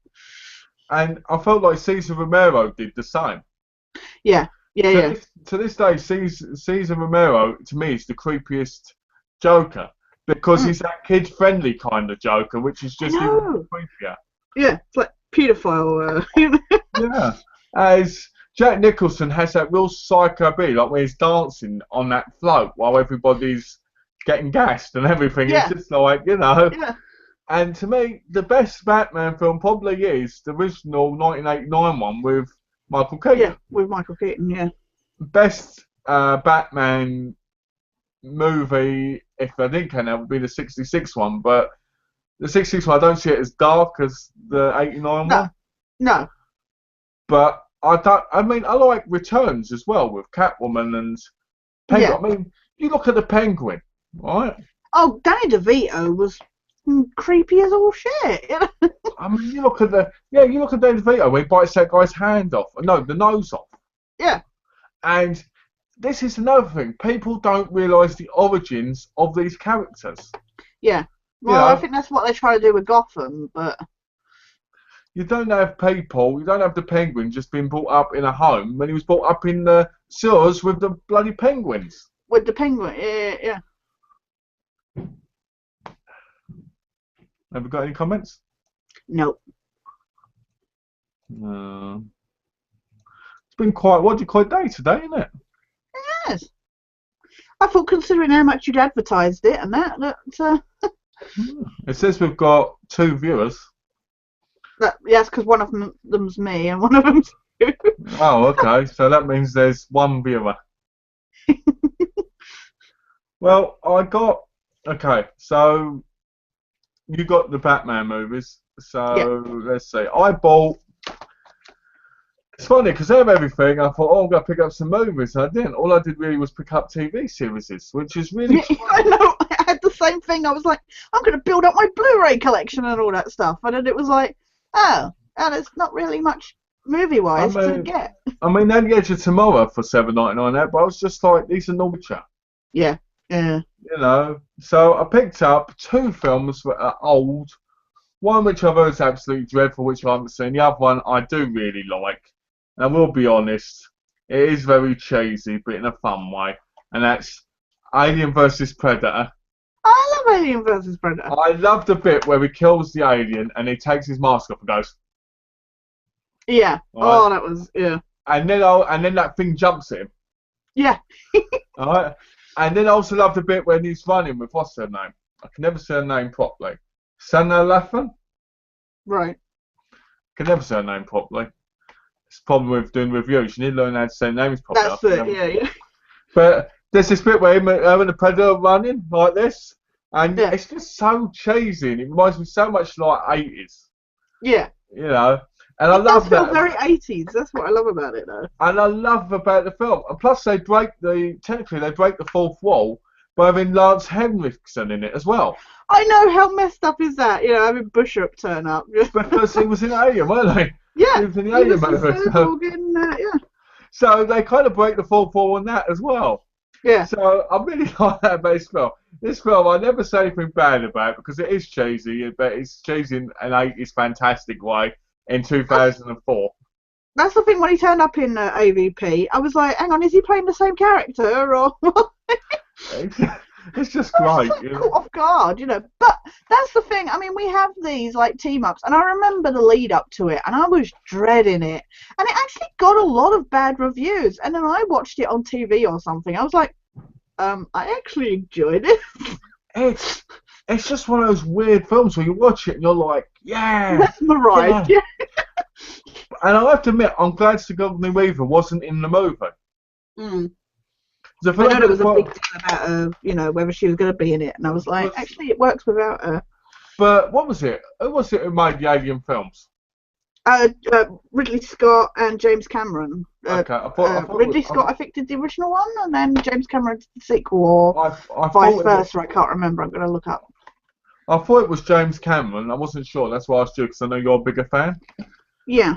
B: and I felt like Cesar Romero did the same.
A: Yeah, yeah, yeah.
B: To this day, Cesar Romero to me is the creepiest Joker because
A: Mm,
B: he's that kid-friendly kind of Joker, which is
A: I
B: just even
A: know.
B: creepier.
A: Yeah, it's like paedophile. You know?
B: Yeah, as Jack Nicholson has that real psycho beat, like when he's dancing on that float while everybody's getting gassed and everything. It's
A: Yeah,
B: just like, you know.
A: yeah,
B: And to me, the best Batman film probably is the original 1989 one with Michael
A: yeah.
B: Keaton.
A: With Michael Keaton. Yeah,
B: Best Batman movie, if I did count, that would be the '66 one. But the '66 one, I don't see it as dark as the '89
A: no,
B: one.
A: no.
B: But I don't. I mean, I like Returns as well with Catwoman and
A: Yeah.
B: Penguin. I mean, you look at the Penguin, right?
A: Oh, Danny DeVito was creepy as all shit. You know?
B: I mean, you look at Danny DeVito when he bites that guy's hand off. No, the nose off.
A: Yeah,
B: And this is another thing. People don't realise the origins of these characters.
A: yeah.
B: You
A: Well, I
B: know,
A: think that's what they try to do with Gotham, but
B: you don't have the Penguin just being brought up in a home when he was brought up in the sewers with the bloody penguins.
A: with the Penguin, yeah, yeah.
B: Have you got any comments?
A: Nope.
B: No. It's been quite, what do you call it, day today, isn't it?
A: Yes. I thought, considering how much you'd advertised it and
B: It says we've got 2 viewers.
A: yes, because one of them's me and one of them's you.
B: Oh, okay. So that means there's 1 viewer. Well, okay, so you got the Batman movies.
A: Yeah,
B: So let's see. It's funny because out of everything, I thought, oh, I'm going to pick up some movies. And I didn't. All I did really was pick up TV series, which is really
A: I know. I had the same thing. I was like, I'm going to build up my Blu-ray collection and all that stuff, and then it was like, oh, and it's not really much
B: I
A: movie-wise to
B: mean,
A: get.
B: they had The Edge of Tomorrow for $7.99 out, but I was just like, these are normal chat.
A: Yeah, yeah,
B: You know, so I picked up 2 films that are old. One which I've heard is absolutely dreadful, which I haven't seen. The other one I do really like. And I will be honest, it is very cheesy, but in a fun way. And that's Alien vs Predator.
A: I love Alien versus Predator.
B: I love the bit where he kills the alien and he takes his mask off and goes,
A: Yeah.
B: alright.
A: Oh, that was
B: And then that thing jumps at him.
A: yeah,
B: Alright. And then I also love the bit when he's running with what's her name? I can never say her name properly. Sana Laffan?
A: right.
B: Can never say her name properly. It's the problem with doing reviews. You need to learn how to say names properly.
A: That's it. Yeah, yeah,
B: But there's this bit where him and the Predator are running like this, and
A: yeah,
B: it's just so cheesy. And it reminds me so much like 80s,
A: yeah.
B: you know. And I
A: It does
B: love
A: feel
B: that.
A: very 80s. That's what I love about it, though.
B: And I love about the film. And plus, technically they break the 4th wall by having Lance Henriksen in it as well,
A: I know, how messed up is that? You know, having Bishop turn up.
B: because he was in Alien, weren't they?
A: Yeah,
B: He was in the
A: he
B: Alien
A: was
B: movie.
A: the organ, yeah,
B: So they kind of break the 4th wall on that as well.
A: yeah.
B: So I really like that about this film. This film, I never say anything bad about because it is cheesy, but it's cheesy in an 80s fantastic way in 2004.
A: That's the thing, when he turned up in AVP, I was like, hang on, is he playing the same character or what?
B: It's just
A: I was
B: great.
A: so
B: You know?
A: caught off guard, you know. But that's the thing. I mean, we have these like team ups, and I remember the lead up to it, and I was dreading it. And it actually got a lot of bad reviews. And then I watched it on TV or something. I was like, I actually enjoyed it.
B: it's just one of those weird films where you watch it and you're like, yeah,
A: Mesmerised.
B: yeah.
A: Yeah.
B: And I have to admit, I'm glad Sigourney Weaver wasn't in the movie.
A: Mm.
B: I
A: I
B: feel like
A: know there was a big
B: but
A: deal about her, whether she was going to be in it, and I was like, actually, it works without her.
B: what was it? Who was it who made the Alien films?
A: Ridley Scott and James Cameron.
B: Okay, I thought
A: Ridley Scott, I think, did the original one, and then James Cameron did the sequel, or
B: I
A: vice
B: thought
A: versa. I can't remember. I'm going to look up.
B: I thought it was James Cameron. I wasn't sure. That's why I asked you because I know you're a bigger fan.
A: Yeah.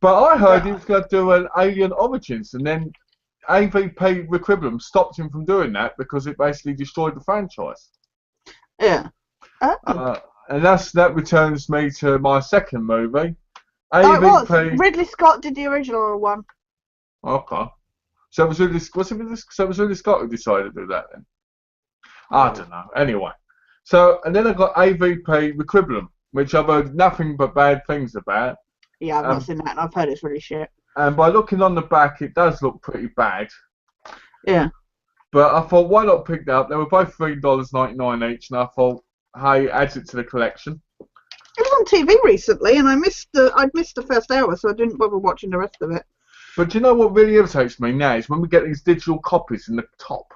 B: But I heard he was going to do an Alien Origins, and then AVP Requiem stopped him from doing that because it basically destroyed the franchise.
A: Yeah. Oh.
B: And that returns me to my second movie.
A: Oh, it was. Ridley Scott did the original one.
B: Okay. So it was Ridley Scott who decided to do that then? I don't know. Anyway. So, and then I got AVP Requiem, which I've heard nothing but bad things about.
A: Yeah, I've not seen that, and I've heard it's really shit.
B: And by looking on the back, it does look pretty bad.
A: Yeah.
B: But I thought, why not pick that up? They were both $3.99 each, and I thought, hey, add it to the collection.
A: It was on TV recently, and I'd missed the first hour, so I didn't bother watching the rest of it.
B: But do you know what really irritates me now is when we get these digital copies in the top.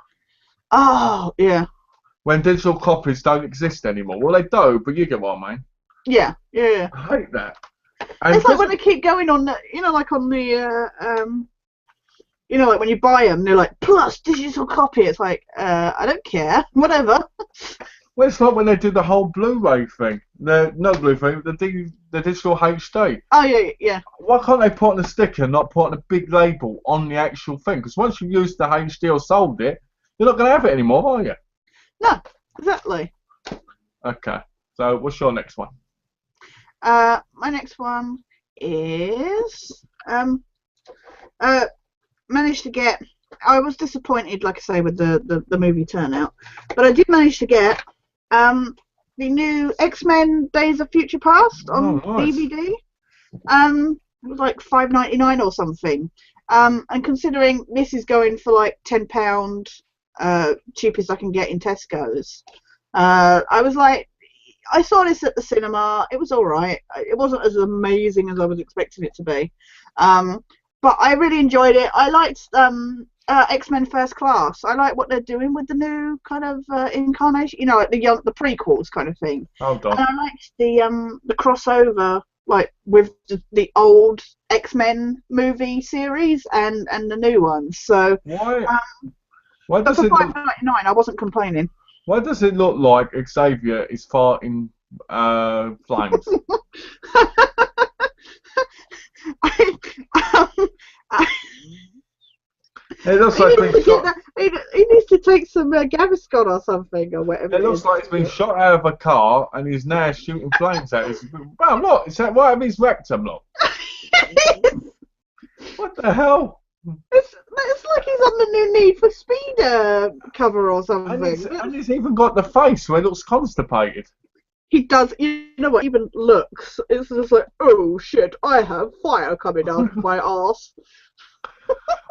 A: Oh, yeah.
B: When digital copies don't exist anymore. Well, they do, but you get what I mean.
A: Yeah, yeah.
B: I hate that. And
A: it's like when they keep going on, like on the, like when you buy them, they're like, plus digital copy. It's like, I don't care, whatever.
B: Well, it's like when they do the whole Blu-ray thing. Not Blu-ray, the digital HD.
A: Oh, yeah, yeah.
B: Why can't they put on a sticker, not put on a big label on the actual thing? Because once you've used the HD or sold it, you're not going to have it anymore, are you?
A: No, exactly.
B: Okay, so what's your next one?
A: My next one is managed to get. I was disappointed, like I say, with the movie turnout, but I did manage to get the new X-Men: Days of Future Past on DVD. It was like $5.99 or something. And considering this is going for like £10, cheapest I can get in Tesco's, I was like, I saw this at the cinema. It was all right. It wasn't as amazing as I was expecting it to be, but I really enjoyed it. I liked X-Men First Class. I like what they're doing with the new kind of incarnation. Like the prequels kind of thing.
B: Hold on.
A: And I liked the crossover, like with the old X-Men movie series and the new ones. So
B: why does
A: for
B: it look,
A: $5.99, I wasn't complaining.
B: why does it look like Xavier is farting flames? It looks like
A: he needs to take some Gaviscon or something or whatever.
B: It looks like he's been shot out of a car and he's now shooting flames at us. Well, look, is that right of his rectum, look? What the hell?
A: It's like he's on the new Need for Speed cover or something.
B: And he's even got the face where he looks constipated.
A: He does. You know what? Even looks. It's just like, oh shit! I have fire coming out of my arse.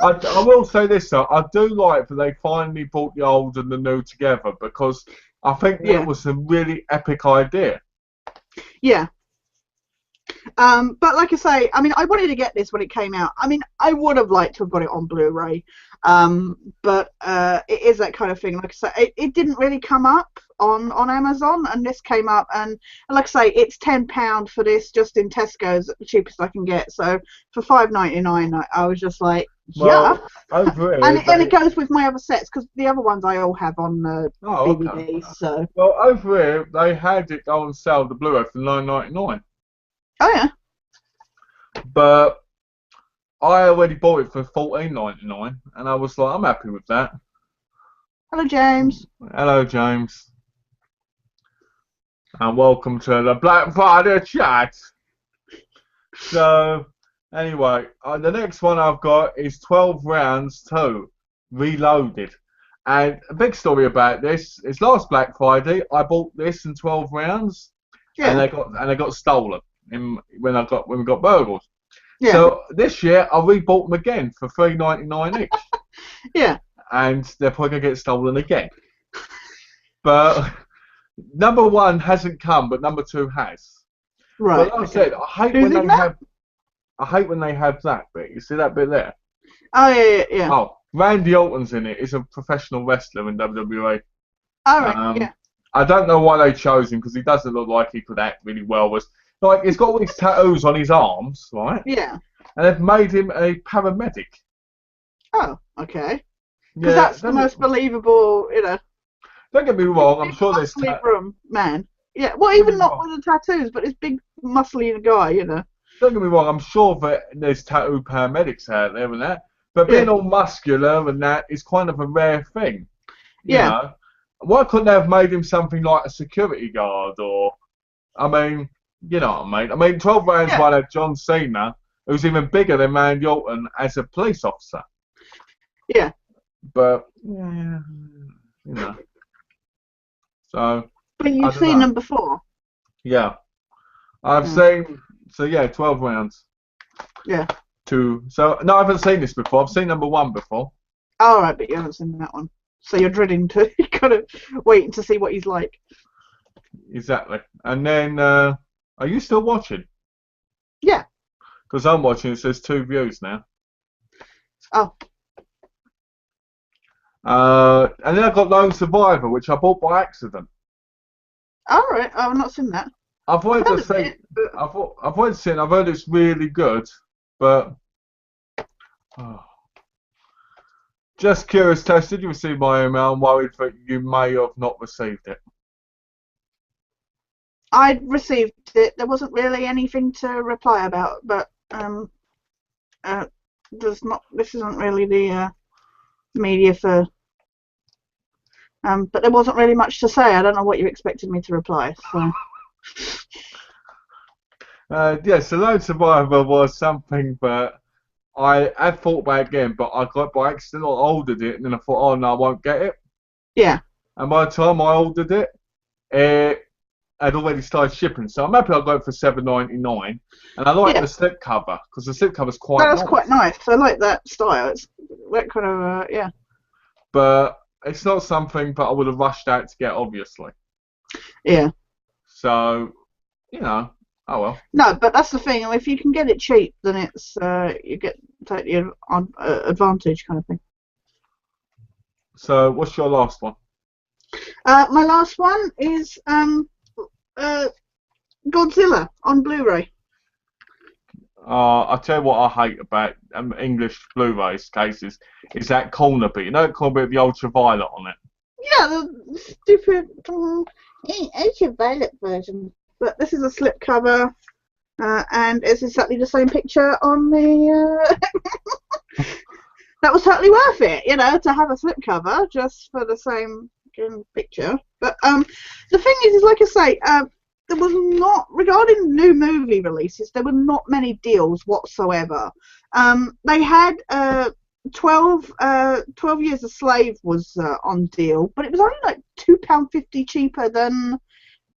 B: I will say this though. I do like that they finally brought the old and the new together because I think that was a really epic idea.
A: Yeah. But like I say, I mean, I wanted to get this when it came out. I mean, I would have liked to have got it on Blu-ray, but it is that kind of thing. Like I say, it didn't really come up on Amazon, and this came up, and like I say, it's £10 for this just in Tesco's, the cheapest I can get. So for $5.99, I was just like, yeah.
B: Over here,
A: and it goes with my other sets because the other ones I all have on DVD.
B: Okay.
A: So
B: over here they had it go on sale the Blu-ray for $9.99.
A: Oh yeah.
B: But I already bought it for $14.99, and I was like, I'm happy with that.
A: Hello, James.
B: Hello, James. And welcome to the Black Friday chat. So, anyway, the next one I've got is 12 Rounds 2, Reloaded. And a big story about this is last Black Friday, I bought this in 12 rounds, and they got stolen when we got burgled. Yeah. So this year I rebought them again for $3.99 each.
A: Yeah.
B: And they're probably gonna get stolen again. But Number one hasn't come, but number two has. But
A: Right.
B: like I
A: Okay.
B: said, I hate
A: Who's
B: when
A: in
B: they
A: that?
B: have. I hate when they have that bit. You see that bit there?
A: Oh yeah.
B: Oh, Randy Orton's in it. He's a professional wrestler in WWE.
A: All right.
B: Um,
A: Yeah.
B: I don't know why they chose him because he doesn't look like he could act really well. Was like he's got all these tattoos on his arms, right?
A: Yeah.
B: And they've made him a paramedic.
A: Oh, okay. Because
B: Yeah,
A: that's the most believable,
B: don't get me
A: big,
B: wrong. I'm
A: big
B: sure
A: muscly room man. Yeah. Well, even not with the tattoos, but this big muscly guy.
B: don't get me wrong. I'm sure that there's tattoo paramedics out there and that. But
A: Yeah.
B: being all muscular and that is kind of a rare thing, you
A: Yeah.
B: know. Why couldn't they have made him something like a security guard or, I mean, you know what I mean? I mean, 12 rounds
A: Yeah.
B: one had John Cena, who's even bigger than Randy Orton as a police officer.
A: Yeah.
B: But, yeah, you know. So,
A: But
B: I
A: you've
B: don't
A: seen
B: know.
A: them before.
B: Yeah. I've
A: Yeah.
B: seen, so yeah, 12 rounds.
A: Yeah.
B: Two. So, no, I haven't seen this before. I've seen number one before.
A: All right, but you haven't seen that one, so you're dreading to kind of waiting to see what he's like.
B: Exactly. And then, are you still watching?
A: Yeah.
B: Because I'm watching, it says 2 views now.
A: Oh.
B: And then I've got Lone Survivor, which I bought by accident.
A: All right. I've not seen that.
B: I've
A: I've
B: wanted to
A: heard of
B: see,
A: it, but
B: I've wanted to see it, and I've heard it's really good, but oh. Just curious, Tash, did you receive my email? I'm worried that you may have not received it.
A: I received it. There wasn't really anything to reply about, but there's not. This isn't really the media for. But there wasn't really much to say. I don't know what you expected me to reply. So
B: Yeah, so Lone Survivor was something that I had thought about again, but I got by accident, I ordered it, and then I thought, oh no, I won't get it.
A: yeah,
B: And by the time I ordered it, it had already started shipping. So I'm happy I got it for $7.99, and I like
A: yeah,
B: the slipcover because the slipcover's quite
A: that was quite
B: nice.
A: nice. I like that style. It's that kind of yeah,
B: But it's not something that I would have rushed out to get, obviously.
A: yeah.
B: So, you know, oh well.
A: No, but that's the thing. If you can get it cheap, then it's you get totally on advantage kind of thing.
B: So, what's your last one?
A: My last one is Godzilla on Blu-ray.
B: I'll tell you what I hate about English Blu-rays cases is that corner bit. You know, that corner bit with the ultraviolet on it.
A: Yeah, the stupid ultraviolet version. But this is a slipcover, and it's exactly the same picture on the. That was totally worth it, to have a slipcover just for the same picture. But the thing is like I say, there was not, regarding new movie releases, there were not many deals whatsoever. They had 12 Years a Slave was on deal, but it was only like £2.50 cheaper than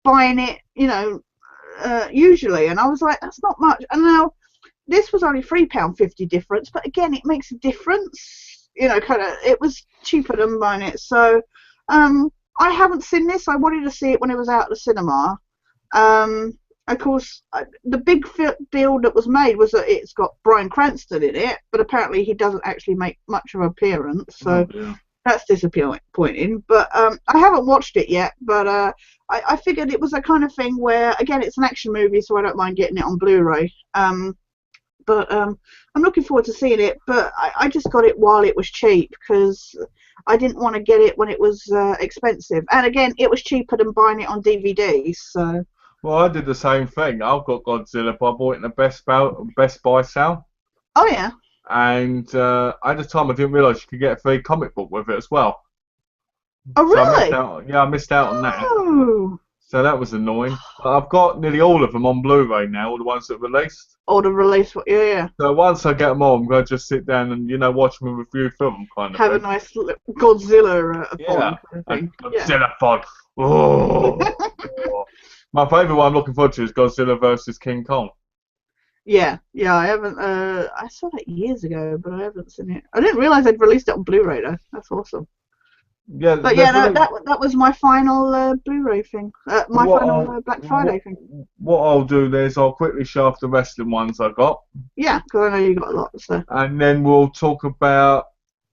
A: buying it, usually. And I was like, that's not much. And now this was only £3.50 difference, but again, it makes a difference. It was cheaper than buying it. So I haven't seen this. I wanted to see it when it was out at the cinema. Of course, the big deal that was made was that it's got Bryan Cranston in it, but apparently he doesn't actually make much of an appearance. So that's disappointing. But I haven't watched it yet. But I figured it was a kind of thing where, again, it's an action movie, so I don't mind getting it on Blu-ray. But I'm looking forward to seeing it. But I just got it while it was cheap because I didn't want to get it when it was expensive. And again, it was cheaper than buying it on DVD. So.
B: Well, I did the same thing. I've got Godzilla, but I bought it in a Best Buy sale.
A: Oh yeah.
B: And at the time, I didn't realise you could get a free comic book with it as well.
A: Oh really?
B: So I missed out on that.
A: Oh.
B: So that was annoying. But I've got nearly all of them on Blu-ray now, all the ones that are released.
A: Or the release, yeah.
B: So once I get them all, I'm going to just sit down and, watch them and review film kind of
A: Have
B: thing.
A: a nice Godzilla
B: Yeah,
A: kind of thing.
B: Godzilla fun. Oh. My favourite one I'm looking forward to is Godzilla versus King Kong.
A: Yeah, I haven't. I saw that years ago, but I haven't seen it. I didn't realise they'd released it on Blu-ray though. That's awesome.
B: Yeah,
A: But
B: they're
A: yeah, no,
B: brilliant.
A: that was my final Blu-ray thing. My
B: What
A: final
B: I'll
A: Black Friday thing.
B: what I'll do there is I'll quickly show off the wrestling ones I got,
A: Yeah, because I know you got a lot, so
B: and then we'll talk about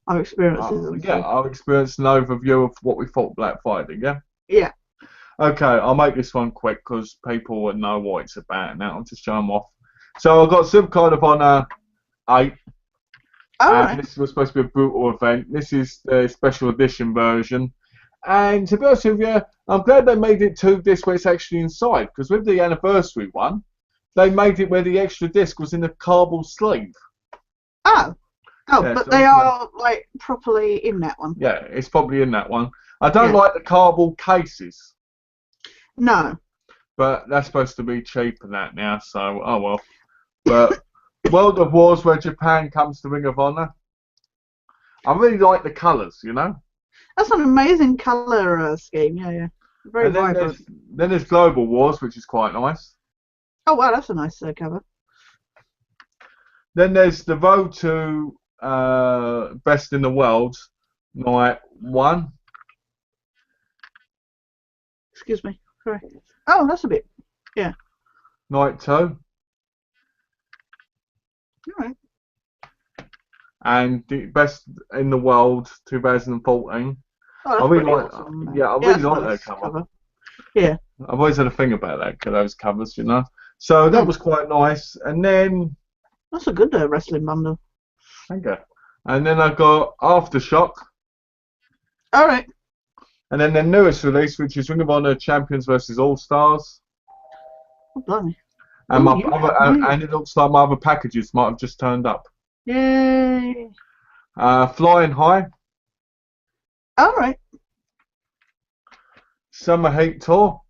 A: our experiences and
B: yeah,
A: stuff.
B: our experience and overview of what we thought Black Friday. Yeah.
A: Yeah.
B: Okay, I'll make this one quick because people would know what it's about now. I'll just show them off. So I've got Super Card of Honor 8,
A: All
B: and
A: right.
B: this was supposed to be a brutal event. This is the special edition version. And to be honest with you, I'm glad they made it to this where it's actually inside, because with the anniversary one, they made it where the extra disc was in the cardboard sleeve.
A: Oh. Oh,
B: Yeah,
A: but
B: so
A: they are like properly in that one.
B: yeah, it's probably in that one. I don't
A: Yeah.
B: like the cardboard cases,
A: No.
B: but that's supposed to be cheap and that now, so oh well. But World of Wars, where Japan comes to Ring of Honor, I really like the colours, you know.
A: That's an amazing color scheme. Yeah, yeah. Very
B: And
A: vibrant.
B: then there's Global Wars, which is quite nice.
A: Oh wow, that's a nice cover.
B: Then there's the Road to Best in the World, Night 1,
A: Excuse me. Sorry. Oh, that's a bit. Yeah.
B: Night 2,
A: All right.
B: and the Best in the World 2014.
A: Oh,
B: I
A: that's
B: really
A: pretty
B: like,
A: awesome.
B: yeah, I
A: Yeah,
B: really
A: that's a
B: like that
A: nice
B: cover.
A: cover. Yeah.
B: I've always had a thing about those covers, you know. So that
A: Mm.
B: was quite nice. And then,
A: That's a good wrestling bundle.
B: thank you. And then I got Aftershock.
A: All right.
B: And then the newest release, which is Ring of Honor Champions versus All Stars.
A: Oh, blimey.
B: And
A: Oh,
B: my
A: you
B: other,
A: have me.
B: and it looks like my other packages might have just turned up.
A: Yay.
B: Flying High,
A: All right.
B: Summer Heat Tour,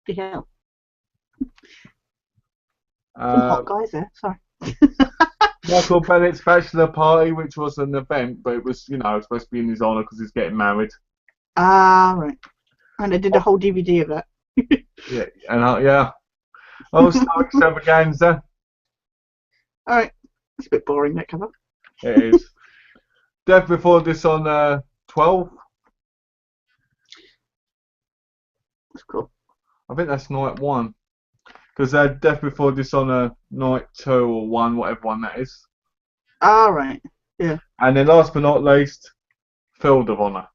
A: The hell. Some
B: uh,
A: hot guys there. Sorry.
B: Michael Bennett's Bachelor Party, which was an event, but it was, you know, supposed to be in his honour because he's getting married.
A: Ah, right. And I did a whole DVD of that.
B: Yeah, and yeah. All Star Extravaganza,
A: All right. It's a bit boring, that cover.
B: it is. Death Before Dishonor 12,
A: That's cool.
B: I think that's night 1. Because they had Death Before Dishonor night 2 or 1, whatever one that is.
A: All right. Yeah.
B: And then last but not least, Field of Honor.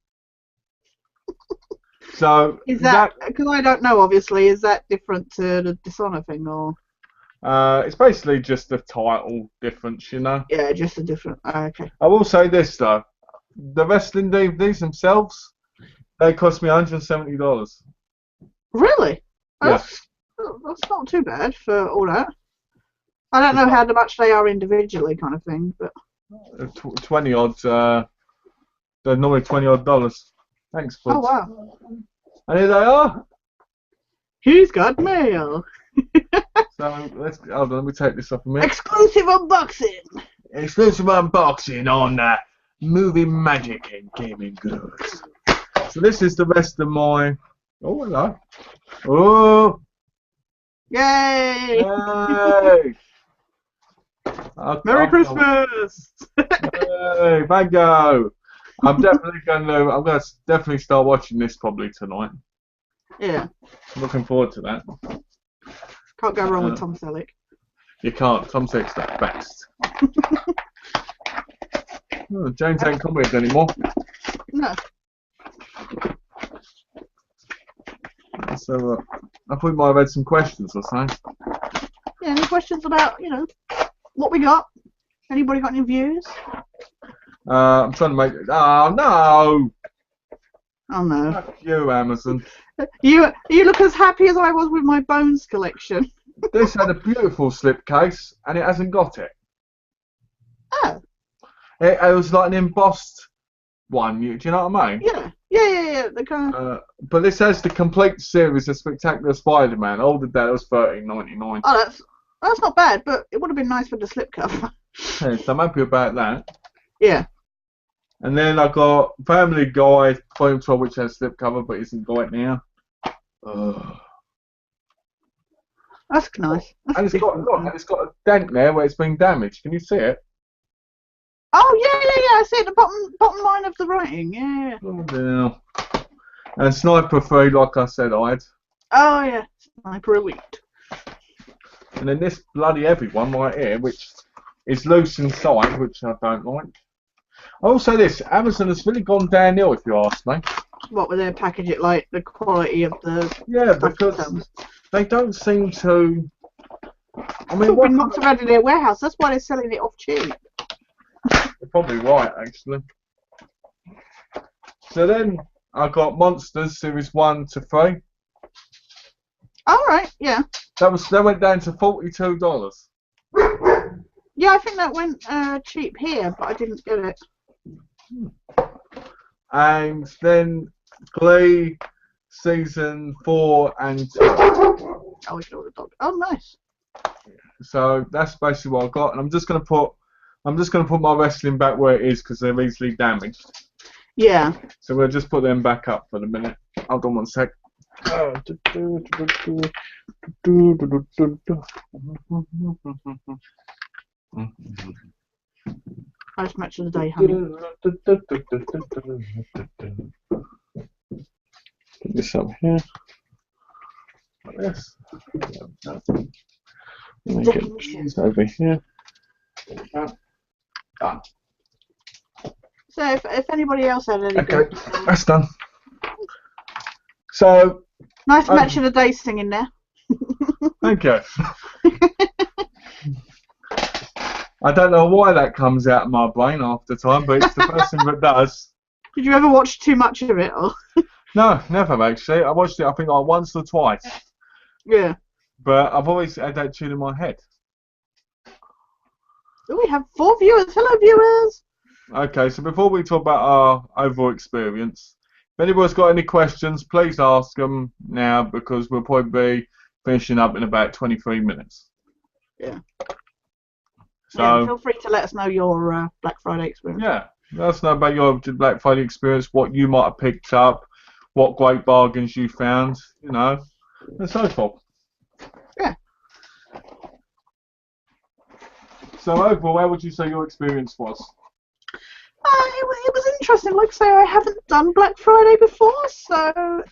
B: So
A: Is that, because I don't know, obviously, is that different to the Dishonor thing, or?
B: it's basically just the title difference, you know.
A: Yeah, just a different. Okay.
B: I will say this though, the wrestling DVDs themselves, they cost me $170.
A: Really? Oh,
B: Yeah.
A: that's not too bad for all that. I don't know how much they are individually, kind of thing, but
B: 20 odd. They're normally $20 odd. Thanks,
A: oh
B: buds.
A: wow,
B: And here they are.
A: he's got mail.
B: So hold on, let me take this off a minute.
A: Exclusive unboxing.
B: Exclusive unboxing on movie magic and gaming goods. So this is the rest of my. Oh hello. Oh.
A: Yay!
B: Yay.
A: Merry Christmas!
B: Hey, Bango. I'm gonna definitely start watching this probably tonight.
A: Yeah,
B: Looking forward to that.
A: can't go wrong with Tom Selleck.
B: You can't. Tom Selleck's the best. Oh, James ain't coming anymore.
A: No.
B: So I thought we might have had some questions or something.
A: Yeah, any questions about, what we got? Anybody got any views?
B: I'm trying to make it. Oh no!
A: Oh no.
B: Fuck you, Amazon.
A: You look as happy as I was with my Bones collection.
B: This had a beautiful slipcase and it hasn't got it.
A: Oh.
B: It was like an embossed one. Do you know what I mean?
A: Yeah. The kind of.
B: But this has the complete series of Spectacular Spider-Man. I ordered that. It was $13.99.
A: Oh, that's not bad, but it would have been nice with the slipcover.
B: Yeah, so I'm happy about that.
A: Yeah.
B: And then I got Family Guy Volume 12, which has slipcover, but isn't got it now.
A: That's nice. That's
B: And it's got
A: different.
B: look, and it's got a dent there where it's been damaged. Can you see it?
A: Oh yeah. I see it, the bottom line of the writing. Yeah.
B: Oh, yeah. And Sniper 3, like I said, I had.
A: Oh yeah. Sniper Elite.
B: And then this bloody heavy one right here, which is loose inside, which I don't like. Also, this Amazon has really gone downhill, if you ask me.
A: What with their package it like the quality of the
B: Yeah,
A: stuff
B: because
A: themselves.
B: they don't seem to. I
A: It's
B: mean,
A: all
B: what
A: been
B: kind
A: knocked around in their warehouse. That's why they're selling it off cheap.
B: You're probably right, actually. So then I got Monsters Series 1 to 3.
A: All right. Yeah.
B: That went down to $42.
A: Yeah, I think that went cheap here, but I didn't get it.
B: And then Glee season 4 and 2.
A: Oh, we should order a dog. Oh, nice.
B: So that's basically what I got, and I'm just gonna put my wrestling back where it is because they're easily damaged.
A: Yeah.
B: So we'll just put them back up for the minute. Hold on one sec.
A: Nice match of the day, honey.
B: Put this up here. Like this. And then get these over here. Done.
A: So if anybody else had any
B: Okay,
A: good,
B: that's done. So,
A: nice match of the day singing there.
B: thank you. I don't know why that comes out of my brain half the time, but it's the first thing that does.
A: Did you ever watch too much of it? Or?
B: No, never actually. I watched it, I think, like once or twice.
A: Yeah.
B: But I've always had that tune in my head.
A: We have 4 viewers. Hello, viewers.
B: Okay, so before we talk about our overall experience, if anybody's got any questions, please ask them now because we'll probably be finishing up in about 23 minutes.
A: Yeah.
B: So,
A: yeah, feel free to let us know your Black Friday experience.
B: Yeah, let us know about your Black Friday experience, what you might have picked up, what great bargains you found, you know, and so forth.
A: Yeah.
B: So overall, how would you say your experience was?
A: It was interesting. Like I say, I haven't done Black Friday before, so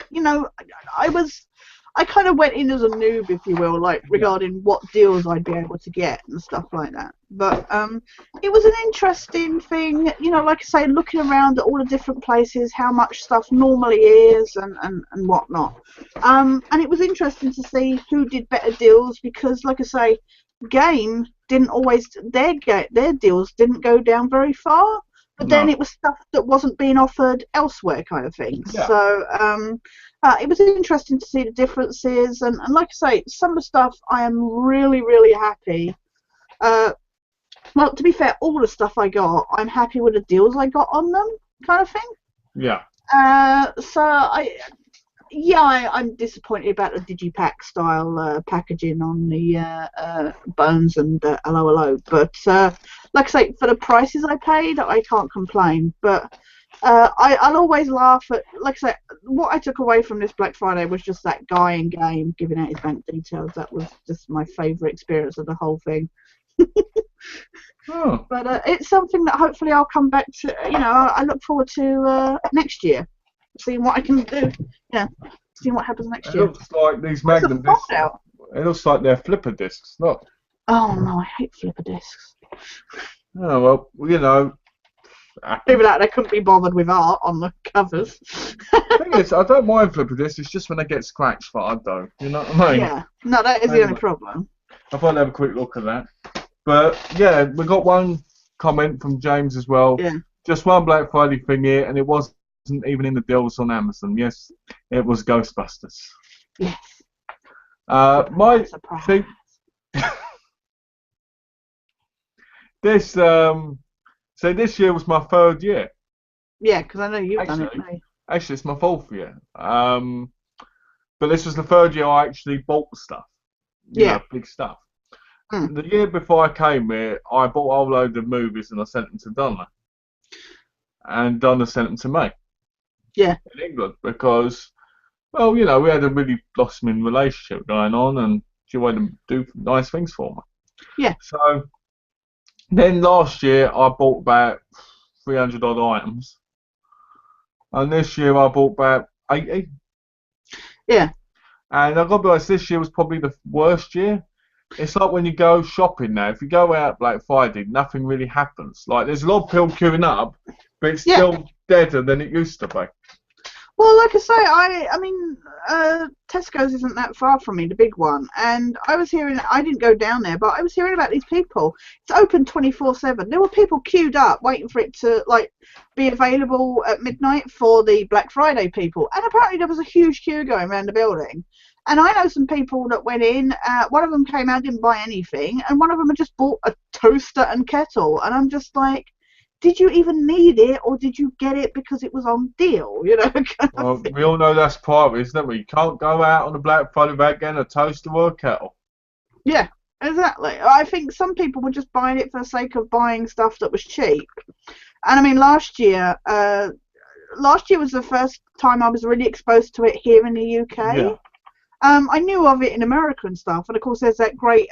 A: you know, I kind of went in as a noob, if you will, like regarding what deals I'd be able to get and stuff like that. But it was an interesting thing, you know, like I say, looking around at all the different places, how much stuff normally is and whatnot. And it was interesting to see who did better deals because, like I say, Game didn't always their deals didn't go down very far, but then it was stuff that wasn't being offered elsewhere, kind of thing.
B: Yeah.
A: So it was interesting to see the differences, and like I say, some of the stuff I am really happy. Well, to be fair, all the stuff I got, I'm happy with the deals I got on them, kind of thing.
B: Yeah.
A: So I'm disappointed about the digipack style packaging on the Bones and hello, but like I say, for the prices I paid, I can't complain. But I'll always laugh at, like I say, what I took away from this Black Friday was just that guy in Game giving out his bank details. That was just my favourite experience of the whole thing.
B: Oh.
A: But it's something that hopefully I'll come back to. You know, I look forward to next year, seeing what I can do. Yeah, seeing what happens next year.
B: It looks like these Magnum discs. It looks like they're flipper discs. Look.
A: Oh no, I hate flipper discs.
B: Oh well, you know.
A: Even that they couldn't be bothered with art on the covers.
B: The thing is, I don't mind flipper discs. It's just when they get scratched that I don't. You know what I mean?
A: Yeah. No, that is the only problem.
B: I thought I'd have a quick look at that. But yeah, we got one comment from James as well.
A: Yeah.
B: Just one Black Friday thing here, and it wasn't even in the deals on Amazon. Yes, it was Ghostbusters.
A: Yes.
B: See, this so this year was my 3rd year.
A: Yeah, because I know you've done it, mate.
B: Actually, it's my 4th year. But this was the 3rd year I actually bought stuff. You know, big stuff. The year before I came here, I bought a whole load of movies and I sent them to Donna. And Donna sent them to me.
A: Yeah.
B: In England, because, well, you know, we had a really blossoming relationship going on and she wanted to do nice things for me.
A: Yeah.
B: So, Then last year I bought about 300 odd items, and this year I bought about 80.
A: Yeah.
B: And I've got to be honest, this year was probably the worst year. It's like when you go shopping now. If you go out Black Friday, nothing really happens. Like there's a lot of people queuing up, but it's
A: Yeah.
B: still deader than it used to be.
A: Well, like I say, I mean, Tesco's isn't that far from me, the big one, and I was hearing, I didn't go down there, but I was hearing about these people. It's open 24/7. There were people queued up waiting for it to like be available at midnight for the Black Friday people, and apparently there was a huge queue going around the building. And I know some people that went in. One of them came out, didn't buy anything, and one of them had just bought a toaster and kettle, and I'm just like, did you even need it, or did you get it because it was on deal? You know, kind of
B: Well,
A: thing.
B: we all know that's part of it, isn't it? You can't go out on a Black Friday without getting a toaster or a kettle.
A: Yeah, exactly. I think some people were just buying it for the sake of buying stuff that was cheap. And I mean, last year was the first time I was really exposed to it here in the UK.
B: Yeah.
A: I knew of it in America and stuff, and of course, there's that great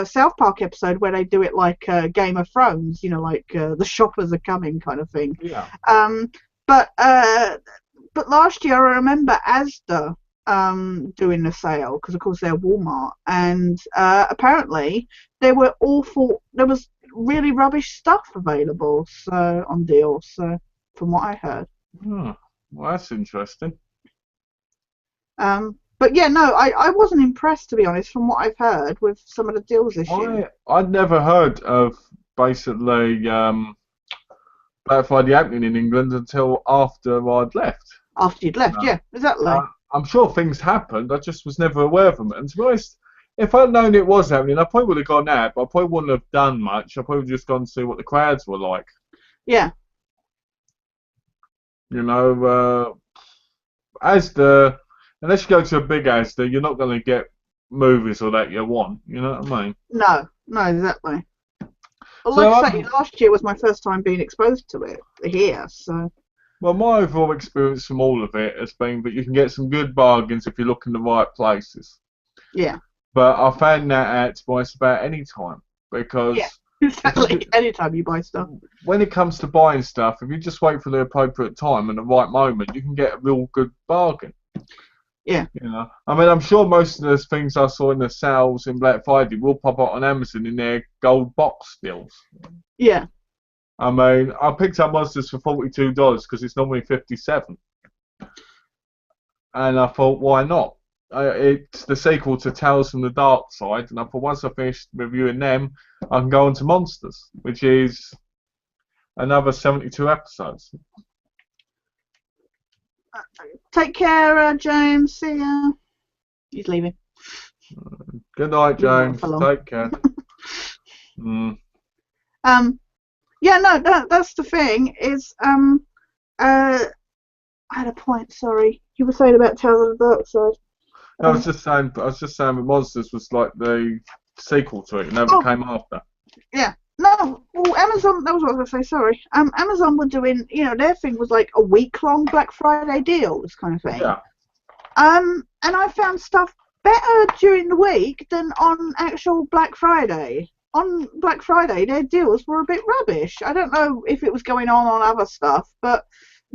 A: South Park episode where they do it like Game of Thrones, you know, like the shoppers are coming kind of thing.
B: Yeah.
A: Um, but uh, but last year I remember Asda doing the sale because of course they're Walmart, and apparently there was really rubbish stuff available so on deal. So from what I heard.
B: Hmm. Well, that's interesting.
A: But yeah, no, I wasn't impressed to be honest from what I've heard with some of the deals this year.
B: I'd never heard of basically Black Friday happening in England until after I'd left.
A: After you'd
B: You
A: left,
B: know.
A: yeah, exactly.
B: I'm sure things happened. I just was never aware of them. And to be honest, if I'd known it was happening, I probably would have gone out, but I probably wouldn't have done much. I probably would have just gone to see what the crowds were like.
A: Yeah,
B: You know, Asda, unless you go to a big Asda, you're not going to get movies or that you want. You know what I mean?
A: no, no, exactly. Well,
B: So,
A: like I say, last year was my first time being exposed to it here, so
B: well, my overall experience from all of it has been that you can get some good bargains if you look in the right places.
A: yeah,
B: But I found that out to buy about any time because
A: yeah,
B: if you
A: exactly. Anytime you buy stuff,
B: when it comes to buying stuff, if you just wait for the appropriate time and the right moment, you can get a real good bargain.
A: yeah,
B: You know, I mean, I'm sure most of those things I saw in the sales in Black Friday will pop up on Amazon in their gold box deals.
A: yeah,
B: I mean, I picked up Monsters for $42 because it's normally 57, and I thought, why not? It's the sequel to Tales from the Dark Side, and I thought once I finished reviewing them, I can go on to Monsters, which is another 72 episodes.
A: take care, James. See ya. He's leaving.
B: Good night,
A: Leaving not
B: James.
A: for long.
B: Take care. Mm.
A: Yeah, no, that's the thing is I had a point. Sorry, you were saying about Tales of the Dark Side.
B: I was just saying that Monsters was like the sequel to it. It never
A: Oh,
B: came after.
A: yeah. No, well, Amazon, that was what I was going to say, sorry. Amazon were doing, you know, their thing was like a week-long Black Friday deals kind of thing.
B: Yeah.
A: And I found stuff better during the week than on actual Black Friday. On Black Friday, their deals were a bit rubbish. I don't know if it was going on other stuff, but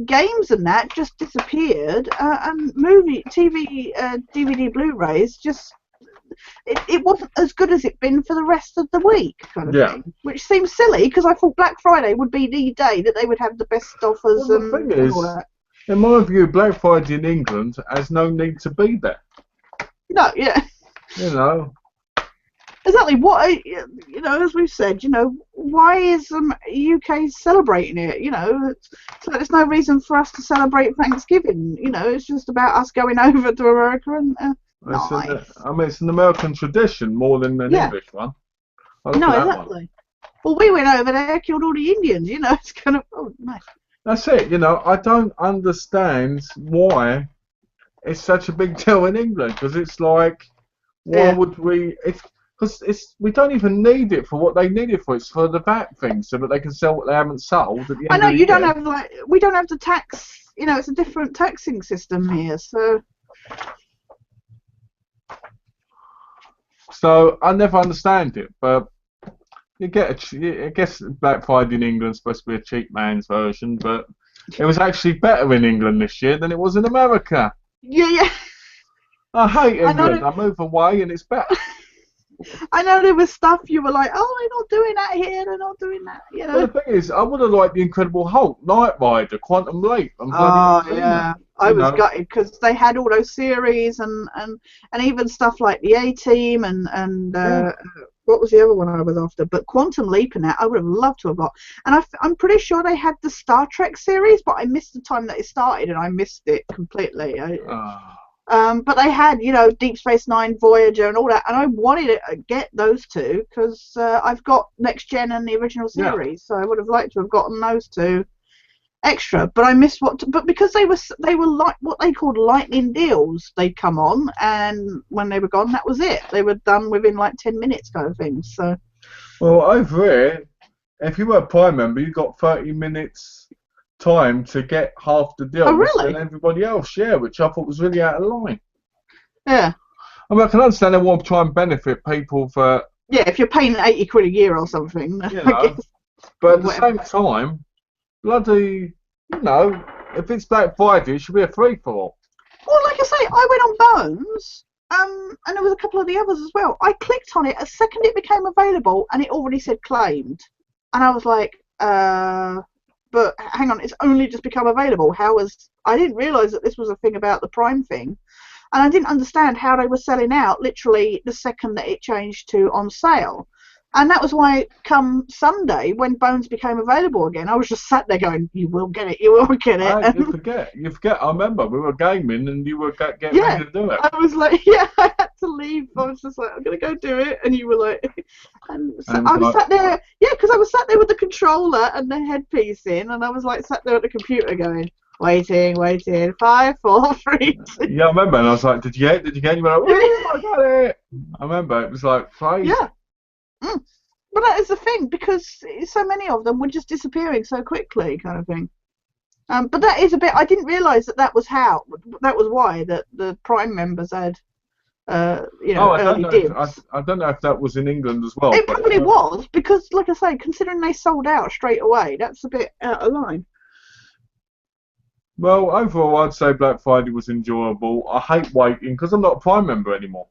A: games and that just disappeared, and TV, DVD, Blu-rays just it wasn't as good as it been for the rest of the week, kind of
B: Yeah.
A: thing. Which seems silly because I thought Black Friday would be the day that they would have the best offers
B: Well, the thing
A: and all
B: is,
A: that.
B: in my view, Black Friday in England has no need to be there.
A: No, yeah,
B: You know,
A: exactly. You know, as we've said, you know, why is UK celebrating it? You know, it's like there's no reason for us to celebrate Thanksgiving. You know, it's just about us going over to America and nice.
B: I mean, it's an American tradition more than an
A: Yeah.
B: English one. I look
A: No,
B: at that one.
A: exactly. Well, we went over there, killed all the Indians. You know, it's kind of nice.
B: That's it. You know, I don't understand why it's such a big deal in England because it's like, why
A: Yeah.
B: would we? Because we don't even need it for what they need it for. It's for the VAT thing, so that they can sell what they haven't sold at the
A: I
B: end
A: know
B: of the
A: you don't
B: year.
A: have we don't have the tax. You know, it's a different taxing system here.
B: So I never understand it, but You get I guess Black Friday in England's supposed to be a cheap man's version, but it was actually better in England this year than it was in America.
A: Yeah, yeah.
B: I hate
A: I know.
B: England. I move away and it's better.
A: I know there was stuff you were like, oh, they're not doing that here. They're not doing that. You
B: Well,
A: know.
B: the thing is, I would have liked the Incredible Hulk, Knight Rider, Quantum Leap, and bloody
A: Oh
B: Xena.
A: yeah, I
B: You
A: was
B: know,
A: gutted because they had all those series and even stuff like the A Team and
B: yeah.
A: what was the other one I was after? But Quantum Leap and that I would have loved to have got. And I'm pretty sure they had the Star Trek series, but I missed the time that it started and I missed it completely.
B: Ah,
A: But they had, Deep Space Nine, Voyager, and all that, and I wanted to get those two because I've got Next Gen and the original
B: yeah.
A: series, so I would have liked to have gotten those two extra. But I missed but because they were like what they called lightning deals. They'd come on, and when they were gone, that was it. They were done within like 10 minutes, kind of thing. So.
B: Well, over here, if you were a Prime member, you got 30 minutes time to get half the
A: Oh
B: deal than
A: really?
B: everybody else, yeah, which I thought was really out of line.
A: Yeah.
B: I mean, I can understand they want to try and benefit people for,
A: Yeah, if you're paying 80 quid a year or something,
B: you
A: I
B: know,
A: guess.
B: but
A: Or
B: at the
A: whatever.
B: same time, bloody, if it's Black Friday, it should be a free-for-all.
A: Well, like I say, I went on Bones, and there was a couple of the others as well. I clicked on it a second it became available, and it already said claimed, and I was like, but hang on, it's only just become available. I didn't realise that this was a thing about the Prime thing, and I didn't understand how they were selling out literally the second that it changed to on sale. And that was why come Sunday, when Bones became available again, I was just sat there going, you will get it, you will get it.
B: You
A: And
B: forget. You forget. I remember we were gaming and you were getting
A: yeah,
B: ready to do it.
A: I was like, yeah, I had to leave. I was just like, I'm going to go do it. And you were like, and
B: And
A: so
B: it was
A: I was
B: like,
A: sat there, yeah, because I was sat there with the controller and the headpiece in, and I was like sat there at the computer going, waiting, 5, 4, 3, 2.
B: yeah, I remember. And I was like, did you get it? Did you get it? You were like, oh, I got it. I remember. It was like crazy.
A: Yeah. Mm. But that is the thing, because so many of them were just disappearing so quickly, kind of thing. But that is a bit. I didn't realise that was why that the Prime members had,
B: Oh, I don't
A: early
B: know if
A: dibs.
B: I don't know if that was in England as well,
A: It
B: but
A: probably was because, like I say, considering they sold out straight away, that's a bit out of line.
B: well, overall, I'd say Black Friday was enjoyable. I hate waiting because I'm not a Prime member anymore,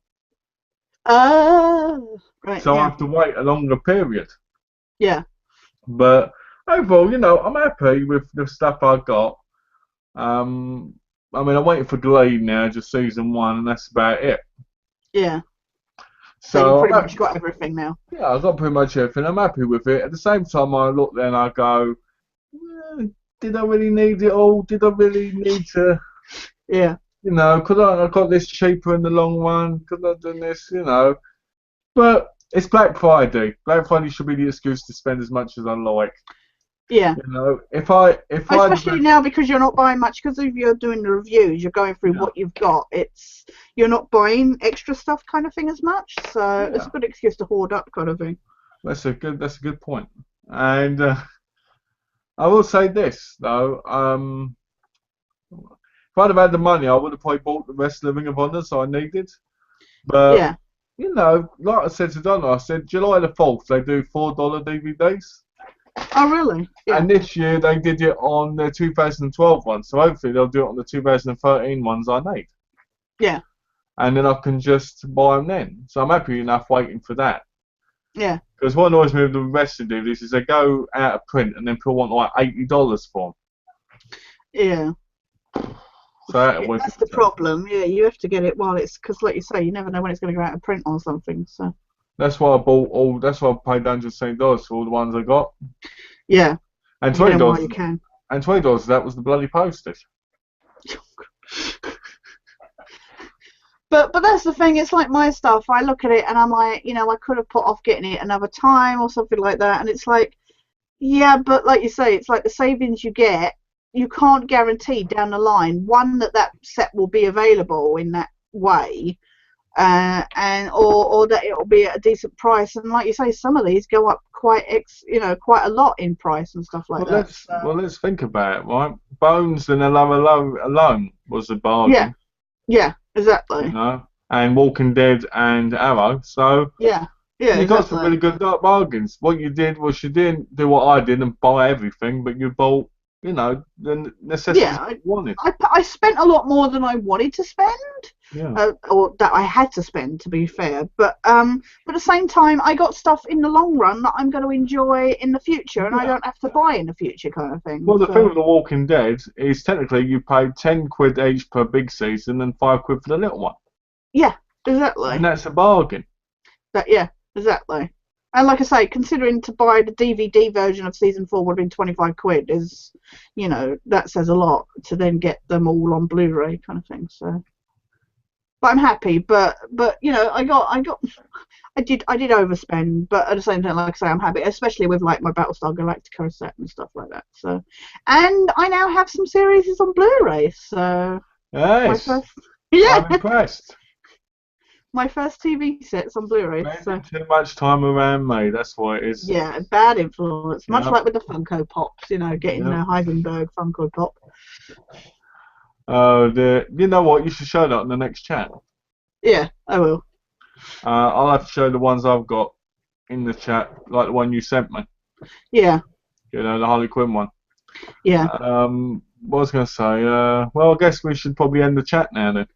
A: Oh, right,
B: so I
A: yeah,
B: have to wait a longer period.
A: yeah,
B: But overall, I'm happy with the stuff I got. Um, I mean, I'm waiting for Glee now, just season one, and that's about it.
A: yeah. So you
B: So
A: pretty much got everything now.
B: yeah, I've got pretty much everything. I'm happy with it. At the same time, I look there and I go, did I really need it all? Did I really need to?
A: Yeah,
B: Could I have got this cheaper in the long run? Could I have done this? But it's Black Friday. Black Friday should be the excuse to spend as much as I like.
A: yeah.
B: If I
A: Especially now because you're not buying much because if you're doing the reviews, you're going through
B: yeah,
A: what you've got. You're not buying extra stuff kind of thing as much, so it's
B: yeah,
A: a good excuse to hoard up kind of thing.
B: that's a good point. And I will say this though, if I'd have had the money, I would have probably bought the rest of the Ring of Honor, so I needed. But
A: Yeah.
B: like I said to Donna, I said July the 4th they do $4 DVDs.
A: Oh really? Yeah.
B: And this year they did it on the 2012 one, so hopefully they'll do it on the 2013 ones I need.
A: Yeah.
B: And then I can just buy them then. So I'm happy enough waiting for that.
A: Yeah.
B: Because what annoys me with the wrestling DVDs is they go out of print and then people want like $80 for
A: Yeah.
B: them. So that
A: Yeah,
B: was
A: that's the problem. Yeah, you have to get it while it's because, like you say, you never know when it's going to go out of print or something. So.
B: that's why I bought all. That's why I paid $170 for all the ones I got.
A: Yeah.
B: And
A: Get
B: twenty
A: them while
B: dollars.
A: you can.
B: And $20 that was the bloody postage.
A: But that's the thing. It's like my stuff. I look at it and I'm like, I could have put off getting it another time or something like that. And it's like, yeah, but like you say, it's like the savings you get, you can't guarantee down the line one that set will be available in that way, and or that it'll be at a decent price. And like you say, some of these go up quite a lot in price and stuff like
B: Well,
A: that.
B: let's
A: So,
B: well let's think about it, right? Bones and alone was a
A: yeah,
B: bargain,
A: yeah, exactly.
B: And Walking Dead and Arrow. So
A: Yeah, Yeah,
B: You got some
A: exactly.
B: really good bargains. What you did was you didn't do what I did and buy everything, but you bought, the necessities
A: Yeah,
B: you wanted.
A: I spent a lot more than I wanted to spend,
B: Yeah.
A: or that I had to spend, to be fair. But at the same time, I got stuff in the long run that I'm going to enjoy in the future, and I
B: Yeah.
A: don't have to buy in the future, kind of thing.
B: Well, the thing
A: So
B: with The Walking Dead is technically you pay 10 quid each per big season and 5 quid for the little one.
A: yeah,
B: And
A: exactly.
B: that's a bargain.
A: Yeah, exactly. And like I say, considering to buy the DVD version of season 4 would have been 25 quid is, that says a lot to then get them all on Blu-ray, kind of thing. So, but I'm happy. But I did overspend, but at the same time, like I say, I'm happy, especially with like my Battlestar Galactica set and stuff like that. So, and I now have some series on Blu-ray. So my
B: Yes,
A: first, yeah,
B: I'm impressed.
A: my first TV set's on Blu-ray. So
B: Spending too much time around me, that's what it is.
A: yeah, bad influence. Much
B: Yeah,
A: like with the Funko Pops, getting
B: yeah.
A: the Heisenberg Funko Pop.
B: You know what? You should show that on the next chat.
A: Yeah, I will.
B: I'll have to show the ones I've got in the chat, like the one you sent me.
A: Yeah,
B: The Harley Quinn one.
A: yeah.
B: What was I going to say? Well, I guess we should probably end the chat now then.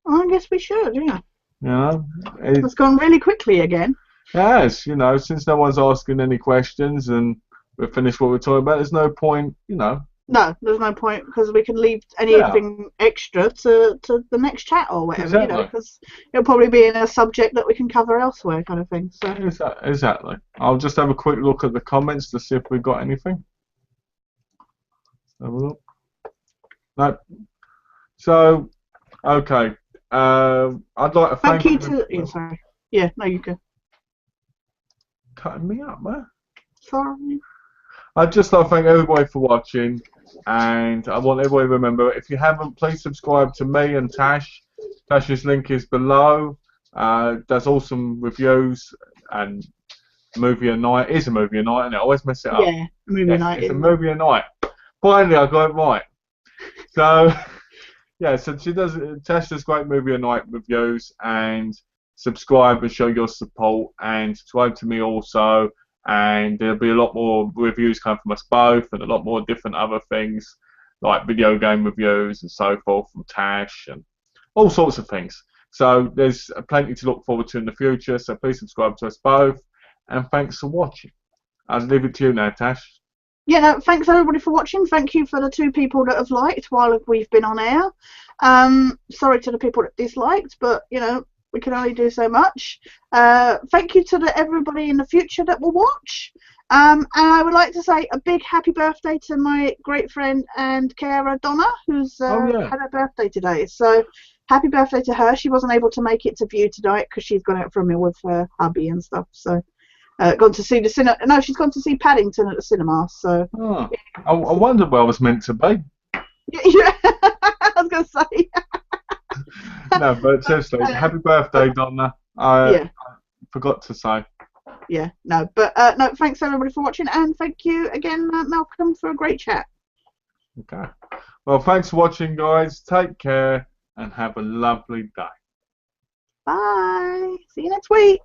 A: Well, I guess we should. Yeah,
B: You know, it
A: it's gone really quickly again.
B: has. Since no one's asking any questions and we've finished what we're talking about, there's no point.
A: No, there's no point because we can leave
B: Yeah,
A: anything extra to the next chat or whatever,
B: exactly.
A: because it'll probably be in a subject that we can cover elsewhere, kind of thing. So
B: Exactly. I'll just have a quick look at the comments to see if we've got anything. Have a look. No. So, okay. I'd like to
A: thank
B: thank
A: you
B: you
A: to. Yeah,
B: for
A: sorry. Yeah, no, you go.
B: cutting me up, man.
A: Sorry.
B: I'd just like to thank everybody for watching, and I want everybody to remember, if you haven't, please subscribe to me and Tash. Tash's link is below. Does awesome reviews, and movie a night is a movie a night, and I always mess it up.
A: Yeah, movie
B: Yes,
A: night
B: it's a
A: is.
B: movie a night. Finally, I got it right. So, yeah, so Tash does great movie a night reviews, and subscribe and show your support, and subscribe to me also. And there'll be a lot more reviews coming from us both, and a lot more different other things like video game reviews and so forth from Tash and all sorts of things. So there's plenty to look forward to in the future. So please subscribe to us both, and thanks for watching. I'll leave it to you now, Tash.
A: Yeah, no, thanks everybody for watching. Thank you for the 2 people that have liked while we've been on air. Sorry to the people that disliked, but we can only do so much. Thank you to everybody in the future that will watch. And I would like to say a big happy birthday to my great friend and carer Donna, who's
B: Oh yeah.
A: had her birthday today. So happy birthday to her. She wasn't able to make it to view tonight because she's gone out for a meal with her hubby and stuff. So. Gone to see the cinema. No, she's gone to see Paddington at the cinema. So
B: Oh, I wondered where I was meant to be.
A: yeah, I was gonna say.
B: No, but seriously, happy birthday, Donna. I
A: Yeah,
B: forgot to say.
A: yeah, no, but no. Thanks everybody for watching, and thank you again, Malcolm, for a great chat.
B: Okay. Well, thanks for watching, guys. Take care and have a lovely day.
A: Bye. See you next week.